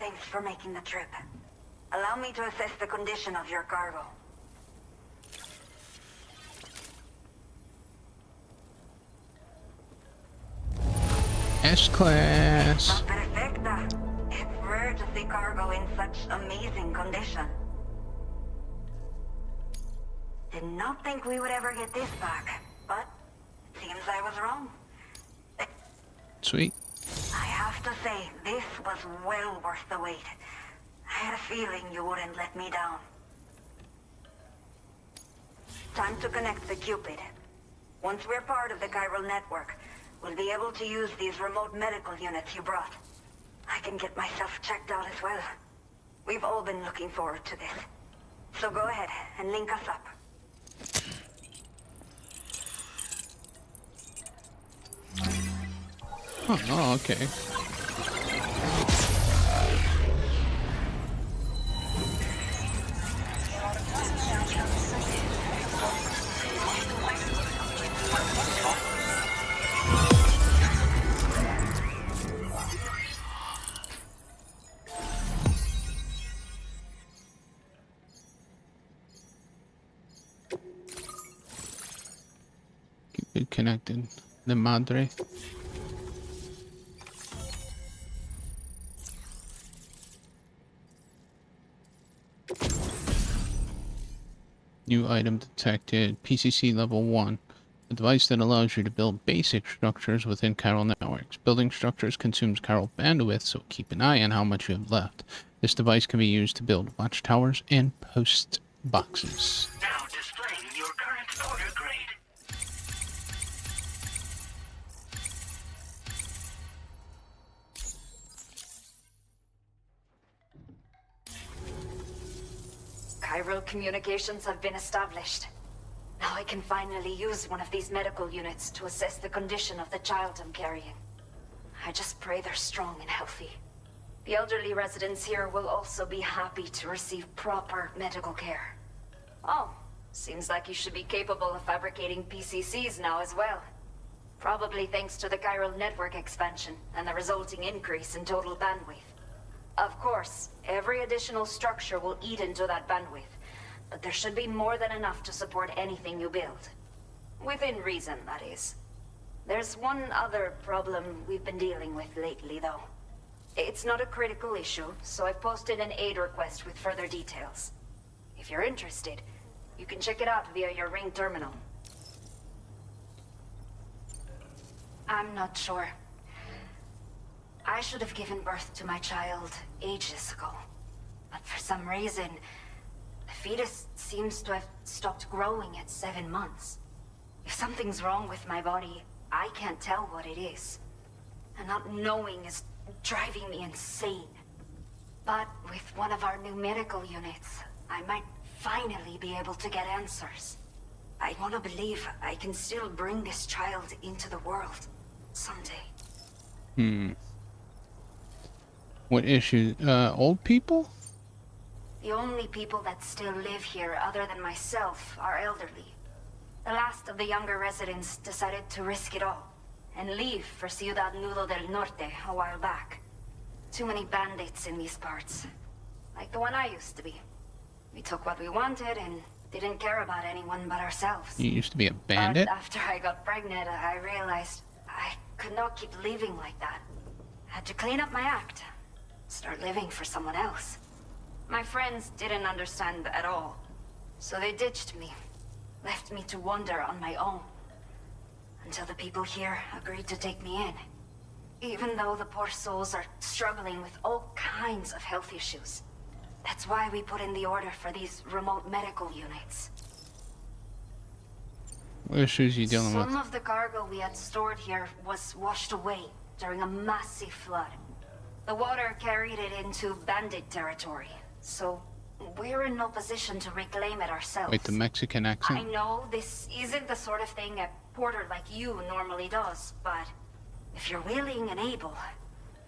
Thanks for making the trip. Allow me to assess the condition of your cargo. S-Class. Perfecta. It's rare to see cargo in such amazing condition. Did not think we would ever get this back, but seems I was wrong. Sweet. I have to say, this was well worth the wait. I had a feeling you wouldn't let me down. Time to connect the Cupid. Once we're part of the chiral network, we'll be able to use these remote medical units you brought. I can get myself checked out as well. We've all been looking forward to this. So go ahead and link us up. Oh, okay. Keep it connected. The madre. New item detected. PCC level 1. A device that allows you to build basic structures within chiral networks. Building structures consumes chiral bandwidth, so keep an eye on how much you have left. This device can be used to build watchtowers and post boxes. Now displaying your current order grade. Chiral communications have been established. Now I can finally use one of these medical units to assess the condition of the child I'm carrying. I just pray they're strong and healthy. The elderly residents here will also be happy to receive proper medical care. Oh, seems like you should be capable of fabricating PCCs now as well. Probably thanks to the chiral network expansion and the resulting increase in total bandwidth. Of course, every additional structure will eat into that bandwidth, but there should be more than enough to support anything you build. Within reason, that is. There's one other problem we've been dealing with lately, though. It's not a critical issue, so I've posted an aid request with further details. If you're interested, you can check it out via your ring terminal. I'm not sure. I should have given birth to my child ages ago. But for some reason, the fetus seems to have stopped growing at 7 months. If something's wrong with my body, I can't tell what it is. And not knowing is driving me insane. But with one of our new medical units, I might finally be able to get answers. I want to believe I can still bring this child into the world someday. What issue? Old people? The only people that still live here other than myself are elderly. The last of the younger residents decided to risk it all and leave for Ciudad Nudo del Norte a while back. Too many bandits in these parts. Like the one I used to be. We took what we wanted and didn't care about anyone but ourselves. You used to be a bandit? But after I got pregnant, I realized I could not keep living like that. Had to clean up my act. Start living for someone else. My friends didn't understand at all. So they ditched me. Left me to wander on my own. Until the people here agreed to take me in. Even though the poor souls are struggling with all kinds of health issues. That's why we put in the order for these remote medical units. What issues are you dealing with? Some of the cargo we had stored here was washed away during a massive flood. The water carried it into bandit territory, so we're in no position to reclaim it ourselves. Wait, the Mexican accent? I know this isn't the sort of thing a porter like you normally does, but if you're willing and able,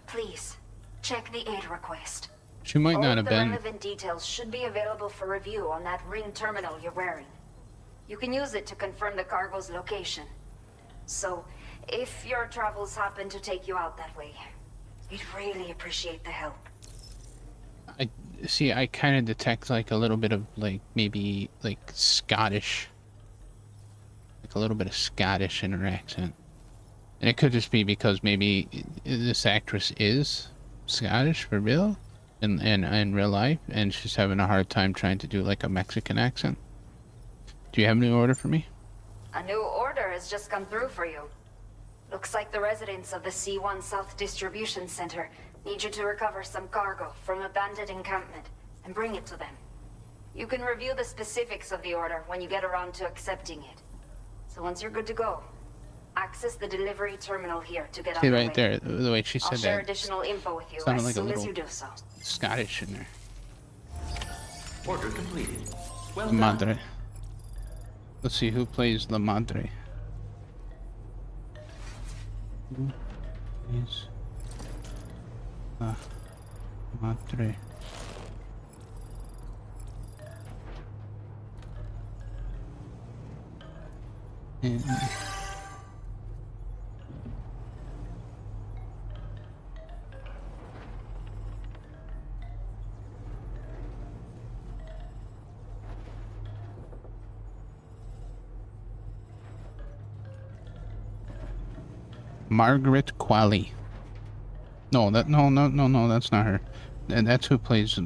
please check the aid request. She might not have All been. the relevant details should be available for review on that ring terminal you're wearing. You can use it to confirm the cargo's location. So, if your travels happen to take you out that way, we'd really appreciate the help. I see. I kind of detect like a little bit of like maybe like Scottish, like a little bit of Scottish in her accent, and it could just be because maybe this actress is Scottish for real, in real life, and she's having a hard time trying to do like a Mexican accent. Do you have a new order for me? A new order has just come through for you. Looks like the residents of the C1 South Distribution Center need you to recover some cargo from a bandit encampment and bring it to them. You can review the specifics of the order when you get around to accepting it. So once you're good to go, access the delivery terminal here to get See underway. right there, the way she said I'll share that. additional info with you Sounded as like a soon as little you do so. Scottish in there. Order completed. Well La done. Madre. Let's see who plays La Madre. Who is La Madre? And Margaret Qualley. No, no, that's not her. And that's who plays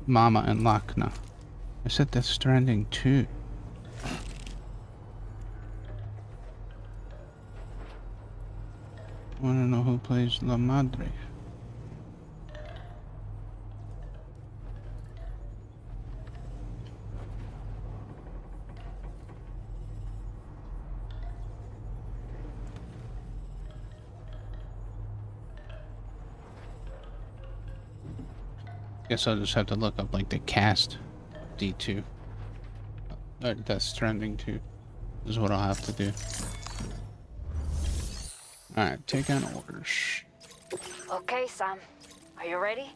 Mama and Lakna. I said that's Stranding too. Wanna know who plays La Madre? Guess I'll just have to look up like the cast of D2. That's Stranding 2 is what I'll have to do. Alright, take on orders. Okay, Sam. Are you ready?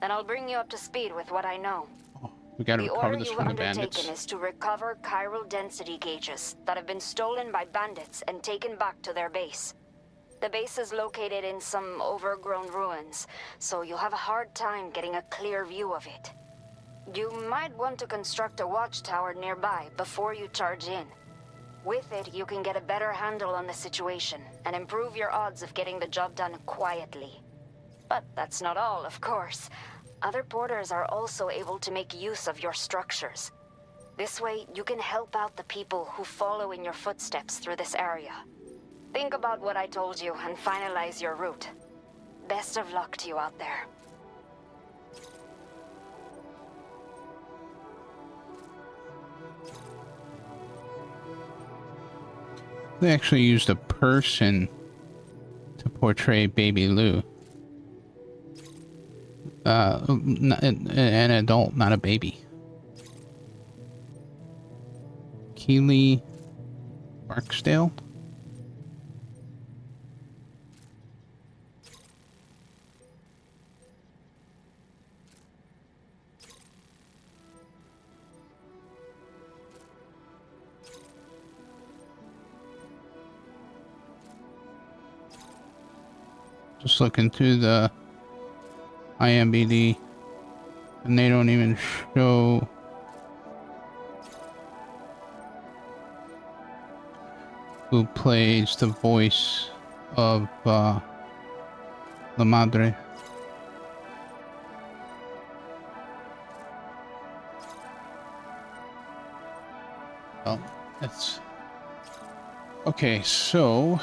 Then I'll bring you up to speed with what I know. Oh, we gotta The recover order this you've from the undertaken bandits. is to recover chiral density gauges that have been stolen by bandits and taken back to their base. The base is located in some overgrown ruins, so you'll have a hard time getting a clear view of it. You might want to construct a watchtower nearby before you charge in. With it, you can get a better handle on the situation and improve your odds of getting the job done quietly. But that's not all, of course. Other porters are also able to make use of your structures. This way, you can help out the people who follow in your footsteps through this area. Think about what I told you and finalize your route. Best of luck to you out there. They actually used a person to portray Baby Lou. An adult, not a baby. Keely Barksdale? Just looking through the IMDb, and they don't even show who plays the voice of La Madre. Well, that's okay. So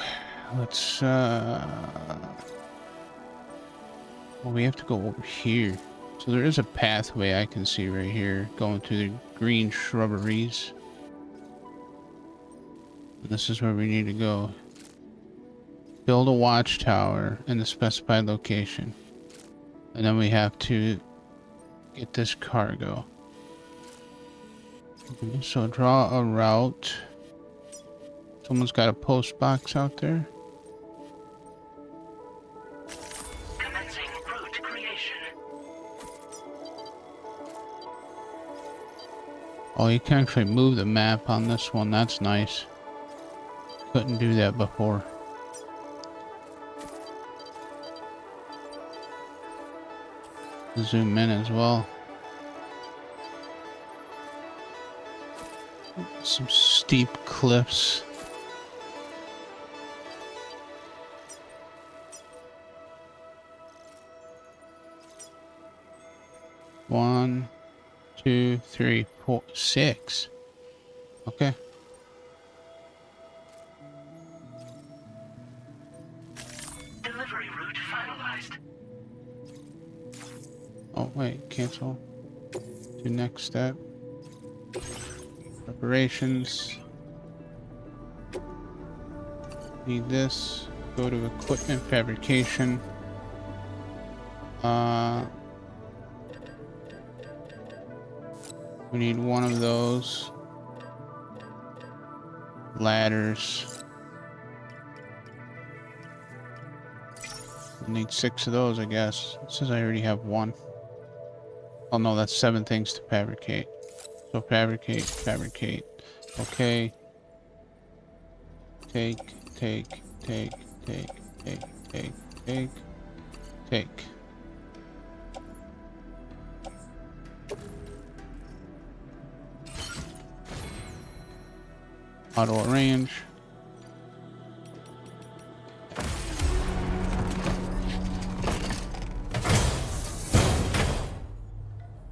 let's well, we have to go over here. So there is a pathway I can see right here going through the green shrubberies. And this is where we need to go. Build a watchtower in the specified location. And then we have to get this cargo. Okay, so draw a route. Someone's got a post box out there. Oh, you can actually move the map on this one. That's nice. Couldn't do that before. Zoom in as well. Some steep cliffs. One, 2, 3, 4, 6. Okay. Delivery route finalized. Oh wait, cancel. To next step. Preparations. Need this. Go to equipment fabrication. We need one of those. Ladders. We need 6 of those, I guess. It says I already have 1. Oh no, that's 7 things to fabricate. So fabricate, fabricate. Okay. Take. Auto arrange.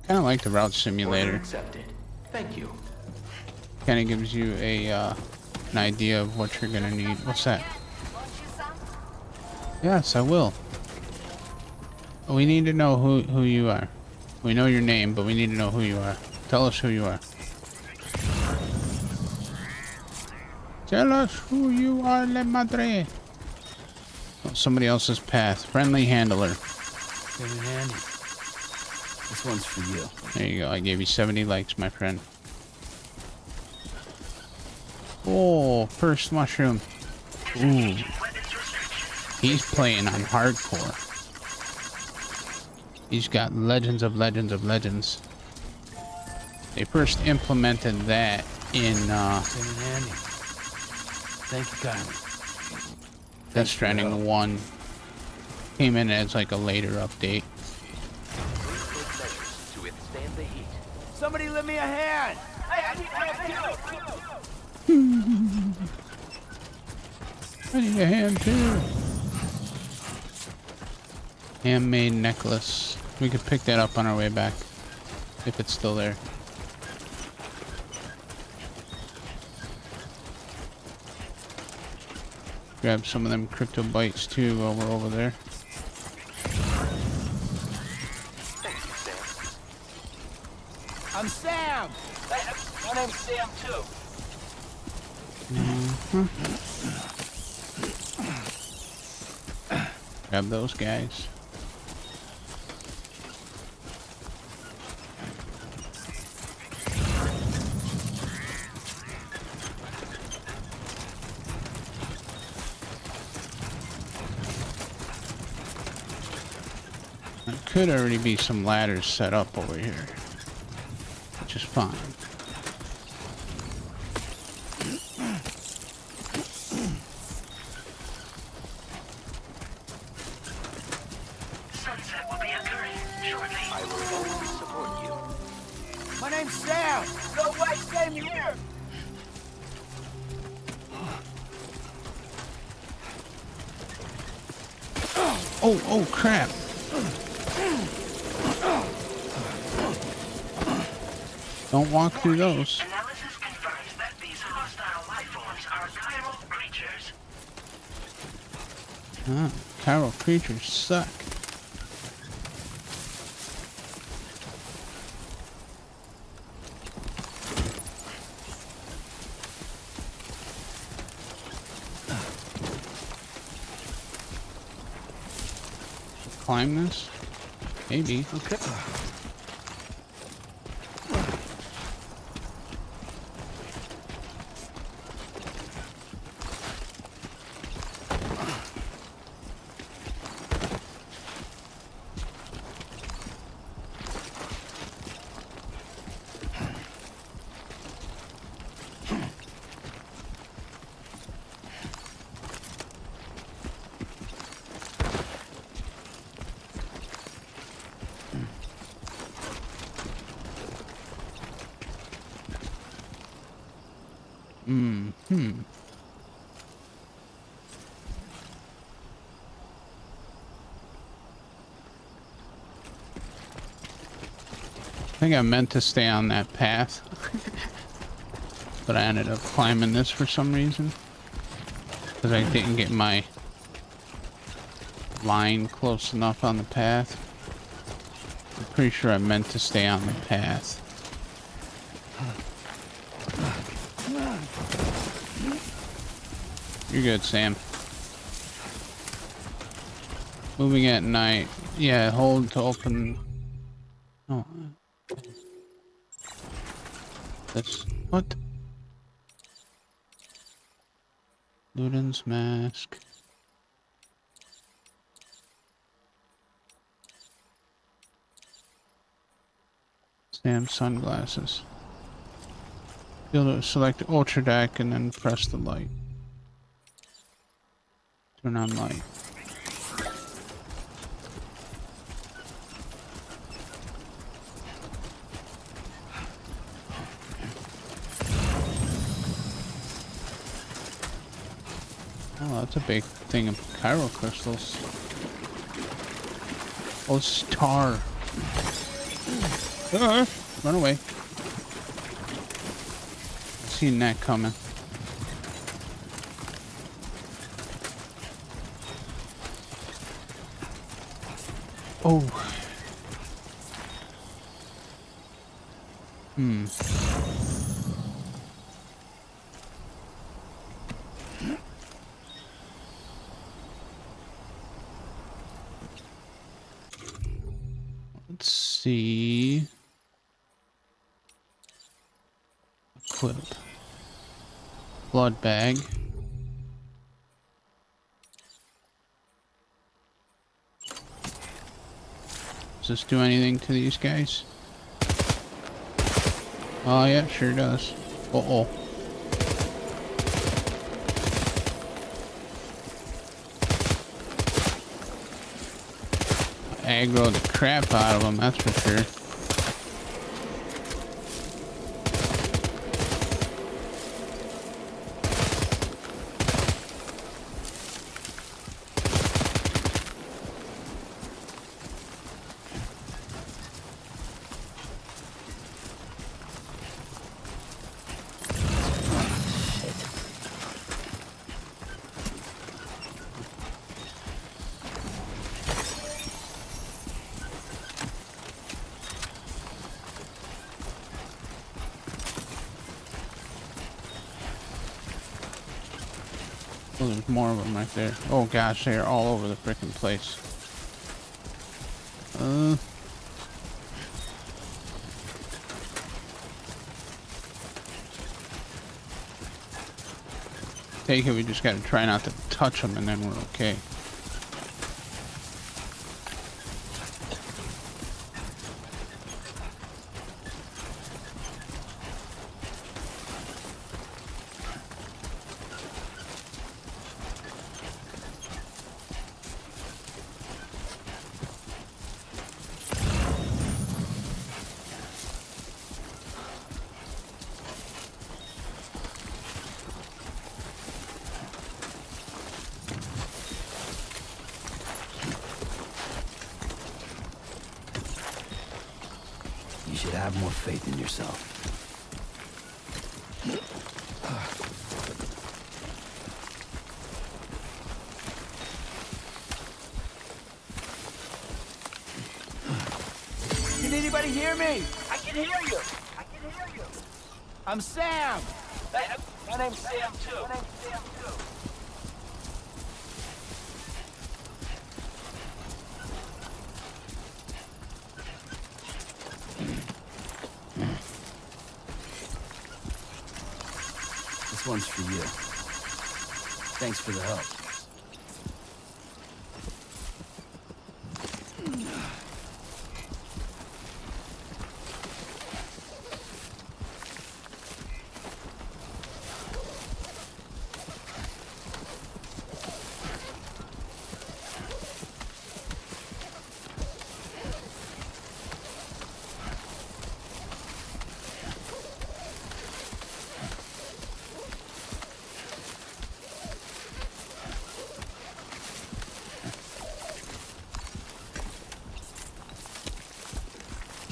Kind of like the route simulator. Accepted. Thank you. Kind of gives you a an idea of what you're gonna need. What's that? Yes, I will. We need to know who you are. We know your name, but we need to know who you are. Tell us who you are. Tell us who you are, La Madre. Oh, somebody else's path. Friendly handler. Good and handy. This one's for you. There you go. I gave you 70 likes, my friend. Oh, first mushroom. Ooh. He's playing on hardcore. He's got legends of legends of legends. They first implemented that in Good and handy. Thank you kindly. Death Stranding 1. Came in as like a later update. To withstand the heat. Somebody lend me a hand! Hey, I need help too! I need a hand too. Handmade necklace. We could pick that up on our way back. If it's still there. Grab some of them crypto bites too while we're over there. Thank you, Sam. I'm Sam! My name's Sam, too. Grab those guys. There could already be some ladders set up over here, which is fine. Sunset will be occurring shortly. I will always support you. My name's Sam! No way, same here! Oh crap! Don't walk through those. Analysis confirms that these hostile life forms are chiral creatures. Ah, chiral creatures suck. Climb this? Maybe. Okay. I think I meant to stay on that path, but I ended up climbing this for some reason because I didn't get my line close enough on the path. I'm pretty sure I meant to stay on the path. You're good, Sam. Moving at night. Yeah, hold to open. Oh. That's what? Luden's mask. Sam's sunglasses. You'll have to select Ultra Deck and then press the light. Turn on light. Oh, that's a big thing of chiral crystals. Oh, it's tar. Run away. Seen that coming. Oh. Let's see. Equip. Blood bag. Does this do anything to these guys? Oh yeah, sure does. Uh-oh. Aggro the crap out of them, that's for sure. Oh, there's more of them right there. Oh gosh, they're all over the frickin' place. Take it, we just gotta try not to touch them and then we're okay. You should have more faith in yourself. Can anybody hear me? I can hear you. I can hear you. I'm Sam. My name's Sam, too. This one's for you. Thanks for the help.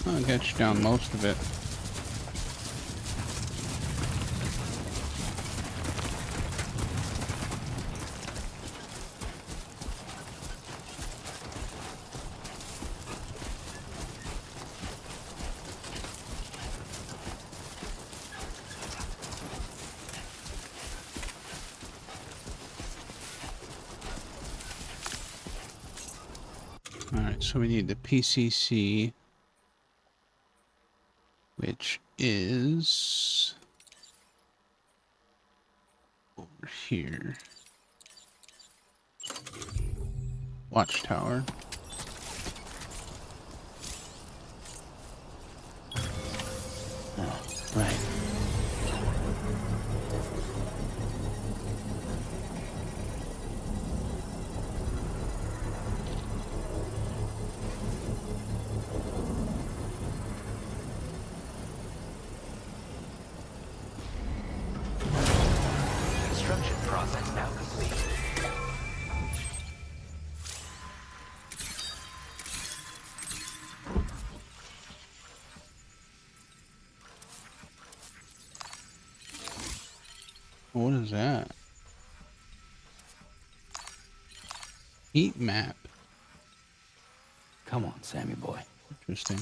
I'll get you down most of it. Alright, so we need the PCC, which is over here. Watchtower. Oh, right. Construction process now complete. What is that? Heat map. Come on, Sammy boy. Interesting.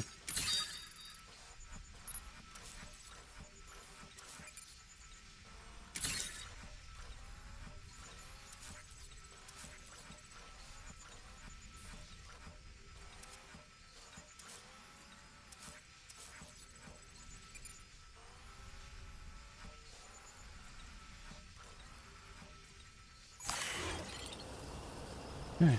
Okay.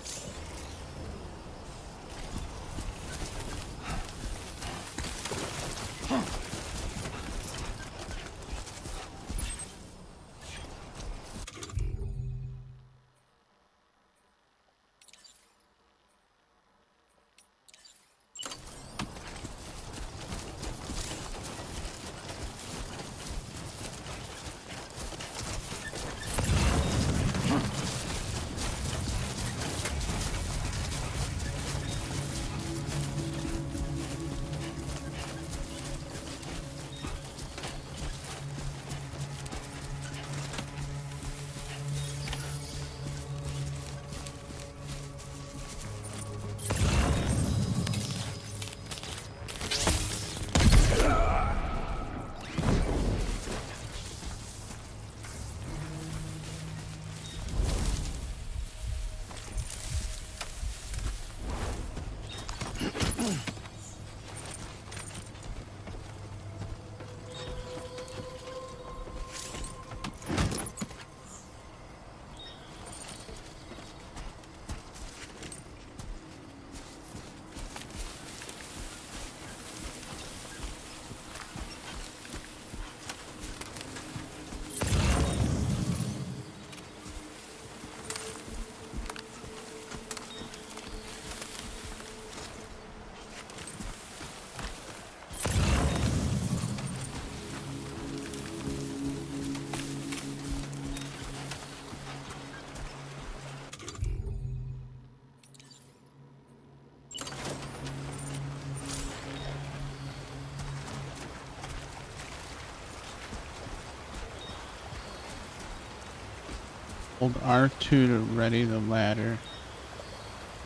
Hold R2 to ready the ladder.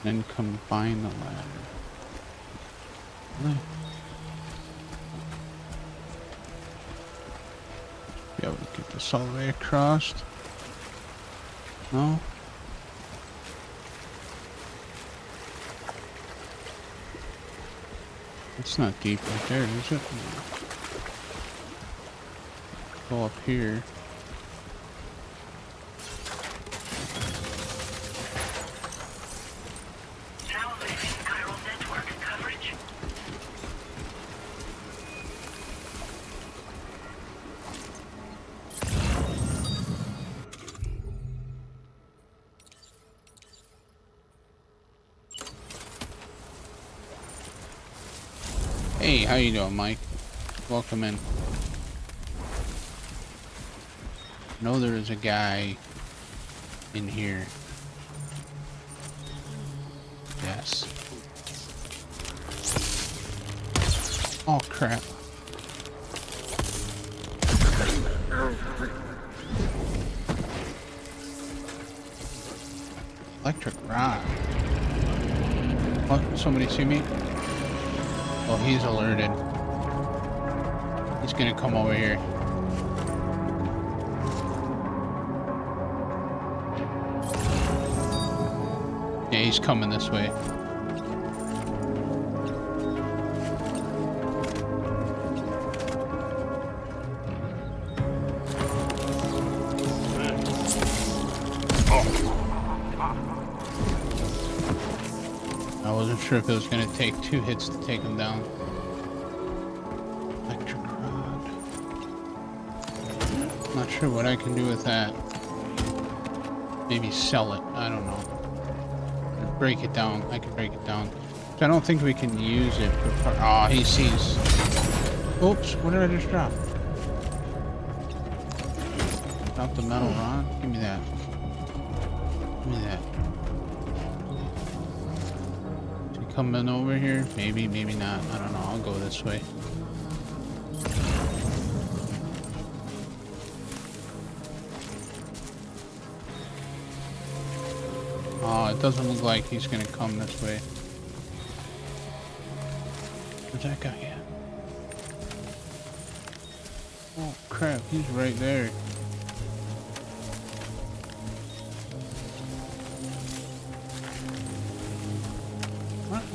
Then combine the ladder. Really? Be able to get this all the way across. No? It's not deep right there, is it? No. Go up here. Now leaving chiral network coverage. Hey, how you doing, Mike? Welcome in. I know there is a guy in here. Yes. Oh, crap. Electric rod. What? Somebody see me? Oh, he's alerted. He's gonna come over here. Yeah, he's coming this way. I wasn't sure if it was gonna take 2 hits to take him down. Electric rod. Not sure what I can do with that. Maybe sell it. I don't know. Break it down. I can break it down. I don't think we can use it for. Oh, he sees. Oops! What did I just drop? Drop the metal rod. Give me that. Give me that. Coming over here? Maybe, maybe not. I don't know. I'll go this way. Oh, it doesn't look like he's gonna come this way. Where's that guy at? Oh crap, he's right there.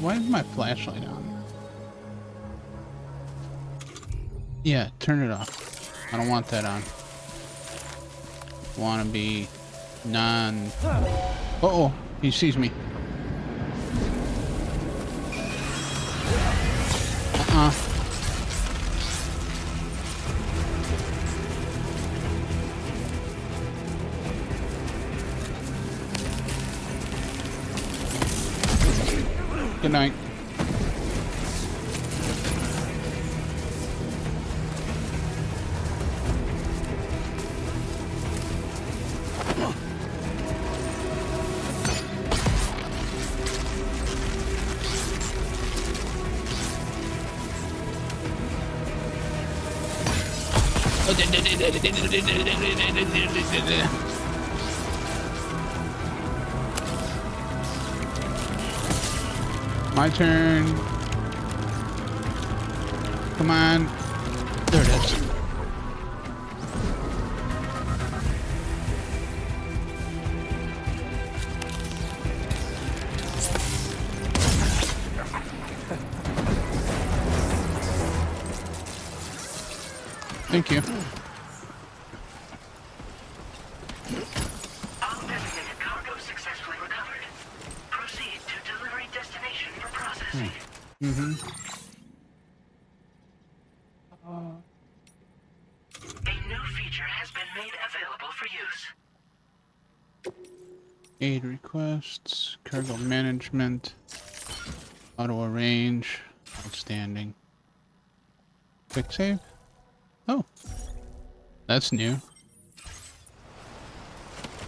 Why is my flashlight on? Yeah, turn it off. I don't want that on. Want to be non... Uh-oh, he sees me. Good night. My turn. Come on. There it is. Thank you. All designated cargo successfully recovered. Proceed to delivery destination for processing. A new feature has been made available for use. Aid requests, cargo management, auto arrange, outstanding. Quick save? Oh, that's new.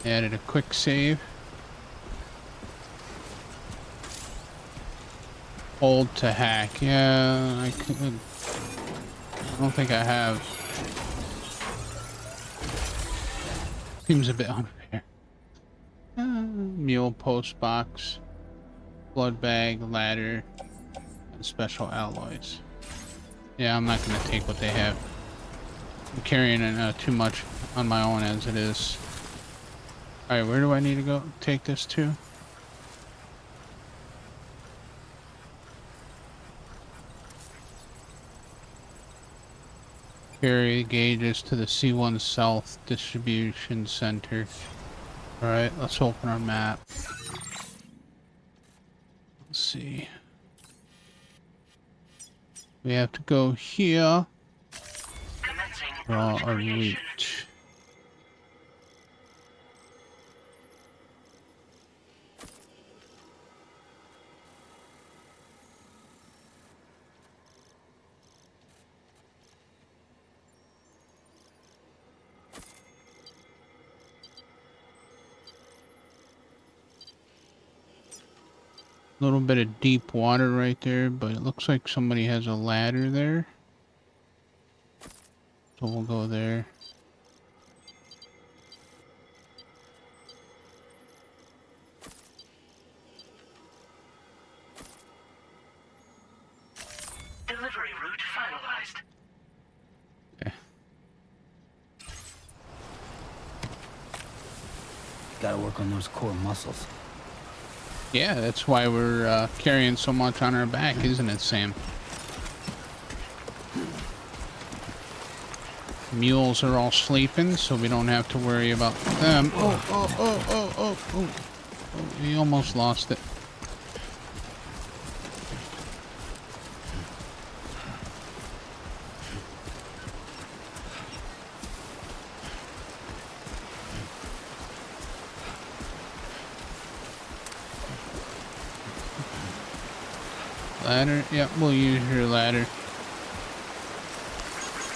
Added a quick save. Hold to hack. Yeah, I could. I don't think I have. Seems a bit unfair. mule post box, blood bag, ladder, and special alloys. Yeah, I'm not gonna take what they have. I'm carrying too much on my own as it is. Alright, where do I need to go take this to? Carry gauges to the C1 South Distribution Center. Alright, let's open our map. Let's see. We have to go here. Draw a route. A little bit of deep water right there, but it looks like somebody has a ladder there. So we'll go there. Delivery route finalized. Okay. Gotta work on those core muscles. Yeah, that's why we're carrying so much on our back, isn't it, Sam? Mules are all sleeping, so we don't have to worry about them. Oh, we almost lost it. Ladder? Yep, we'll use your ladder.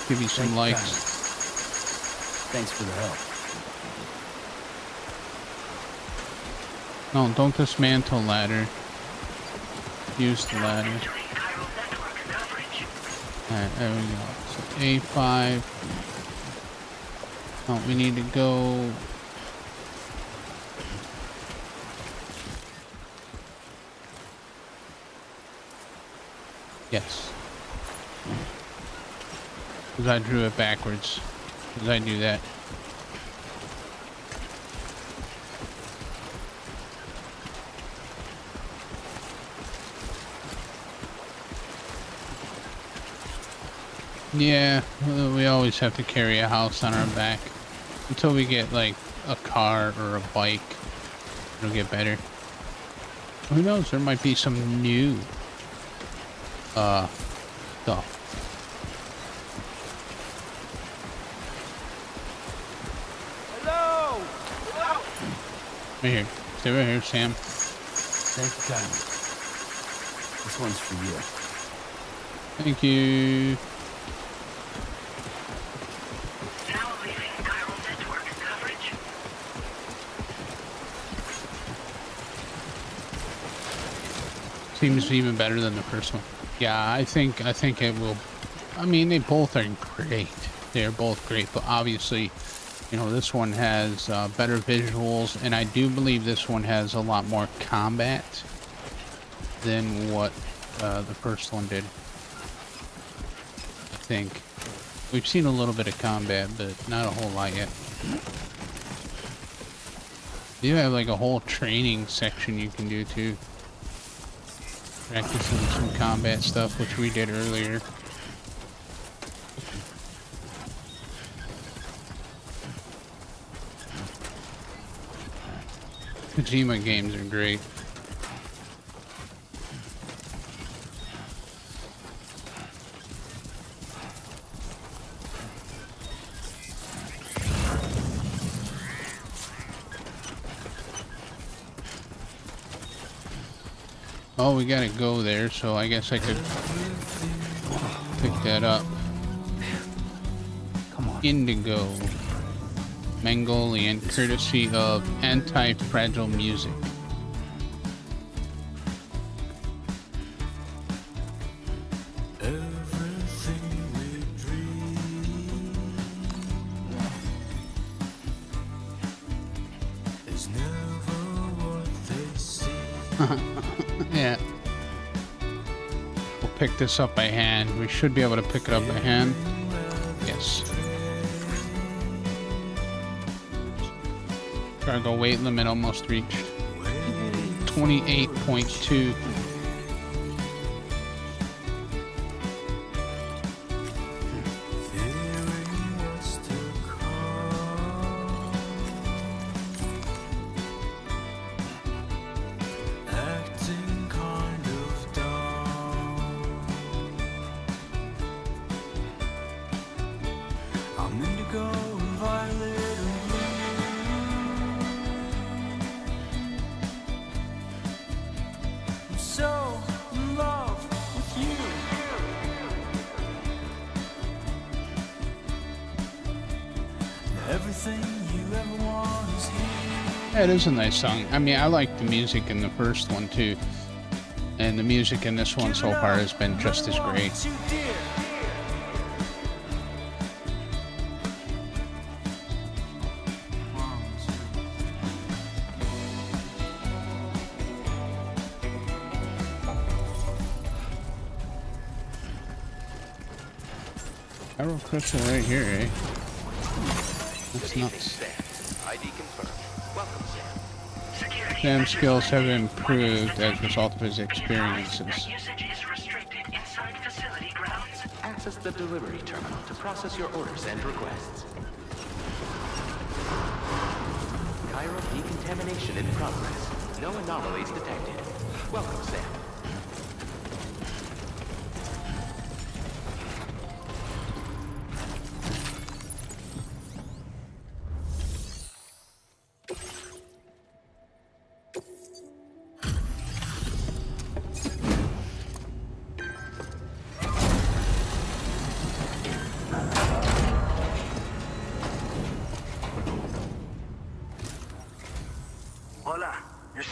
Give you some lights. Thanks for the help. No, don't dismantle ladder. Use the ladder. Alright, there we go. So A5. Oh, we need to go. Yes. Because I drew it backwards. Because I do that. Yeah, we always have to carry a house on our back. Until we get, like, a car or a bike. It'll get better. Who knows? There might be some new stuff. Hello! Right here. Stay right here, Sam. Thank you kindly. This one's for you. Thank you. Now leaving chiral network coverage. Seems even better than the first one. Yeah, I think it will. I mean, they both are great. They're both great, but obviously, you know, this one has better visuals, and I do believe this one has a lot more combat than what the first one did. I think we've seen a little bit of combat, but not a whole lot yet. You have like a whole training section you can do too. Practicing some combat stuff, which we did earlier. Kojima games are great. Oh, we gotta go there, so I guess I could pick that up. Come on. Indigo. Mongolian, courtesy of Anti-Fragile Music. Yeah. We'll pick this up by hand. We should be able to pick it up by hand. Yes. Cargo weight limit almost reached. 28.2. Yeah, it is a nice song. I mean, I like the music in the first one too, and the music in this one so far has been just as great. Arrow crystal right here, eh? That's nuts. Sam's skills have improved as a result of his experiences. Usage is restricted inside facility grounds. Access the delivery terminal to process your orders and requests. Cairo decontamination in progress. No anomalies detected. Welcome, Sam.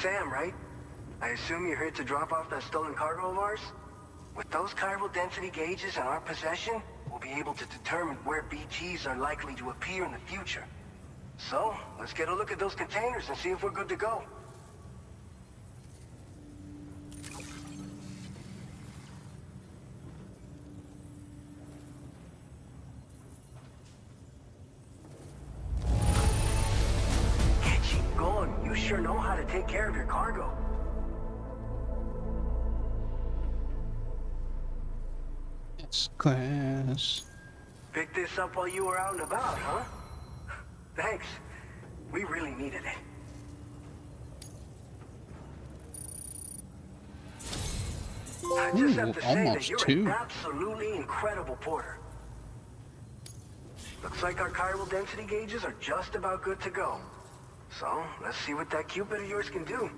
Sam, right? I assume you're here to drop off that stolen cargo of ours? With those chiral density gauges in our possession, we'll be able to determine where BGs are likely to appear in the future. So, let's get a look at those containers and see if we're good to go. You sure know how to take care of your cargo. It's class. Picked this up while you were out and about, huh? Thanks. We really needed it. I just have to say that you're an absolutely incredible porter. Looks like our chiral density gauges are just about good to go. So, let's see what that Cupid of yours can do.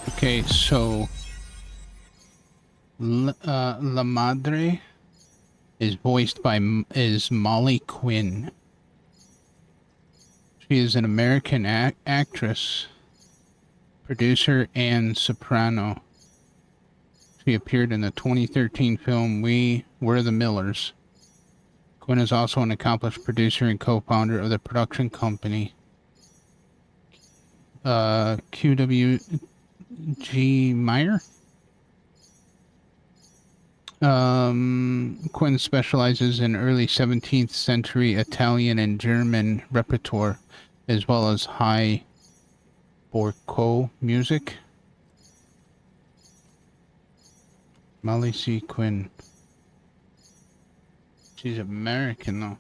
Okay, so La Madre is voiced by Molly Quinn. She is an American actress, producer, and soprano. She appeared in the 2013 film We Were the Millers. Quinn is also an accomplished producer and co-founder of the production company QWG Meyer. Quinn specializes in early 17th century Italian and German repertoire, as well as high Borco music. Molly C. Quinn. She's American, though.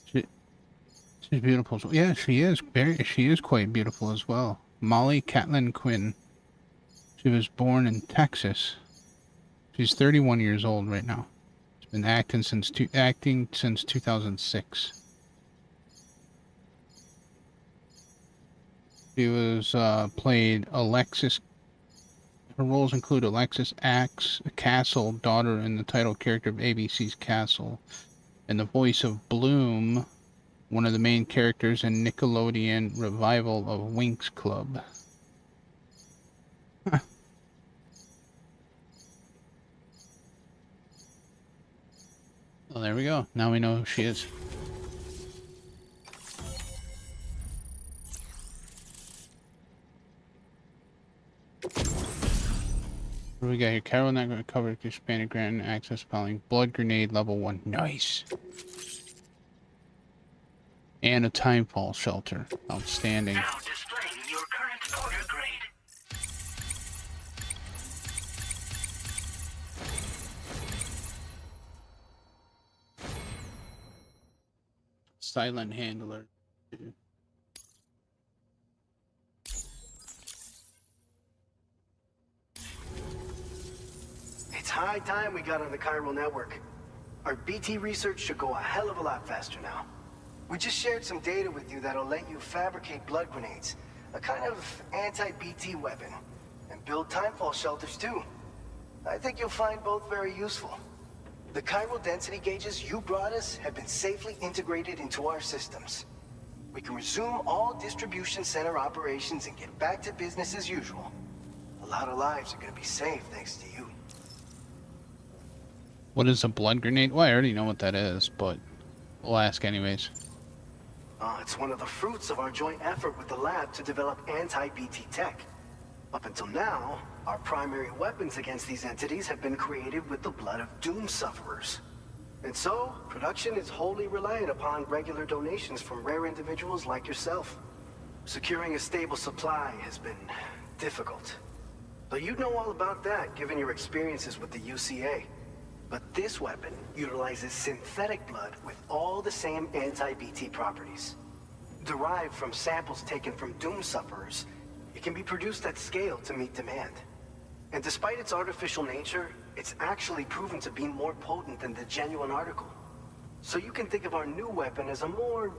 She's beautiful. Yeah, she is. She is quite beautiful as well. Molly Catlin Quinn. She was born in Texas. She's 31 years old right now. She's been acting since 2006. She was played Alexis Her roles include Alexis Axe Castle, daughter and the title character of ABC's Castle, and the voice of Bloom, one of the main characters in Nickelodeon revival of Winx Club. Huh. Well, there we go. Now we know who she is. What do we got here? Carol not going to cover expanded ground access following blood grenade level 1. Nice. And a timefall shelter. Outstanding. Now displaying your current order grade. Silent handler. It's high time we got on the chiral network. Our BT research should go a hell of a lot faster now. We just shared some data with you that'll let you fabricate blood grenades, a kind of anti-BT weapon, and build timefall shelters too. I think you'll find both very useful. The chiral density gauges you brought us have been safely integrated into our systems. We can resume all distribution center operations and get back to business as usual. A lot of lives are gonna be saved thanks to you. What is a blood grenade? Well, I already know what that is, but we'll ask anyways. It's one of the fruits of our joint effort with the lab to develop anti-BT tech. Up until now, our primary weapons against these entities have been created with the blood of doom sufferers. And so, production is wholly reliant upon regular donations from rare individuals like yourself. Securing a stable supply has been difficult. But you'd know all about that, given your experiences with the UCA. But this weapon utilizes synthetic blood with all the same anti-BT properties. Derived from samples taken from doom sufferers, it can be produced at scale to meet demand. And despite its artificial nature, it's actually proven to be more potent than the genuine article. So you can think of our new weapon as a more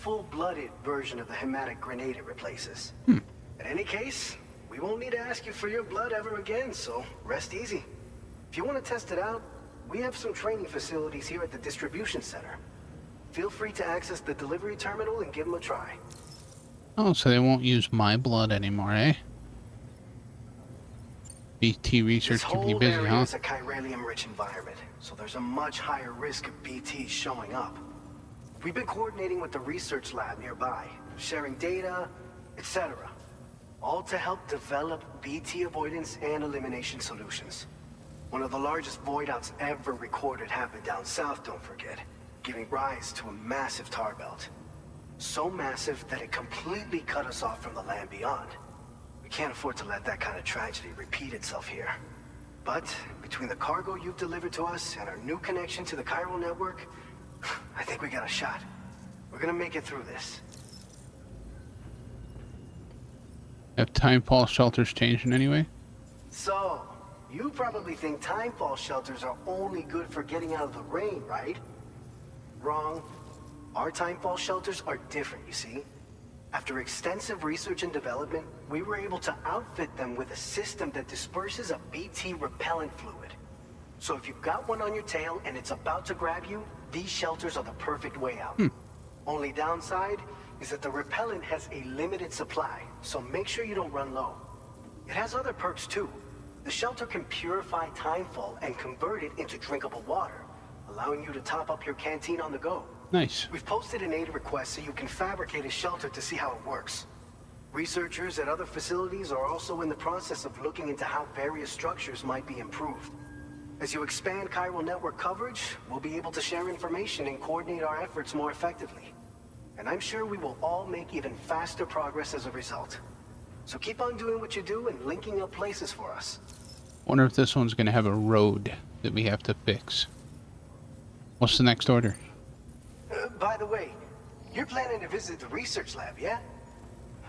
full-blooded version of the hematic grenade it replaces. In any case, we won't need to ask you for your blood ever again, so rest easy. If you want to test it out, we have some training facilities here at the distribution center. Feel free to access the delivery terminal and give them a try. Oh, so they won't use my blood anymore, eh? BT research keeping you busy, huh? This whole area is a chiralium-rich environment, so there's a much higher risk of BTs showing up. We've been coordinating with the research lab nearby, sharing data, etc. All to help develop BT avoidance and elimination solutions. One of the largest void outs ever recorded happened down south, don't forget, giving rise to a massive tar belt. So massive that it completely cut us off from the land beyond. We can't afford to let that kind of tragedy repeat itself here. But between the cargo you've delivered to us and our new connection to the chiral network, I think we got a shot. We're gonna make it through this. Have timefall shelters changed in any way? So, you probably think timefall shelters are only good for getting out of the rain, right? Wrong. Our timefall shelters are different, you see. After extensive research and development, we were able to outfit them with a system that disperses a BT repellent fluid. So if you've got one on your tail and it's about to grab you, these shelters are the perfect way out. Only downside is that the repellent has a limited supply, so make sure you don't run low. It has other perks too. The shelter can purify timefall and convert it into drinkable water, allowing you to top up your canteen on the go. Nice. We've posted an aid request so you can fabricate a shelter to see how it works. Researchers at other facilities are also in the process of looking into how various structures might be improved. As you expand chiral network coverage, we'll be able to share information and coordinate our efforts more effectively. And I'm sure we will all make even faster progress as a result. So keep on doing what you do and linking up places for us. Wonder if this one's gonna have a road that we have to fix. What's the next order? By the way, you're planning to visit the research lab, yeah?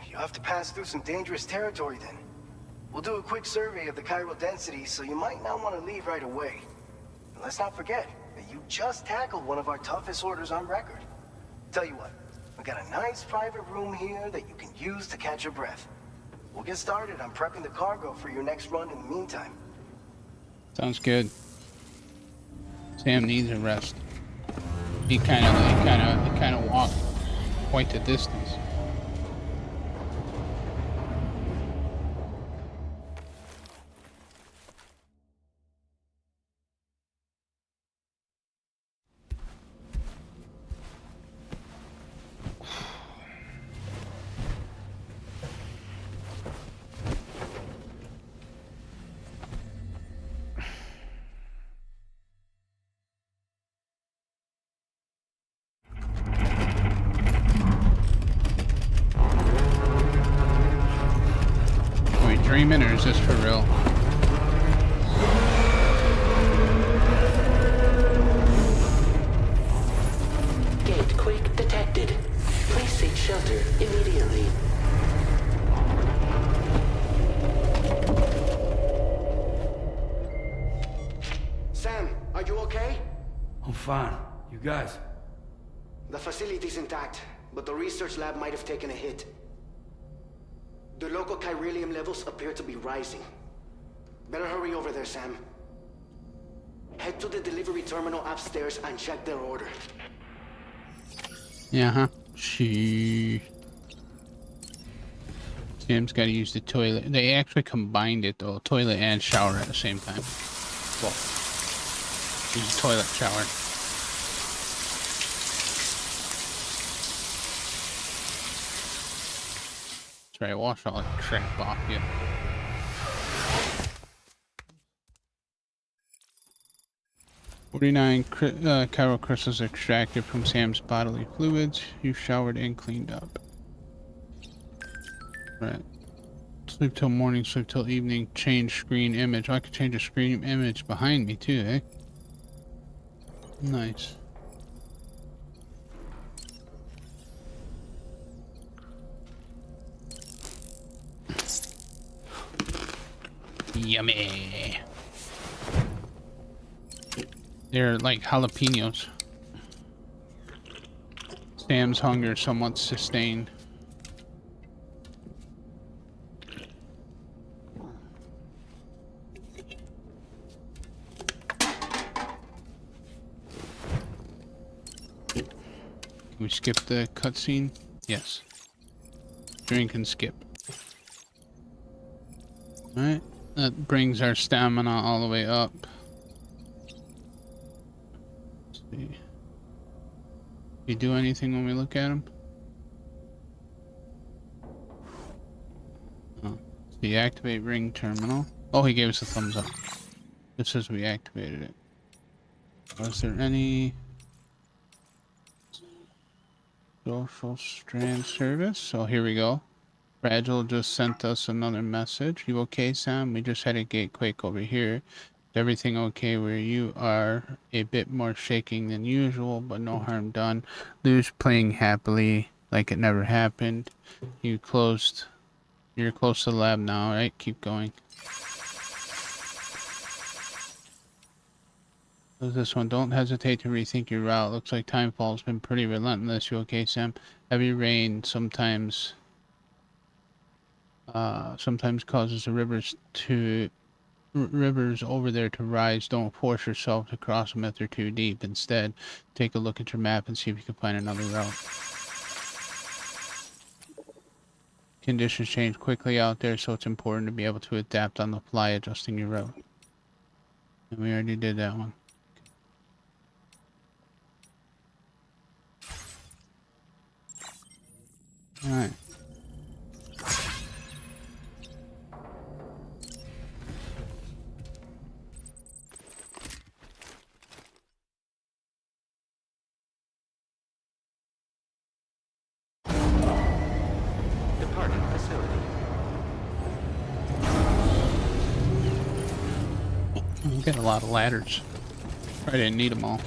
You'll have to pass through some dangerous territory then. We'll do a quick survey of the chiral density, so you might not want to leave right away. And let's not forget that you just tackled one of our toughest orders on record. Tell you what, we got a nice private room here that you can use to catch your breath. We'll get started on prepping the cargo for your next run in the meantime. Sounds good. Sam needs a rest. He kind of walked quite the distance. Dreaming, or is this for real? Gate quake detected. Please seek shelter immediately. Sam, are you okay? I'm fine. You guys? The facility's intact, but the research lab might have taken a hit. The local chiralium levels appear to be rising. Better hurry over there, Sam. Head to the delivery terminal upstairs and check their order. Yeah, Sam's got to use the toilet. They actually combined it though, toilet and shower at the same time. Well, use the toilet, shower. That's right, wash all that crap off you. Chiral crystals extracted from Sam's bodily fluids. You showered and cleaned up. Right. Sleep till morning, sleep till evening, change screen image. I could change a screen image behind me too, eh? Nice. Yummy. They're like jalapenos. Sam's hunger somewhat sustained. Can we skip the cutscene? Yes. Drink and skip. Alright. That brings our stamina all the way up. Let's see. You do anything when we look at him? Oh. Deactivate ring terminal. Oh, he gave us a thumbs up. It says we activated it. Was there any social strand service? So here we go. Fragile just sent us another message. You okay, Sam? We just had a gate quake over here. Is everything okay where you are? A bit more shaking than usual, but no harm done. Lou's playing happily like it never happened. You're close to the lab now, right? Keep going. What's this one? Don't hesitate to rethink your route. Looks like Timefall's been pretty relentless. You okay, Sam? Heavy rain sometimes causes the rivers over there to rise. Don't force yourself to cross them if they're too deep. Instead, take a look at your map and see if you can find another route. Conditions change quickly out there, so it's important to be able to adapt on the fly, adjusting your route. And we already did that one. Alright. Departing facility. We got a lot of ladders. I didn't need them all.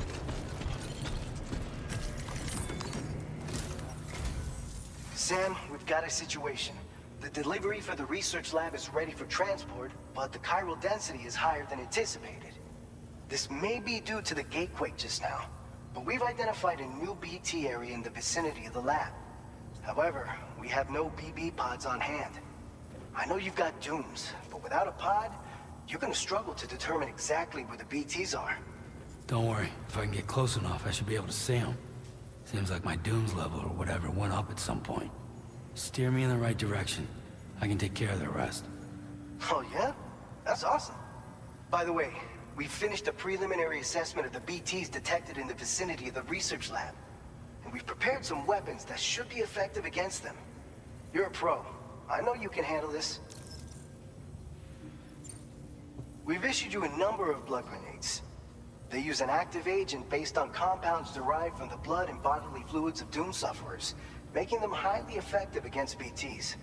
Sam, we've got a situation. The delivery for the research lab is ready for transport, but the chiral density is higher than anticipated. This may be due to the gatequake just now, but we've identified a new BT area in the vicinity of the lab. However, we have no BB pods on hand. I know you've got dooms, but without a pod, you're gonna struggle to determine exactly where the BTs are. Don't worry. If I can get close enough, I should be able to see them. Seems like my dooms level or whatever went up at some point. Steer me in the right direction. I can take care of the rest. Oh yeah? That's awesome. By the way, we finished a preliminary assessment of the BTs detected in the vicinity of the research lab. And we've prepared some weapons that should be effective against them. You're a pro. I know you can handle this. We've issued you a number of blood grenades. They use an active agent based on compounds derived from the blood and bodily fluids of Doom sufferers, making them highly effective against BTs.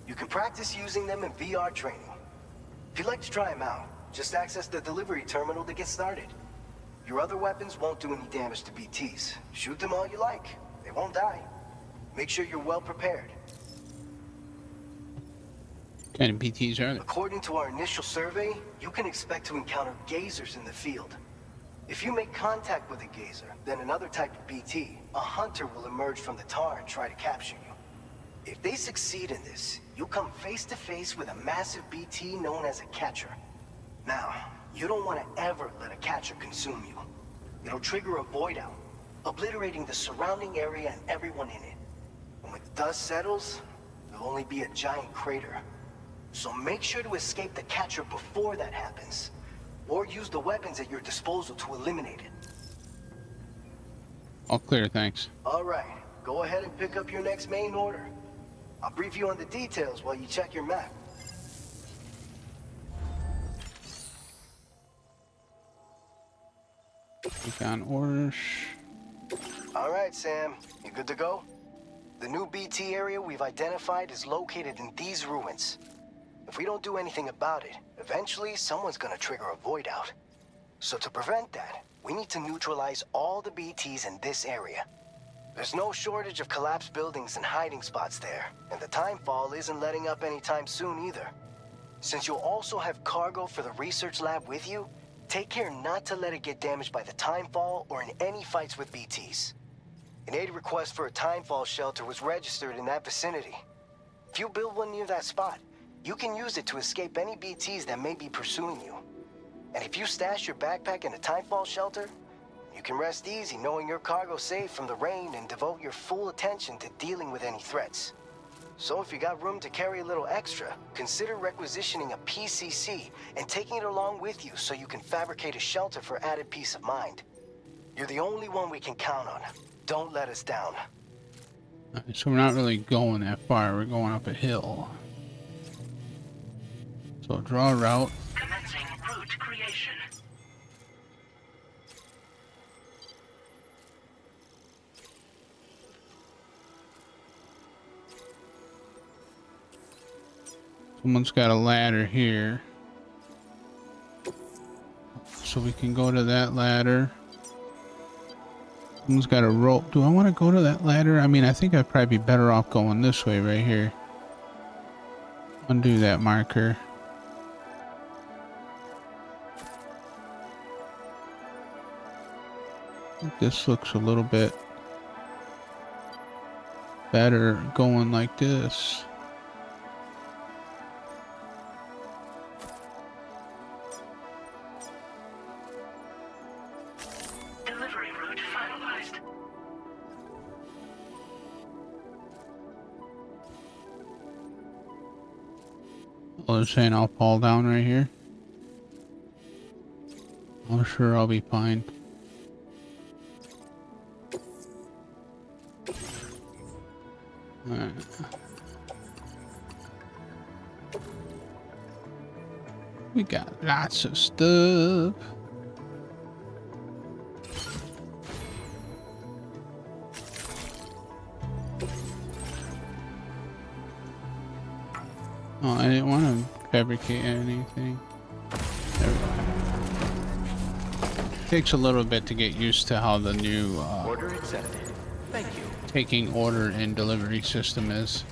You can practice using them in VR training. If you'd like to try them out, just access the delivery terminal to get started. Your other weapons won't do any damage to BTs. Shoot them all you like. They won't die. Make sure you're well prepared. What kind of BTs are there? According to our initial survey, you can expect to encounter gazers in the field. If you make contact with a gazer, then another type of BT, a hunter will emerge from the tar and try to capture you. If they succeed in this, you'll come face to face with a massive BT known as a catcher. Now, you don't want to ever let a catcher consume you. It'll trigger a void out, obliterating the surrounding area and everyone in it. And when the dust settles, there'll only be a giant crater. So make sure to escape the catcher before that happens. Or use the weapons at your disposal to eliminate it. All clear, thanks. All right, go ahead and pick up your next main order. I'll brief you on the details while you check your map. Click on orders. All right, Sam, you good to go? The new BT area we've identified is located in these ruins. If we don't do anything about it, eventually someone's gonna trigger a void out. So to prevent that, we need to neutralize all the BTs in this area. There's no shortage of collapsed buildings and hiding spots there, and the timefall isn't letting up anytime soon either. Since you'll also have cargo for the research lab with you, take care not to let it get damaged by the timefall or in any fights with BTs. An aid request for a timefall shelter was registered in that vicinity. If you build one near that spot, you can use it to escape any BTs that may be pursuing you. And if you stash your backpack in a timefall shelter, you can rest easy knowing your cargo's safe from the rain and devote your full attention to dealing with any threats. So if you got room to carry a little extra, consider requisitioning a PCC and taking it along with you so you can fabricate a shelter for added peace of mind. You're the only one we can count on. Don't let us down. So we're not really going that far, we're going up a hill. So draw a route. Commencing route creation. Someone's got a ladder here. So we can go to that ladder. Someone's got a rope. Do I want to go to that ladder? I mean, I think I'd probably be better off going this way right here. Undo that marker. This looks a little bit better going like this. Delivery route finalized. Oh, they're saying I'll fall down right here. I'm sure I'll be fine. Alright. We got lots of stuff. Oh, I didn't want to fabricate anything. There we go. Takes a little bit to get used to how the new Order accepted. Thank you. taking order and delivery system is.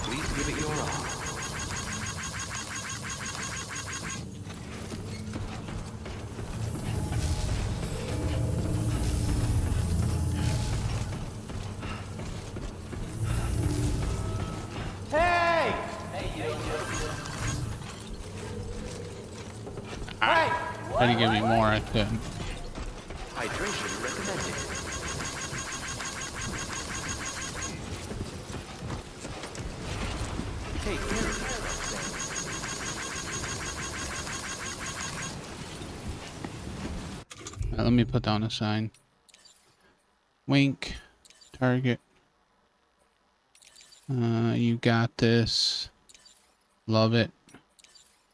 Please give it your all. Try to give me more, I couldn't. Hydration recommended. Take care of yourself, Let me put down a sign. Wink. Target. You got this. Love it.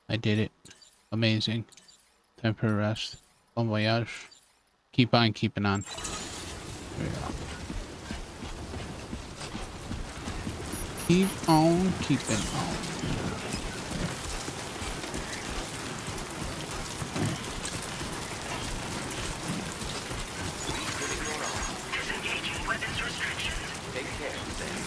I did it. Amazing. Time for a rest. Bon voyage. Keep on keeping on. There we go. Keep on keeping on. Disengaging weapons restrictions. Take care, Sam.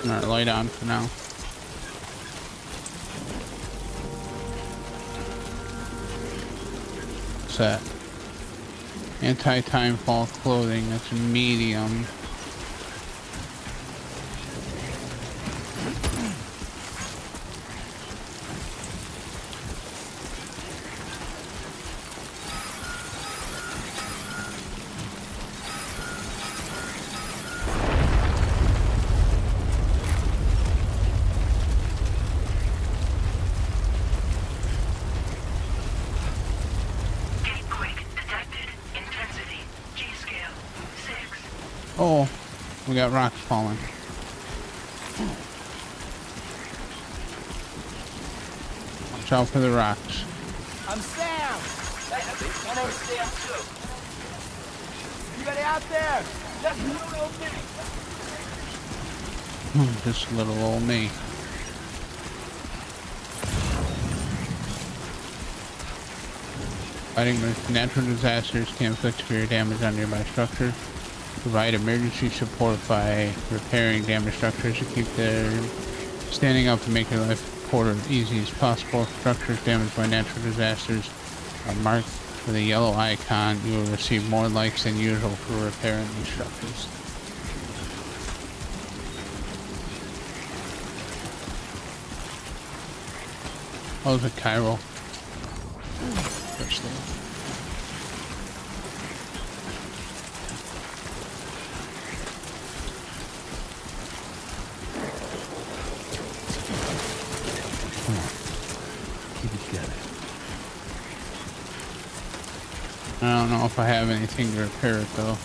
Alright, light on for now. Set. Anti-timefall clothing, that's medium. Oh, we got rocks falling. Watch out for the rocks. I'm Sam! My name's Sam too. Anybody out there? Just little old me. Just little old me. Fighting with natural disasters can inflict severe damage on nearby structures. Provide emergency support by repairing damaged structures to keep their standing up to make your life support as easy as possible. Structures damaged by natural disasters are marked with a yellow icon. You will receive more likes than usual for repairing these structures. Oh, it's a Cairo. First thing. I don't know if I have anything to repair it though.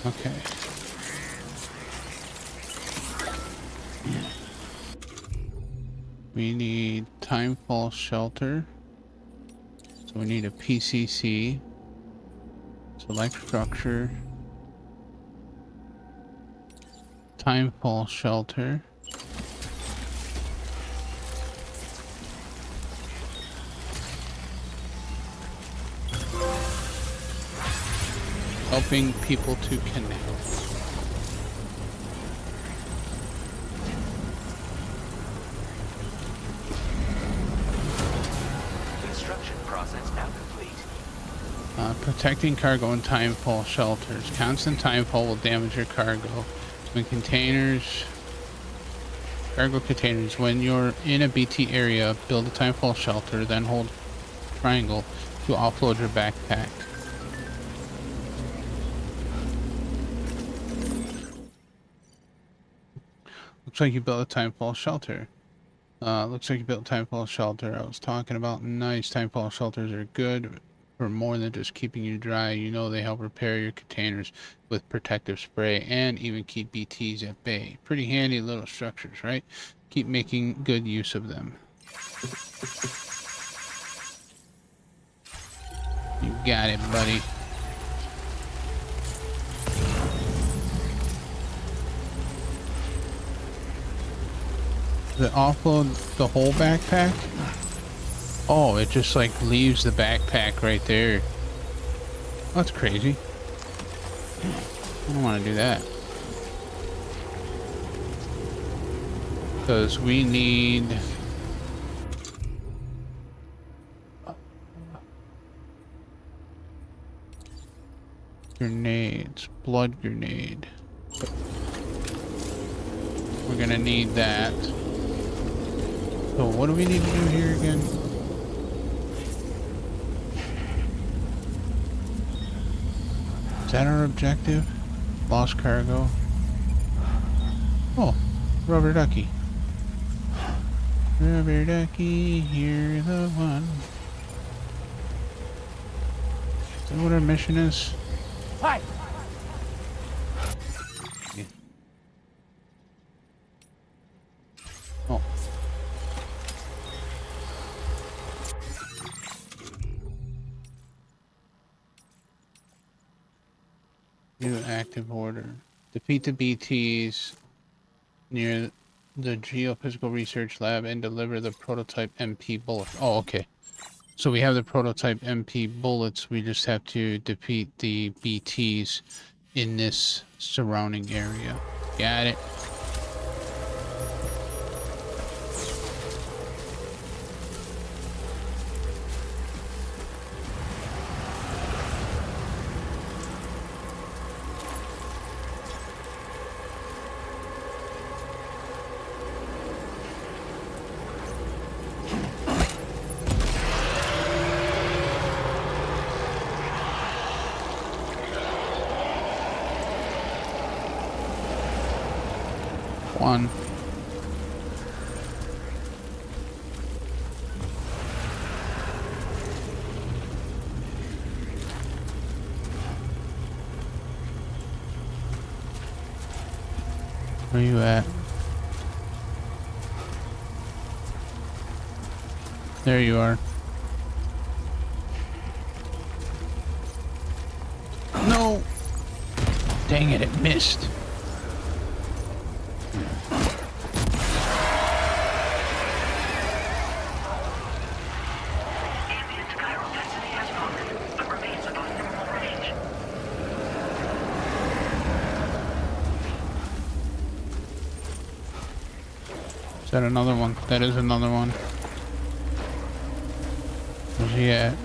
Okay. We need timefall shelter. So we need a PCC. Select structure. Timefall shelter. Helping people to connect. Protecting cargo and timefall shelters. Constant timefall will damage your cargo. When cargo containers, when you're in a BT area, build a timefall shelter, then hold triangle to offload your backpack. Looks like you built a timefall shelter. Looks like you built a timefall shelter. I was talking about nice timefall shelters are good for more than just keeping you dry. You know, they help repair your containers with protective spray and even keep BTs at bay. Pretty handy little structures, right? Keep making good use of them. You got it, buddy. Does it offload the whole backpack? Oh, it just like leaves the backpack right there. That's crazy. I don't want to do that. Because we need... grenades. Blood grenade. We're gonna need that. So what do we need to do here again? Is that our objective? Lost cargo. Oh, rubber ducky. Rubber ducky, you're the one. Is that what our mission is? Hi. Yeah. Oh. New active order. Defeat the BTs near the Geophysical Research Lab and deliver the prototype MP bullets. Oh, okay. So we have the prototype MP bullets. We just have to defeat the BTs in this surrounding area. Got it. One. Where you at? There you are. No! Dang it, it missed. Is that another one? That is another one. Where's he at?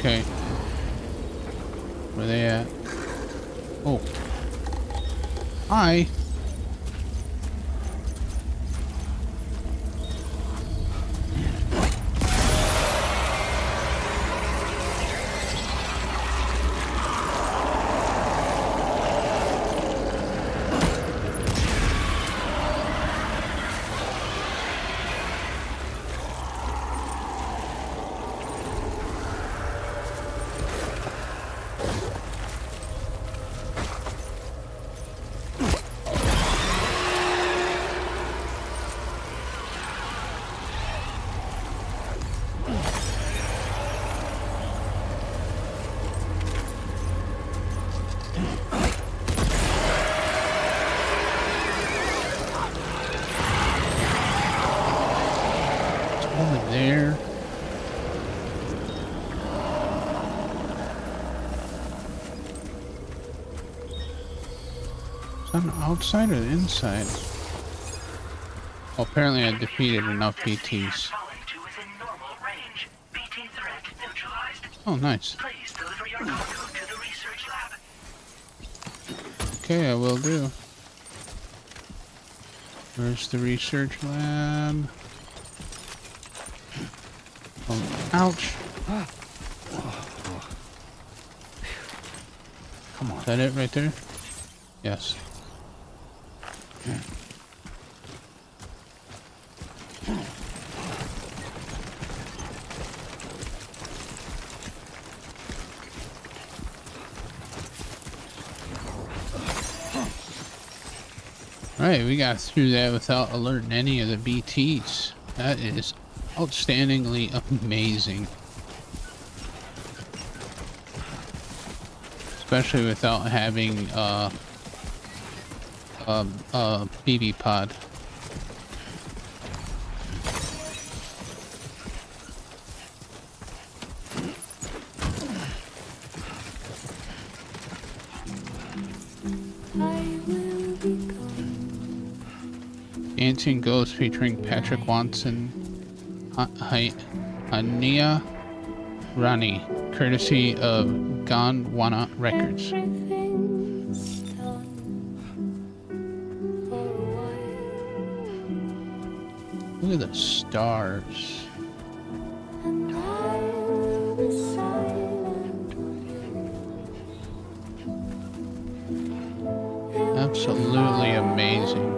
Okay. Where they at? Oh. Hi. Over there. Is that on the outside or the inside? Well, apparently I defeated enough BTs. Oh, nice. Please deliver your cargo to the research lab. Okay, I will do. Where's the research lab? Oh, ouch. Come on. Is that it right there? Yes. Alright, we got through that without alerting any of the BTs. That is outstandingly amazing. Especially without having BB pod. Dancing Ghost featuring Patrick Watson, Ania Rani, courtesy of Gondwana Records. Look at the stars. Absolutely amazing.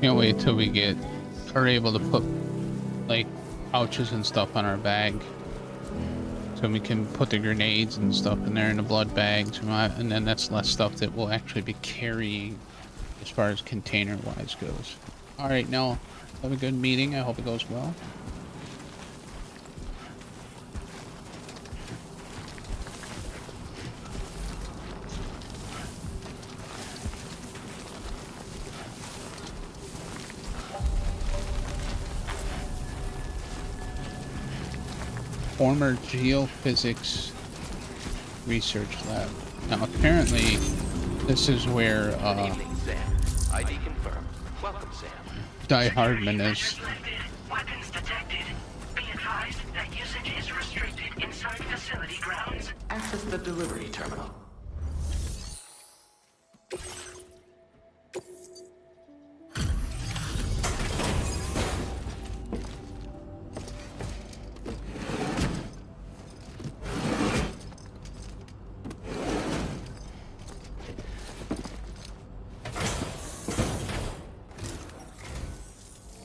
Can't wait till we are able to put like pouches and stuff on our bag, so we can put the grenades and stuff in there in the blood bags, and then that's less stuff that we'll actually be carrying as far as container wise goes. All right, now have a good meeting. I hope it goes well. former geophysics research lab. Now, apparently, this is where Good evening, Sam. ID confirmed. Welcome, Sam. Die Hardman is. Weapons detected. Be advised that usage is restricted inside facility grounds. Access the delivery terminal.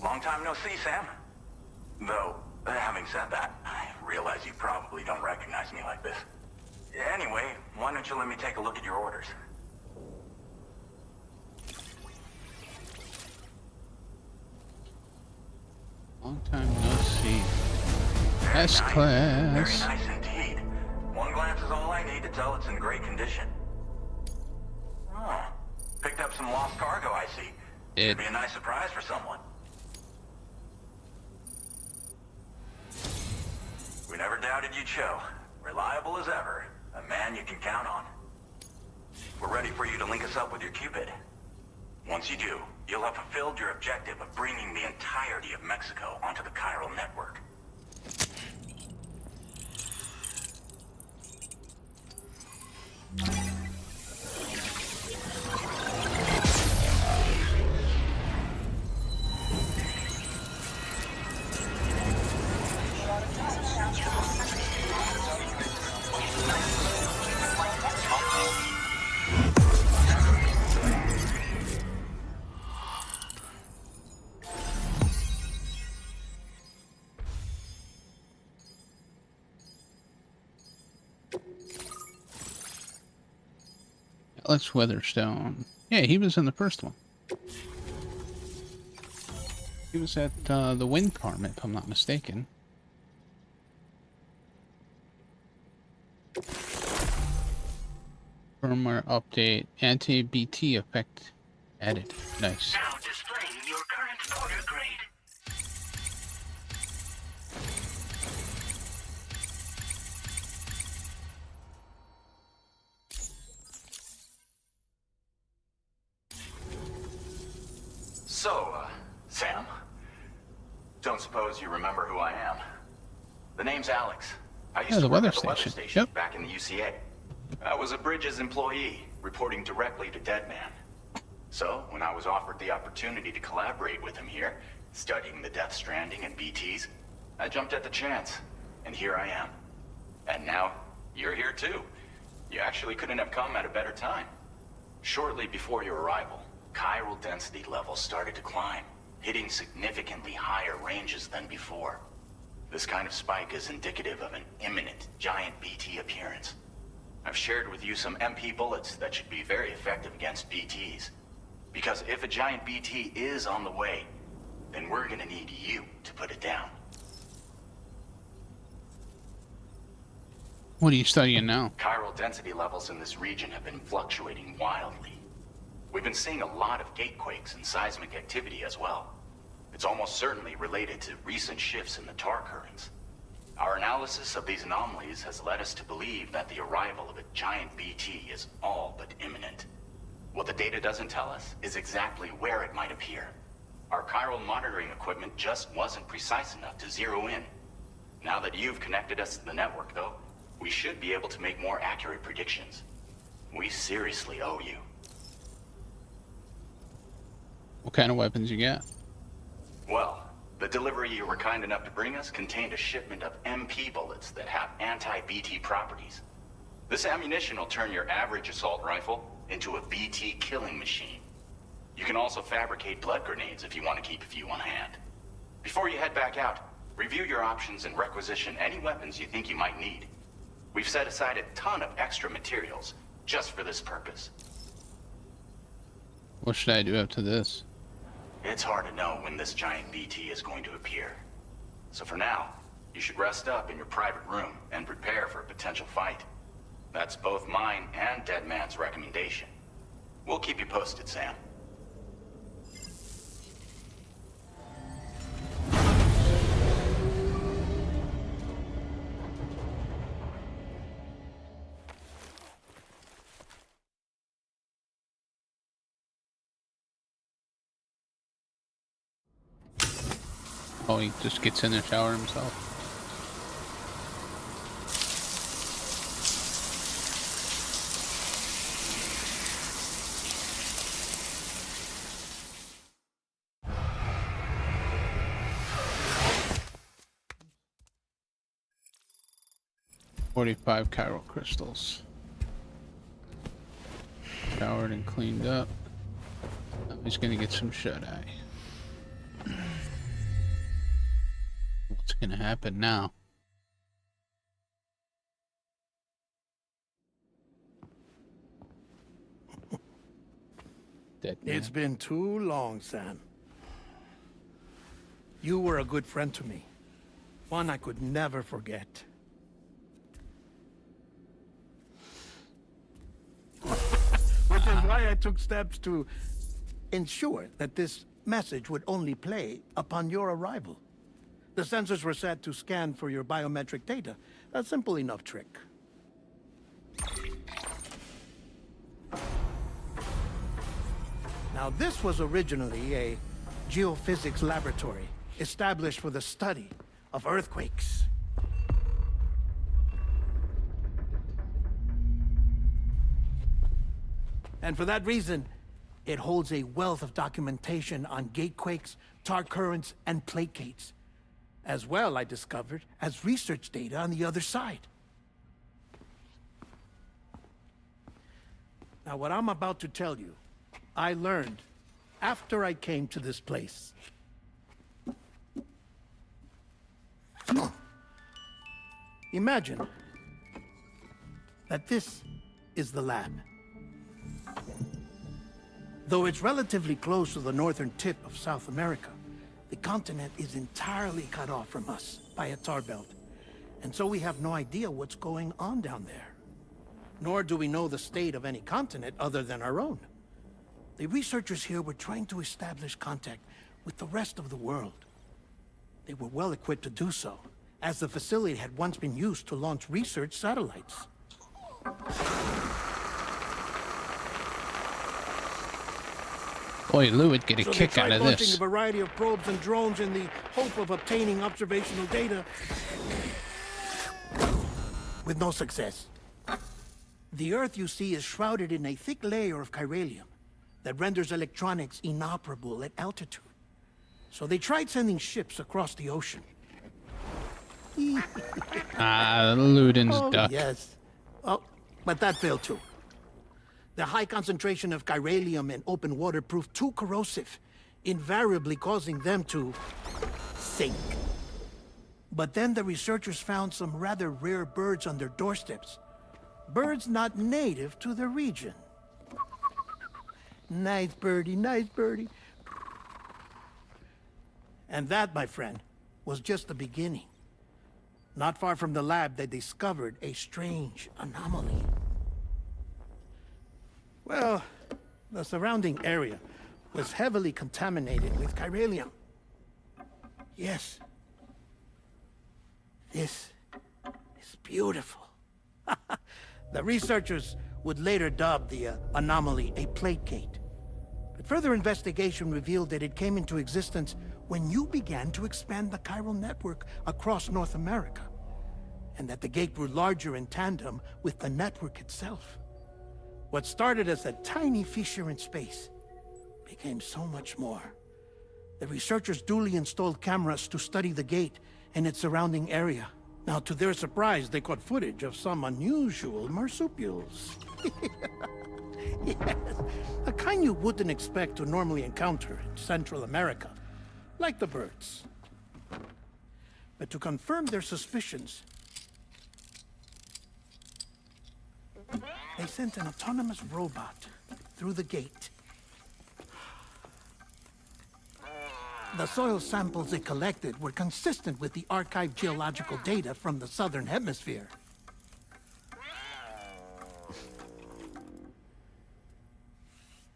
Long time no see, Sam. Though, having said that, I realize you probably don't recognize me like this. Anyway, why don't you let me take a look at your orders? Long time no see. Very S nice. class. Very nice indeed. One glance is all I need to tell it's in great condition. Oh, picked up some lost cargo, I see. Should be a nice surprise for someone. We never doubted you'd show. Reliable as ever. A man you can count on. We're ready for you to link us up with your Cupid. Once you do, you'll have fulfilled your objective of bringing the entirety of Mexico onto the chiral network. Alex Weatherstone. Yeah, he was in the first one. He was at the wind farm, if I'm not mistaken. Firmware update. Anti-BT effect added. Nice. Now displaying your current order grade. So, Sam, don't suppose you remember who I am? The name's Alex. I used to work at the weather station back in the UCA. I was a Bridges employee, reporting directly to Deadman. So, when I was offered the opportunity to collaborate with him here, studying the Death Stranding and BTs, I jumped at the chance, and here I am. And now, you're here too. You actually couldn't have come at a better time. Shortly before your arrival, chiral density levels started to climb, hitting significantly higher ranges than before. This kind of spike is indicative of an imminent giant BT appearance. I've shared with you some MP bullets that should be very effective against BTs. Because if a giant BT is on the way, then we're gonna need you to put it down. What are you studying now? Chiral density levels in this region have been fluctuating wildly. We've been seeing a lot of gatequakes and seismic activity as well. It's almost certainly related to recent shifts in the tar currents. Our analysis of these anomalies has led us to believe that the arrival of a giant BT is all but imminent. What the data doesn't tell us is exactly where it might appear. Our chiral monitoring equipment just wasn't precise enough to zero in. Now that you've connected us to the network, though, we should be able to make more accurate predictions. We seriously owe you. What kind of weapons you got? Well, the delivery you were kind enough to bring us contained a shipment of MP bullets that have anti-BT properties. This ammunition will turn your average assault rifle into a BT killing machine. You can also fabricate blood grenades if you want to keep a few on hand. Before you head back out, review your options and requisition any weapons you think you might need. We've set aside a ton of extra materials just for this purpose. What should I do after this? It's hard to know when this giant BT is going to appear. So for now, you should rest up in your private room and prepare for a potential fight. That's both mine and Deadman's recommendation. We'll keep you posted, Sam. Oh, he just gets in the shower himself. $45 chiral crystals. Showered and cleaned up. Now he's gonna get some shut-eye. What's gonna happen now? Dead man. It's been too long, Sam. You were a good friend to me. One I could never forget. Which is why I took steps to ensure that this message would only play upon your arrival. The sensors were set to scan for your biometric data. A simple enough trick. Now, this was originally a geophysics laboratory established for the study of earthquakes. And for that reason, it holds a wealth of documentation on gatequakes, tar currents, and placates. As well, I discovered, as research data on the other side. Now, what I'm about to tell you, I learned after I came to this place. Imagine that this is the lab. Though it's relatively close to the northern tip of South America, the continent is entirely cut off from us by a tar belt. And so we have no idea what's going on down there. Nor do we know the state of any continent other than our own. The researchers here were trying to establish contact with the rest of the world. They were well equipped to do so, as the facility had once been used to launch research satellites. Boy, Lou would get a kick out of launching this. a variety of probes and drones in the hope of obtaining observational data, with no success. The Earth, you see, is shrouded in a thick layer of chiralium that renders electronics inoperable at altitude. So they tried sending ships across the ocean. Ludin's duck. Yes. Oh, but that failed too. The high concentration of chiralium in open water proved too corrosive, invariably causing them to sink. But then the researchers found some rather rare birds on their doorsteps. Birds not native to the region. Nice birdie, nice birdie. And that, my friend, was just the beginning. Not far from the lab, they discovered a strange anomaly. Well, the surrounding area was heavily contaminated with chiralium. Yes. This is beautiful. The researchers would later dub the anomaly a placate. But further investigation revealed that it came into existence when you began to expand the chiral network across North America, and that the gate grew larger in tandem with the network itself. What started as a tiny fissure in space became so much more. The researchers duly installed cameras to study the gate and its surrounding area. Now, to their surprise, they caught footage of some unusual marsupials. Yes, a kind you wouldn't expect to normally encounter in Central America, like the birds. But to confirm their suspicions, they sent an autonomous robot through the gate. The soil samples it collected were consistent with the archived geological data from the southern hemisphere.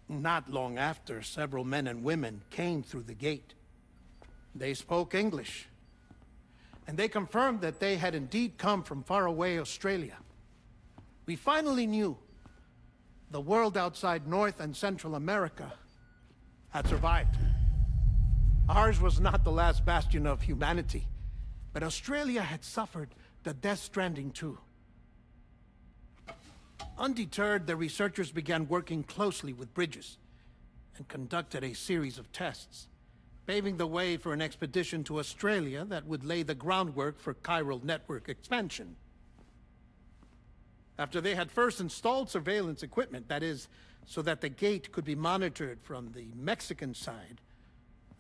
Not long after, several men and women came through the gate. They spoke English, and they confirmed that they had indeed come from faraway Australia. We finally knew the world outside North and Central America had survived. Ours was not the last bastion of humanity, but Australia had suffered the Death Stranding too. Undeterred, the researchers began working closely with Bridges and conducted a series of tests, paving the way for an expedition to Australia that would lay the groundwork for chiral network expansion. After they had first installed surveillance equipment, that is, so that the gate could be monitored from the Mexican side,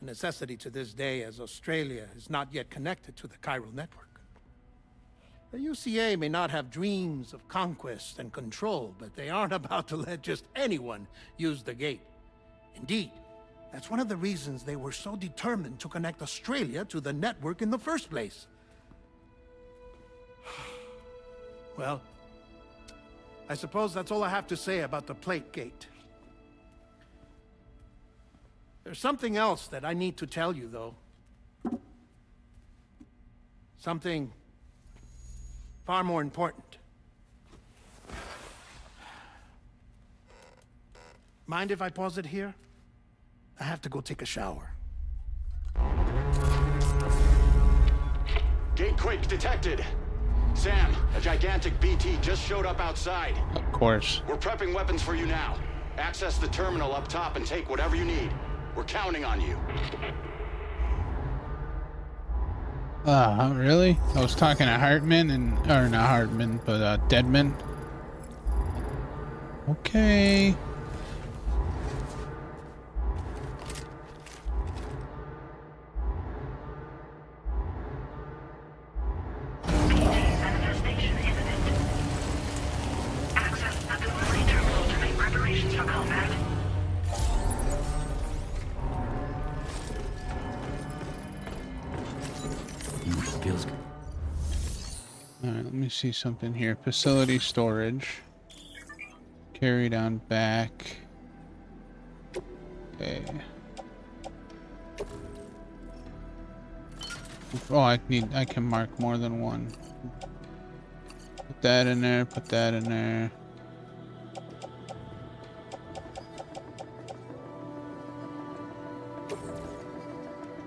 a necessity to this day as Australia is not yet connected to the chiral network. The UCA may not have dreams of conquest and control, but they aren't about to let just anyone use the gate. Indeed, that's one of the reasons they were so determined to connect Australia to the network in the first place. Well, I suppose that's all I have to say about the plate gate. There's something else that I need to tell you, though. Something far more important. Mind if I pause it here? I have to go take a shower. Gate quake detected. Sam, a gigantic BT just showed up outside. Of course. We're prepping weapons for you now. Access the terminal up top and take whatever you need. We're counting on you. Really? I was talking to Hartman or not Hartman, but Deadman. Okay. Manifestation imminent. Access the delivery terminal to make preparations for combat. Feels good. Alright, let me see something here. Facility storage. Carried on back. Okay. Oh, I can mark more than one. Put that in there, put that in there.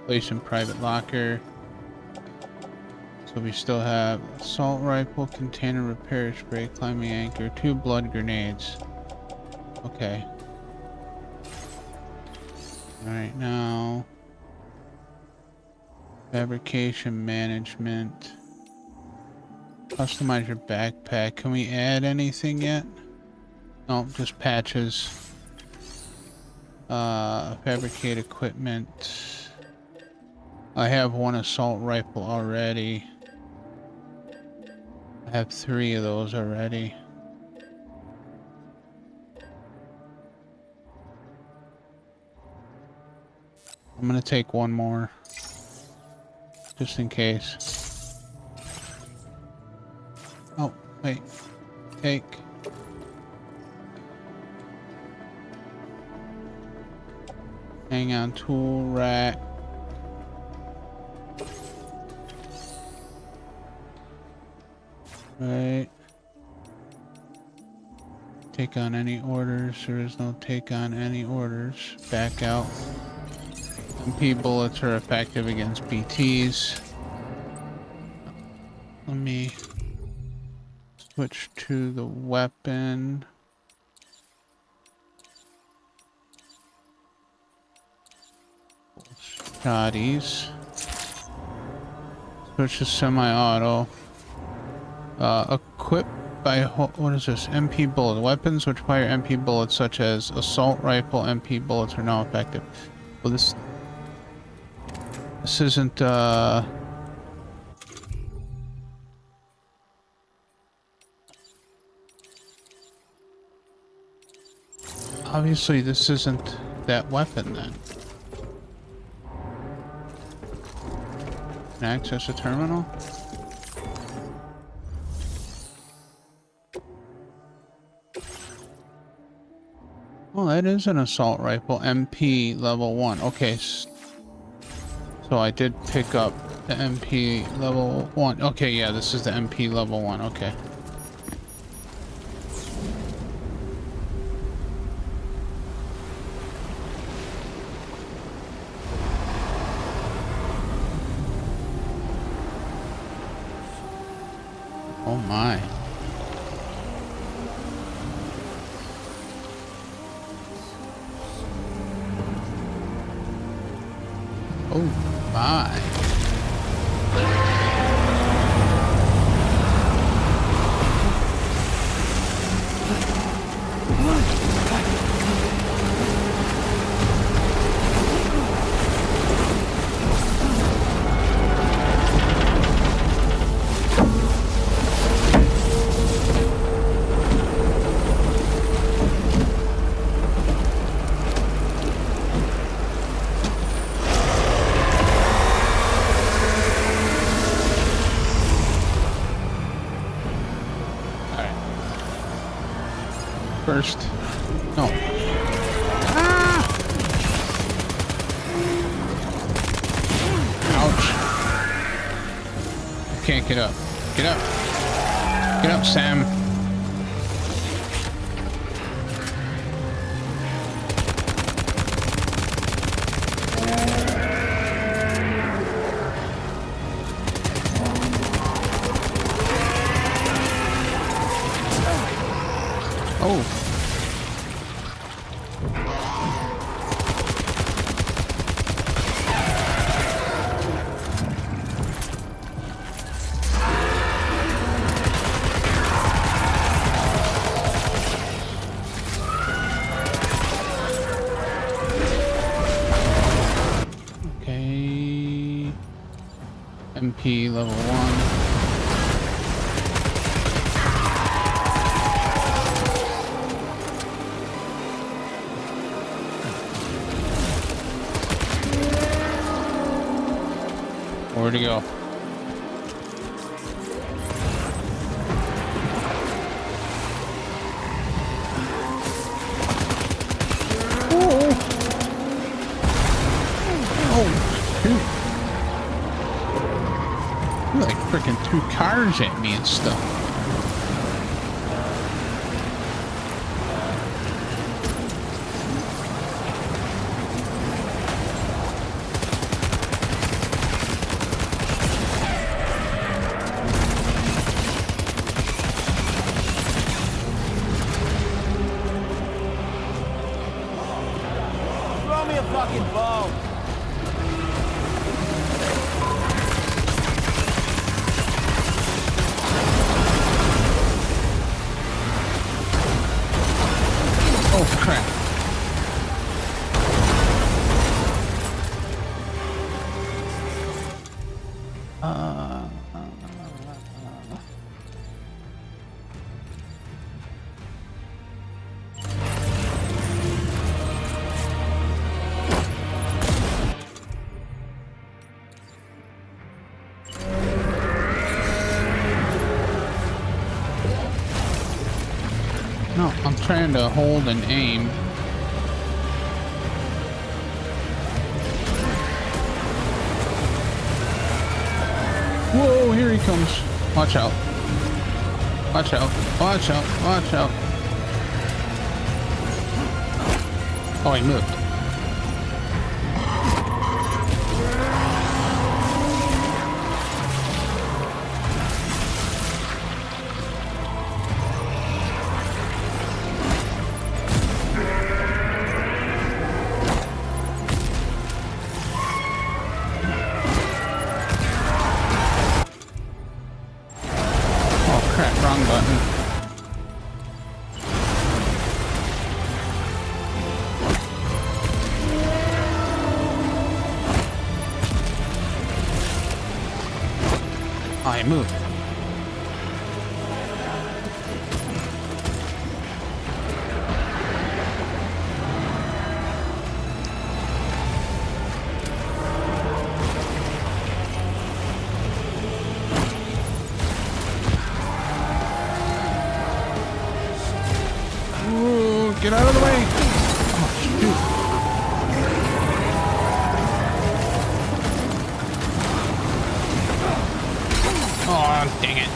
Place in private locker. So we still have assault rifle, container repair spray, climbing anchor, 2 blood grenades. Okay. Alright, now fabrication management. Customize your backpack. Can we add anything yet? No, just patches. Fabricate equipment. I have 1 assault rifle already. I have 3 of those already. I'm gonna take 1 more. Just in case. Oh, wait. Take. Hang on, tool rack. Right. Take on any orders. There is no take on any orders. Back out. MP bullets are effective against BTs. Let me switch to the weapon. Shotties. Switch to semi-auto. Equipped by, what is this? MP bullet. Weapons which fire MP bullets such as assault rifle MP bullets are now effective. Well, this isn't, obviously this isn't that weapon then. Can I access a terminal? Oh, that is an assault rifle, MP level 1. Okay, so I did pick up the MP level 1. Okay, yeah, this is the MP level 1. Okay. Oh my. Oh my. First. No. Ah! Ouch. I can't get up. Get up. Get up, Sam. Oh. Okay. MP level 1. Where'd he go? You like freaking threw cars at me and stuff. Throw me a fucking bone. Oh crap. No, I'm trying to hold and aim. Whoa, here he comes. Watch out. Watch out. Watch out. Watch out. Oh, he moved. Wrong button. I moved. Get out of the way! Oh, shoot. Oh, dang it.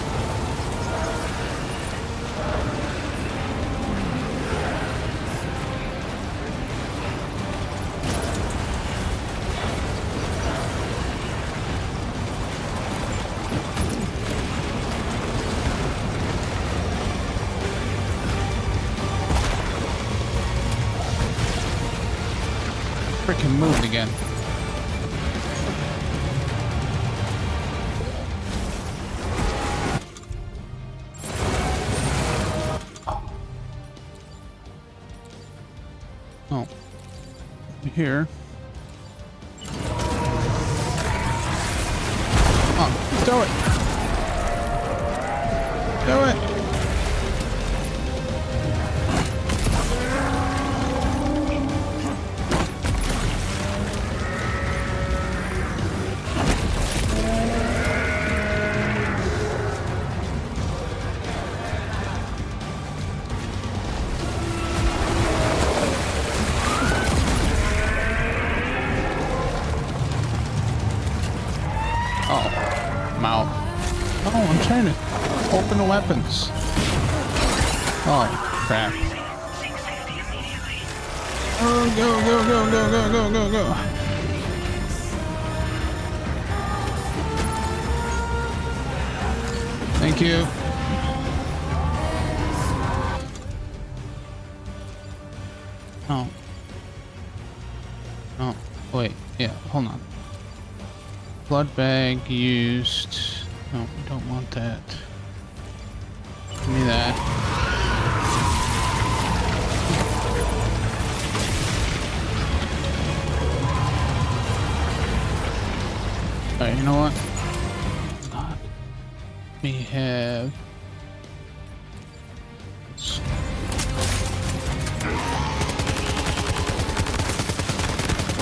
moved again. Oh. Here. Oh, do it. Do it. Oh, I'm trying to open the weapons. Oh, crap. Oh, go, go, go, go, go, go, go, go. Thank you. Oh. Oh, wait. Yeah, hold on. Blood bag used. No, we don't want that. Give me that. Alright, you know what? We have...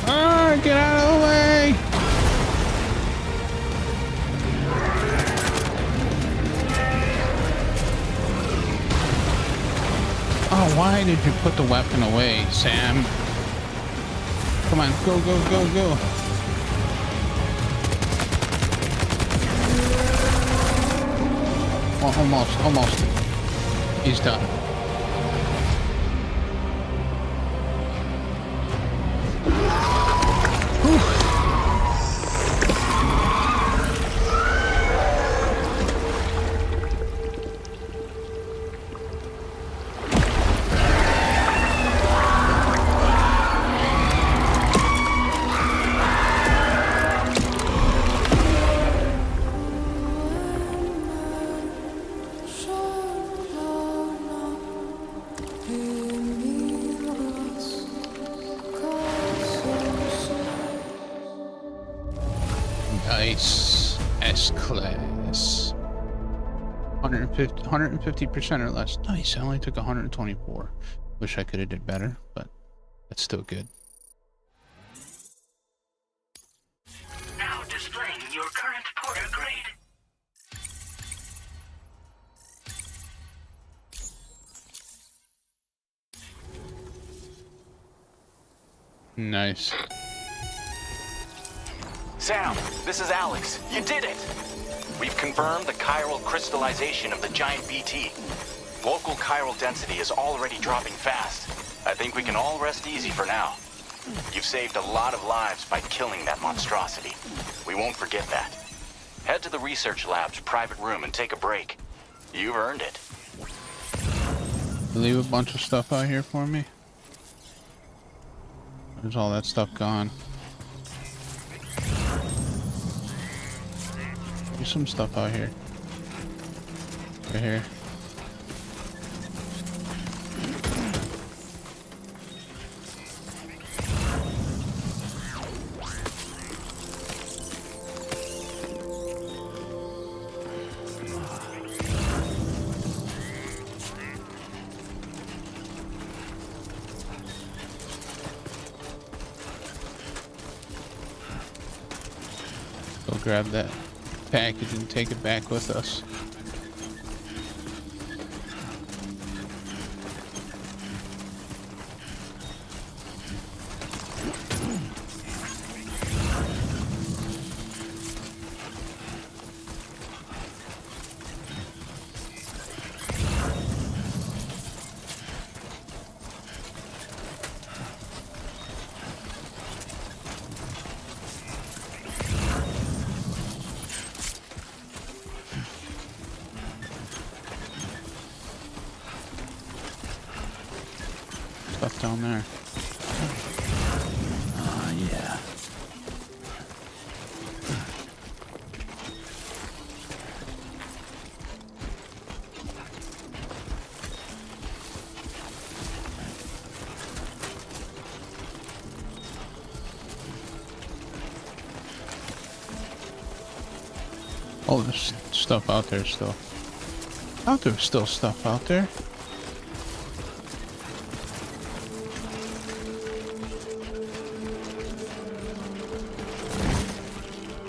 Ah, get out of the way! Oh, why did you put the weapon away, Sam? Come on, go, go, go, go. Oh, almost. He's done. Whew. Nice. S-Class. 150% or less. Nice. I only took 124. Wish I could have did better, but that's still good. Now displaying your current Porter grade. Nice. Sam, this is Alex. You did it! We've confirmed the chiral crystallization of the giant BT. Local chiral density is already dropping fast. I think we can all rest easy for now. You've saved a lot of lives by killing that monstrosity. We won't forget that. Head to the research lab's private room and take a break. You've earned it. Leave a bunch of stuff out here for me. There's all that stuff gone. There's some stuff out here. Right here. Go grab that package and take it back with us. Stuff down there. Ah, Oh, there's stuff out there still. I thought there was still stuff out there.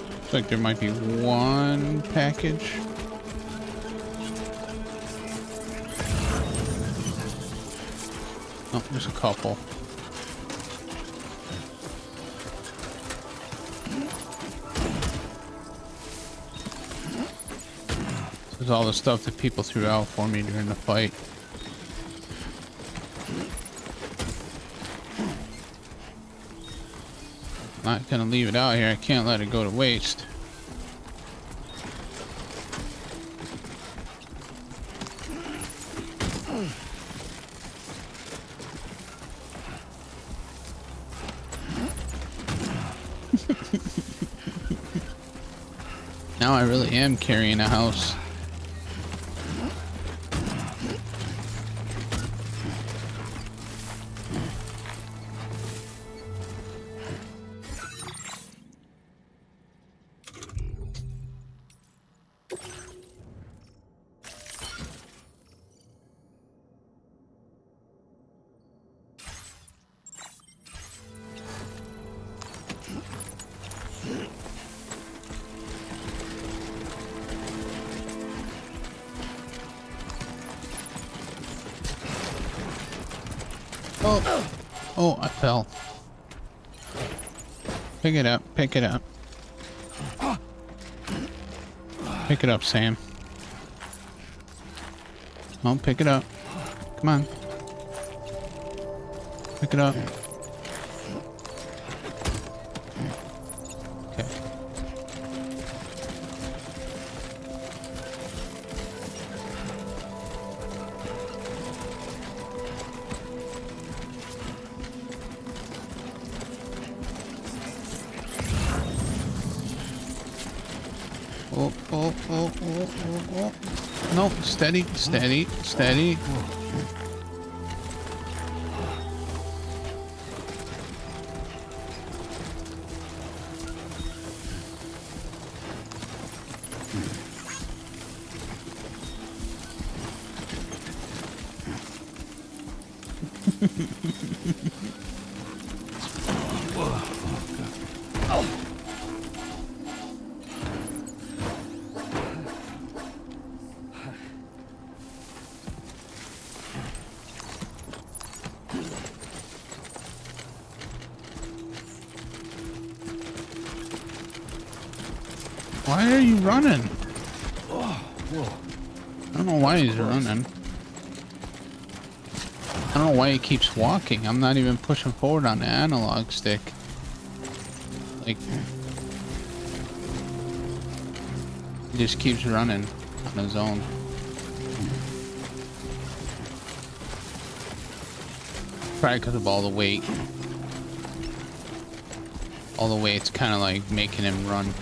Looks like there might be one package. Oh, there's a couple. This is all the stuff that people threw out for me during the fight. Not gonna leave it out here. I can't let it go to waste. Now I really am carrying a house. Oh, oh, I fell. Pick it up, pick it up. Pick it up, Sam. Oh, pick it up. Come on. Pick it up. Okay. Oh, oh, oh, oh, oh, oh. No, steady, steady, steady. Why are you running? I don't know why he's running. I don't know why he keeps walking. I'm not even pushing forward on the analog stick. Like, he just keeps running on his own. Probably because of all the weight. All the weight's kind of like making him run.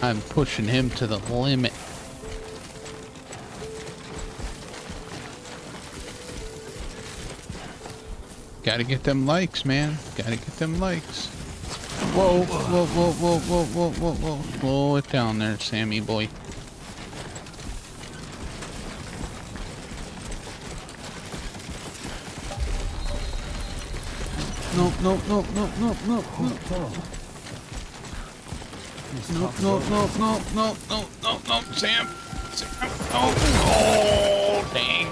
I'm pushing him to the limit. Gotta get them likes, man. Gotta get them likes. Whoa, whoa, whoa, whoa, whoa, whoa, whoa, whoa. Slow it down there, Sammy boy. No, no, no, no, no, no, no. No, no, no, no, no, no, no, no, Sam. Sam. Oh, oh, dang.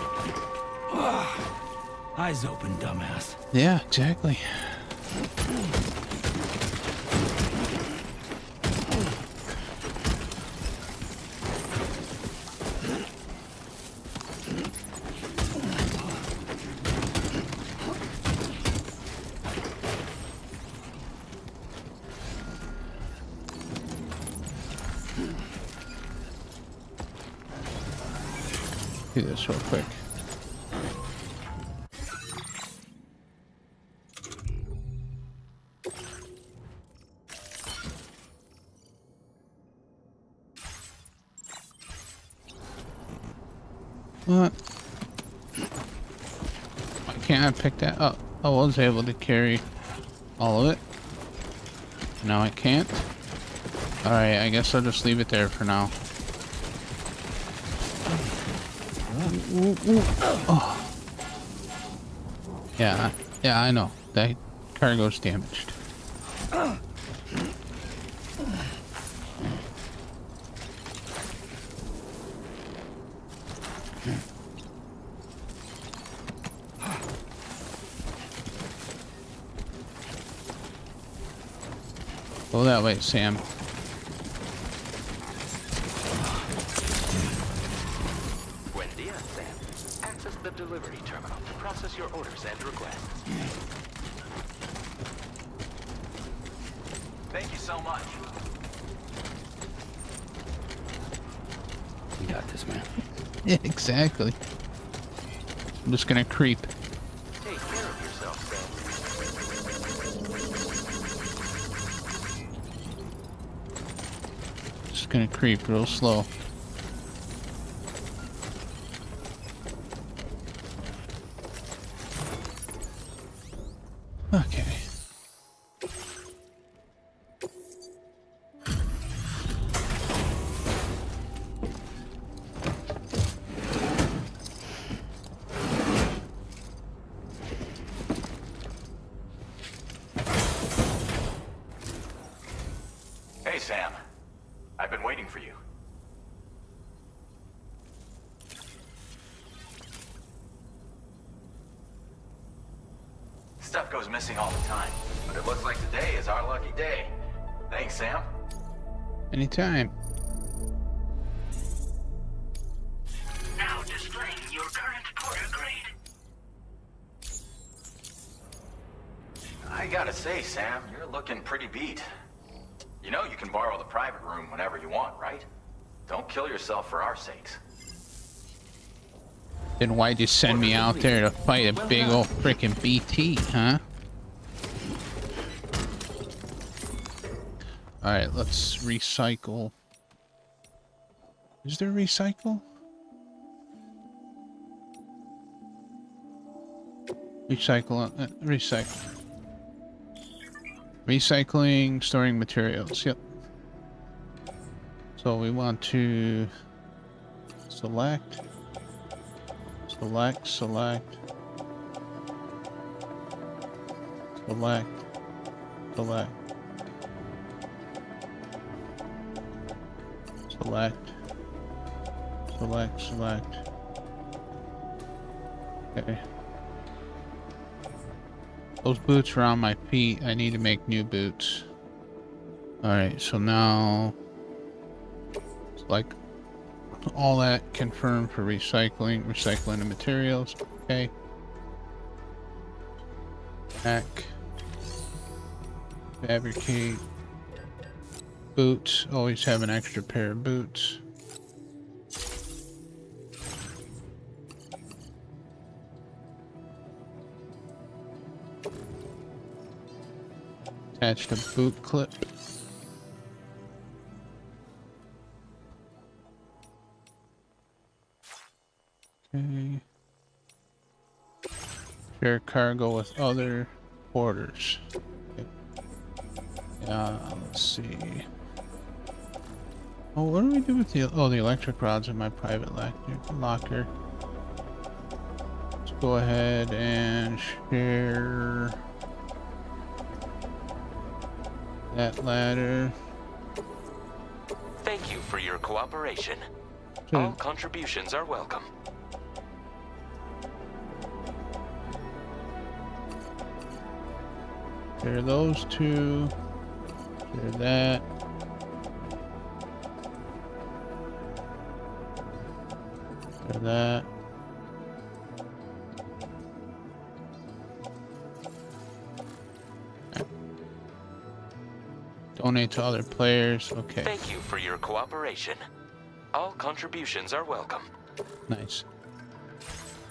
Eyes open, dumbass. Yeah, exactly. Do this real quick. What? Why can't I pick that up? I was able to carry all of it. Now I can't. Alright, I guess I'll just leave it there for now. Oh. Yeah, I know. That cargo's damaged. Go that way, Sam. Buen dia, Sam. Access the delivery terminal to process your orders and requests. Thank you so much. You got this, man. Yeah, exactly. I'm just gonna creep. Take care of yourself, Sam. Just gonna creep real slow. Okay. Hey, Sam. I've been waiting for you. Stuff goes missing all the time, but it looks like today is our lucky day. Thanks, Sam. Anytime. Now displaying your current Porter grade. I gotta say, Sam, you're looking pretty beat. You know you can borrow the private room whenever you want, right? Don't kill yourself for our sakes. Then why'd you send me out there to fight a big old frickin' BT, huh? Alright, let's recycle. Is there recycle? Recycle, recycle. Recycling, storing materials, yep. So we want to select, select, select, select, select, select, select, select. Okay. Those boots are on my feet. I need to make new boots. Alright, so now it's like all that confirmed for recycling. Recycling the materials. Okay. Back. Fabricate. Boots. Always have an extra pair of boots. Attached a boot clip. Okay. Share cargo with other porters. Okay. Let's see. Oh, what do we do with the electric rods in my private locker? Let's go ahead and share that ladder. Thank you for your cooperation. Sure. All contributions are welcome. Share those two. Share that. Share that. Donate to other players. Okay. Thank you for your cooperation. All contributions are welcome. Nice.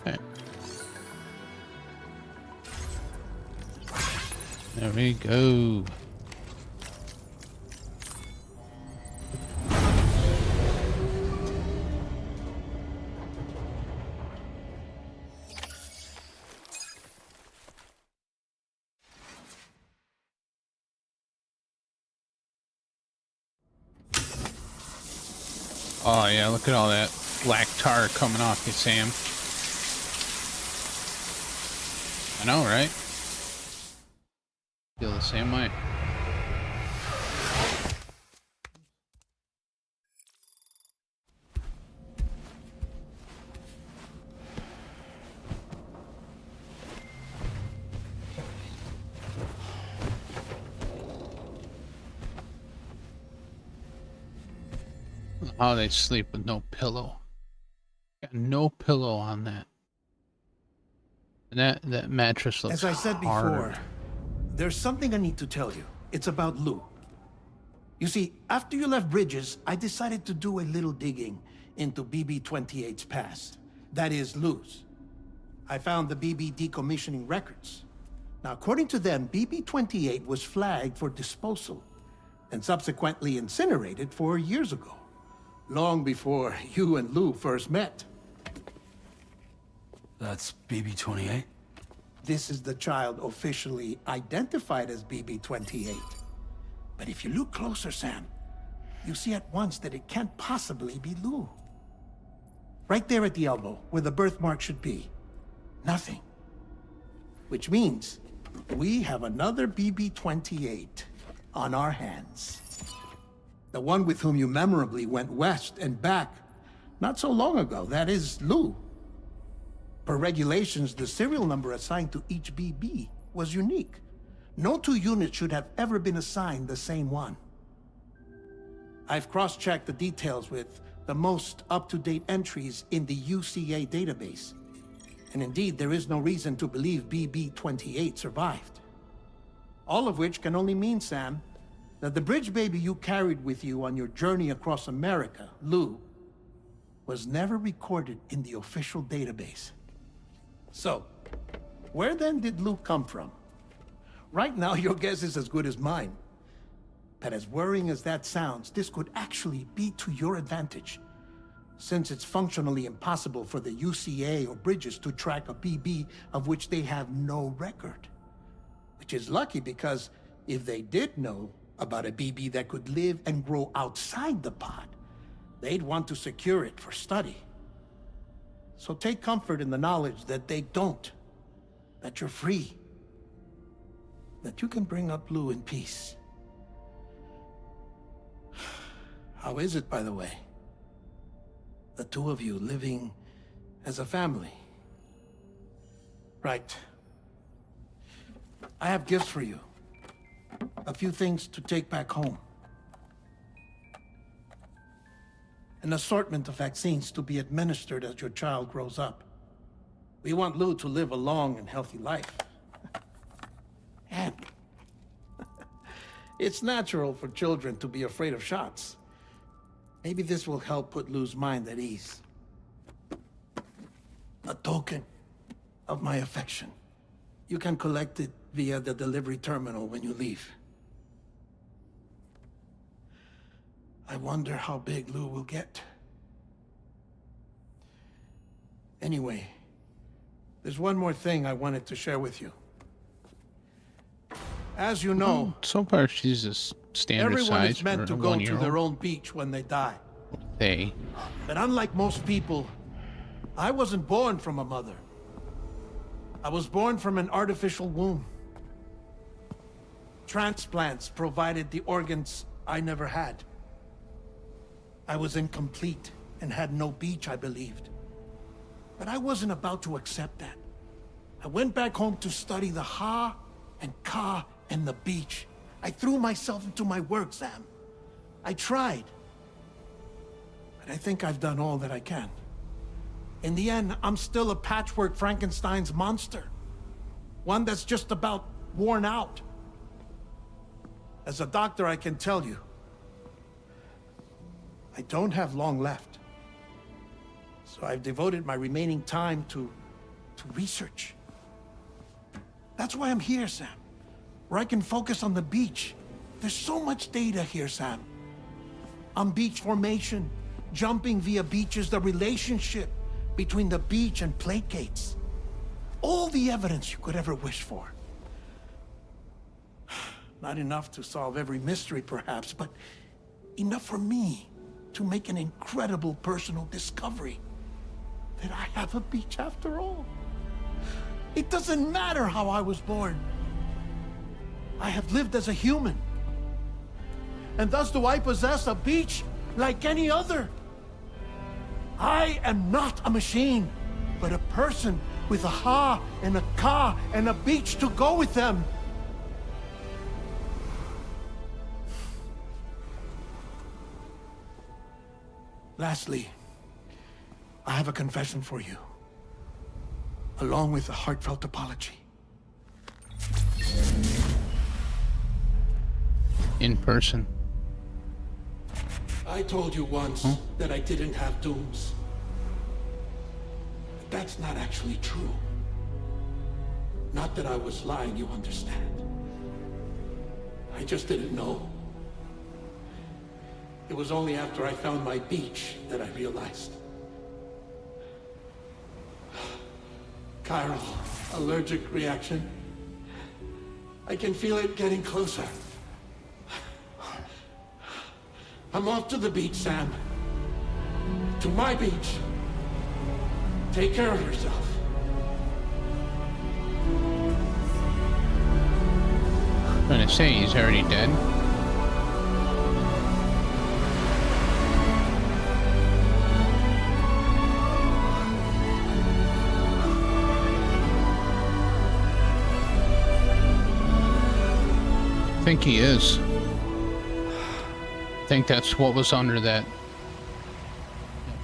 Okay. There we go. Oh yeah, look at all that black tar coming off you, Sam. I know, right? Feel the same way. How they sleep with no pillow. Got no pillow on that. And that mattress looks As I said hard. before, there's something I need to tell you. It's about Lou. You see, after you left Bridges, I decided to do a little digging into BB-28's past. That is, Lou's. I found the BB decommissioning records. Now, according to them, BB-28 was flagged for disposal and subsequently incinerated 4 years ago, long before you and Lou first met. That's BB-28? This is the child officially identified as BB-28. But if you look closer, Sam, you see at once that it can't possibly be Lou. Right there at the elbow, where the birthmark should be. Nothing. Which means we have another BB-28 on our hands. The one with whom you memorably went west and back not so long ago. That is Lou. Per regulations, the serial number assigned to each BB was unique. No two units should have ever been assigned the same one. I've cross-checked the details with the most up-to-date entries in the UCA database. And indeed, there is no reason to believe BB-28 survived. All of which can only mean, Sam, that the bridge baby you carried with you on your journey across America, Lou, was never recorded in the official database. So, where then did Lou come from? Right now, your guess is as good as mine. But as worrying as that sounds, this could actually be to your advantage, since it's functionally impossible for the UCA or Bridges to track a BB of which they have no record. Which is lucky, because if they did know about a BB that could live and grow outside the pod, they'd want to secure it for study. So take comfort in the knowledge that they don't, that you're free, that you can bring up Lou in peace. How is it, by the way? The two of you living as a family. Right. I have gifts for you. A few things to take back home. An assortment of vaccines to be administered as your child grows up. We want Lou to live a long and healthy life. And it's natural for children to be afraid of shots. Maybe this will help put Lou's mind at ease. A token of my affection. You can collect it via the delivery terminal when you leave. I wonder how big Lou will get. Anyway, there's one more thing I wanted to share with you. As you know, so far she's a standard everyone size is meant for to a go to 1-year-old. their own beach when they die. They. But unlike most people, I wasn't born from a mother. I was born from an artificial womb. Transplants provided the organs I never had. I was incomplete and had no beach, I believed. But I wasn't about to accept that. I went back home to study the Ha and Ka and the beach. I threw myself into my work, Sam. I tried. But I think I've done all that I can. In the end, I'm still a patchwork Frankenstein's monster. One that's just about worn out. As a doctor, I can tell you, I don't have long left. So I've devoted my remaining time to research. That's why I'm here, Sam. Where I can focus on the beach. There's so much data here, Sam. On beach formation, jumping via beaches, the relationship between the beach and plate gates. All the evidence you could ever wish for. Not enough to solve every mystery, perhaps, but enough for me to make an incredible personal discovery. That I have a beach after all. It doesn't matter how I was born. I have lived as a human. And thus do I possess a beach like any other. I am not a machine, but a person with a ha and a ka and a beach to go with them. Lastly, I have a confession for you, along with a heartfelt apology. In person. I told you once that I didn't have dooms. But that's not actually true. Not that I was lying, you understand. I just didn't know. It was only after I found my beach that I realized. Chiral, allergic reaction. I can feel it getting closer. I'm off to the beach, Sam. To my beach. Take care of yourself. I'm gonna say he's already dead. I think he is. I think that's what was under that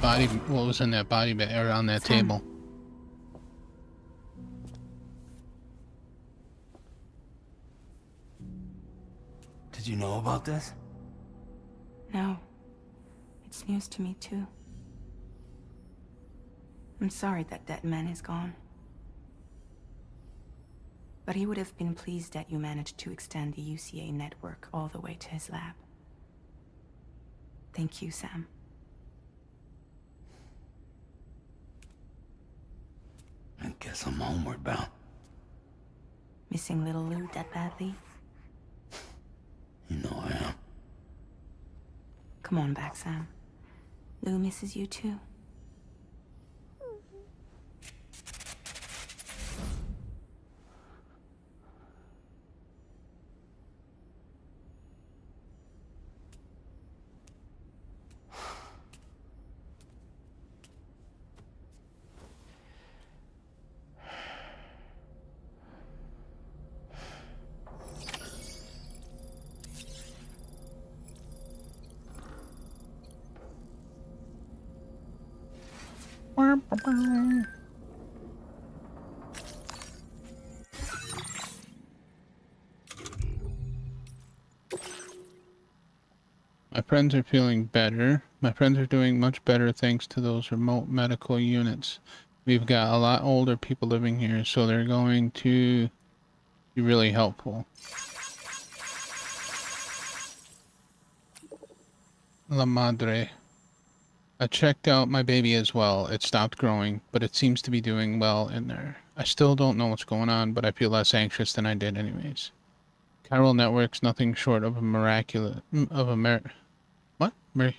body, what was in that body bag, or on that table. Did you know about this? No. It's news to me, too. I'm sorry that that man is gone. But he would have been pleased that you managed to extend the UCA network all the way to his lab. Thank you, Sam. I guess I'm homeward bound. Missing little Lou that badly? You know I am. Come on back, Sam. Lou misses you too. My friends are feeling better. My friends are doing much better thanks to those remote medical units. We've got a lot older people living here, so they're going to be really helpful. La Madre. I checked out my baby as well. It stopped growing, but it seems to be doing well in there. I still don't know what's going on, but I feel less anxious than I did anyways. Chiral network's nothing short of a miraculous...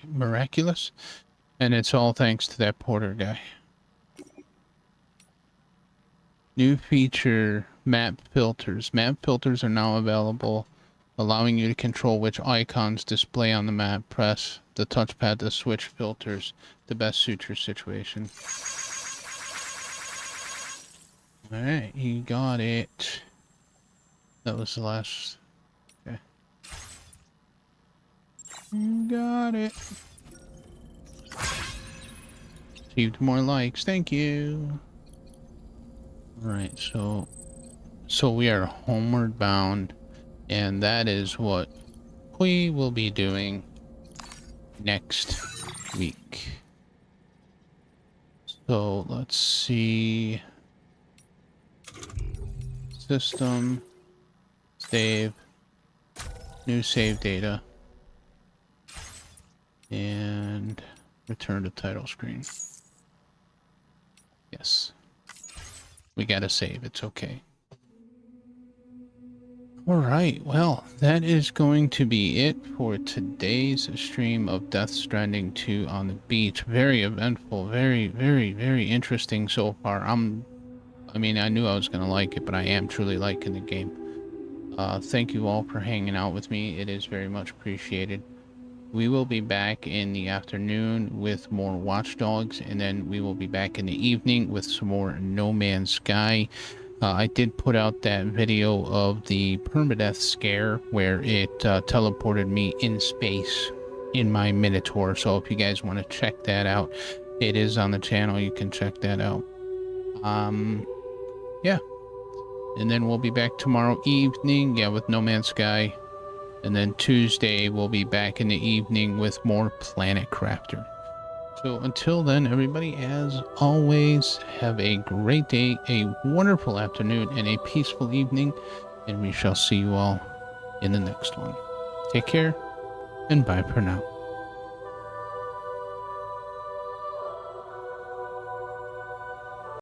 miraculous? And it's all thanks to that Porter guy. New feature, map filters. Map filters are now available, allowing you to control which icons display on the map. Press the touchpad to switch filters to best suit your situation. Alright, you got it. That was the last... Okay. You got it. Achieved more likes, thank you. Alright, so we are homeward bound, and that is what we will be doing next week. So let's see. System, save, new save data, and return to title screen. Yes. We gotta save, it's okay. All right, well, that is going to be it for today's stream of Death Stranding 2 on the beach. Very eventful, very, very, very interesting so far. I mean, I knew I was going to like it, but I am truly liking the game. Thank you all for hanging out with me. It is very much appreciated. We will be back in the afternoon with more Watch Dogs, and then we will be back in the evening with some more No Man's Sky. I did put out that video of the permadeath scare where it teleported me in space in my Minotaur. So if you guys want to check that out, it is on the channel. You can check that out. Yeah. And then we'll be back tomorrow evening, yeah, with No Man's Sky. And then Tuesday we'll be back in the evening with more Planet Crafter. So until then, everybody, as always, have a great day, a wonderful afternoon, and a peaceful evening. And we shall see you all in the next one. Take care, and bye for now.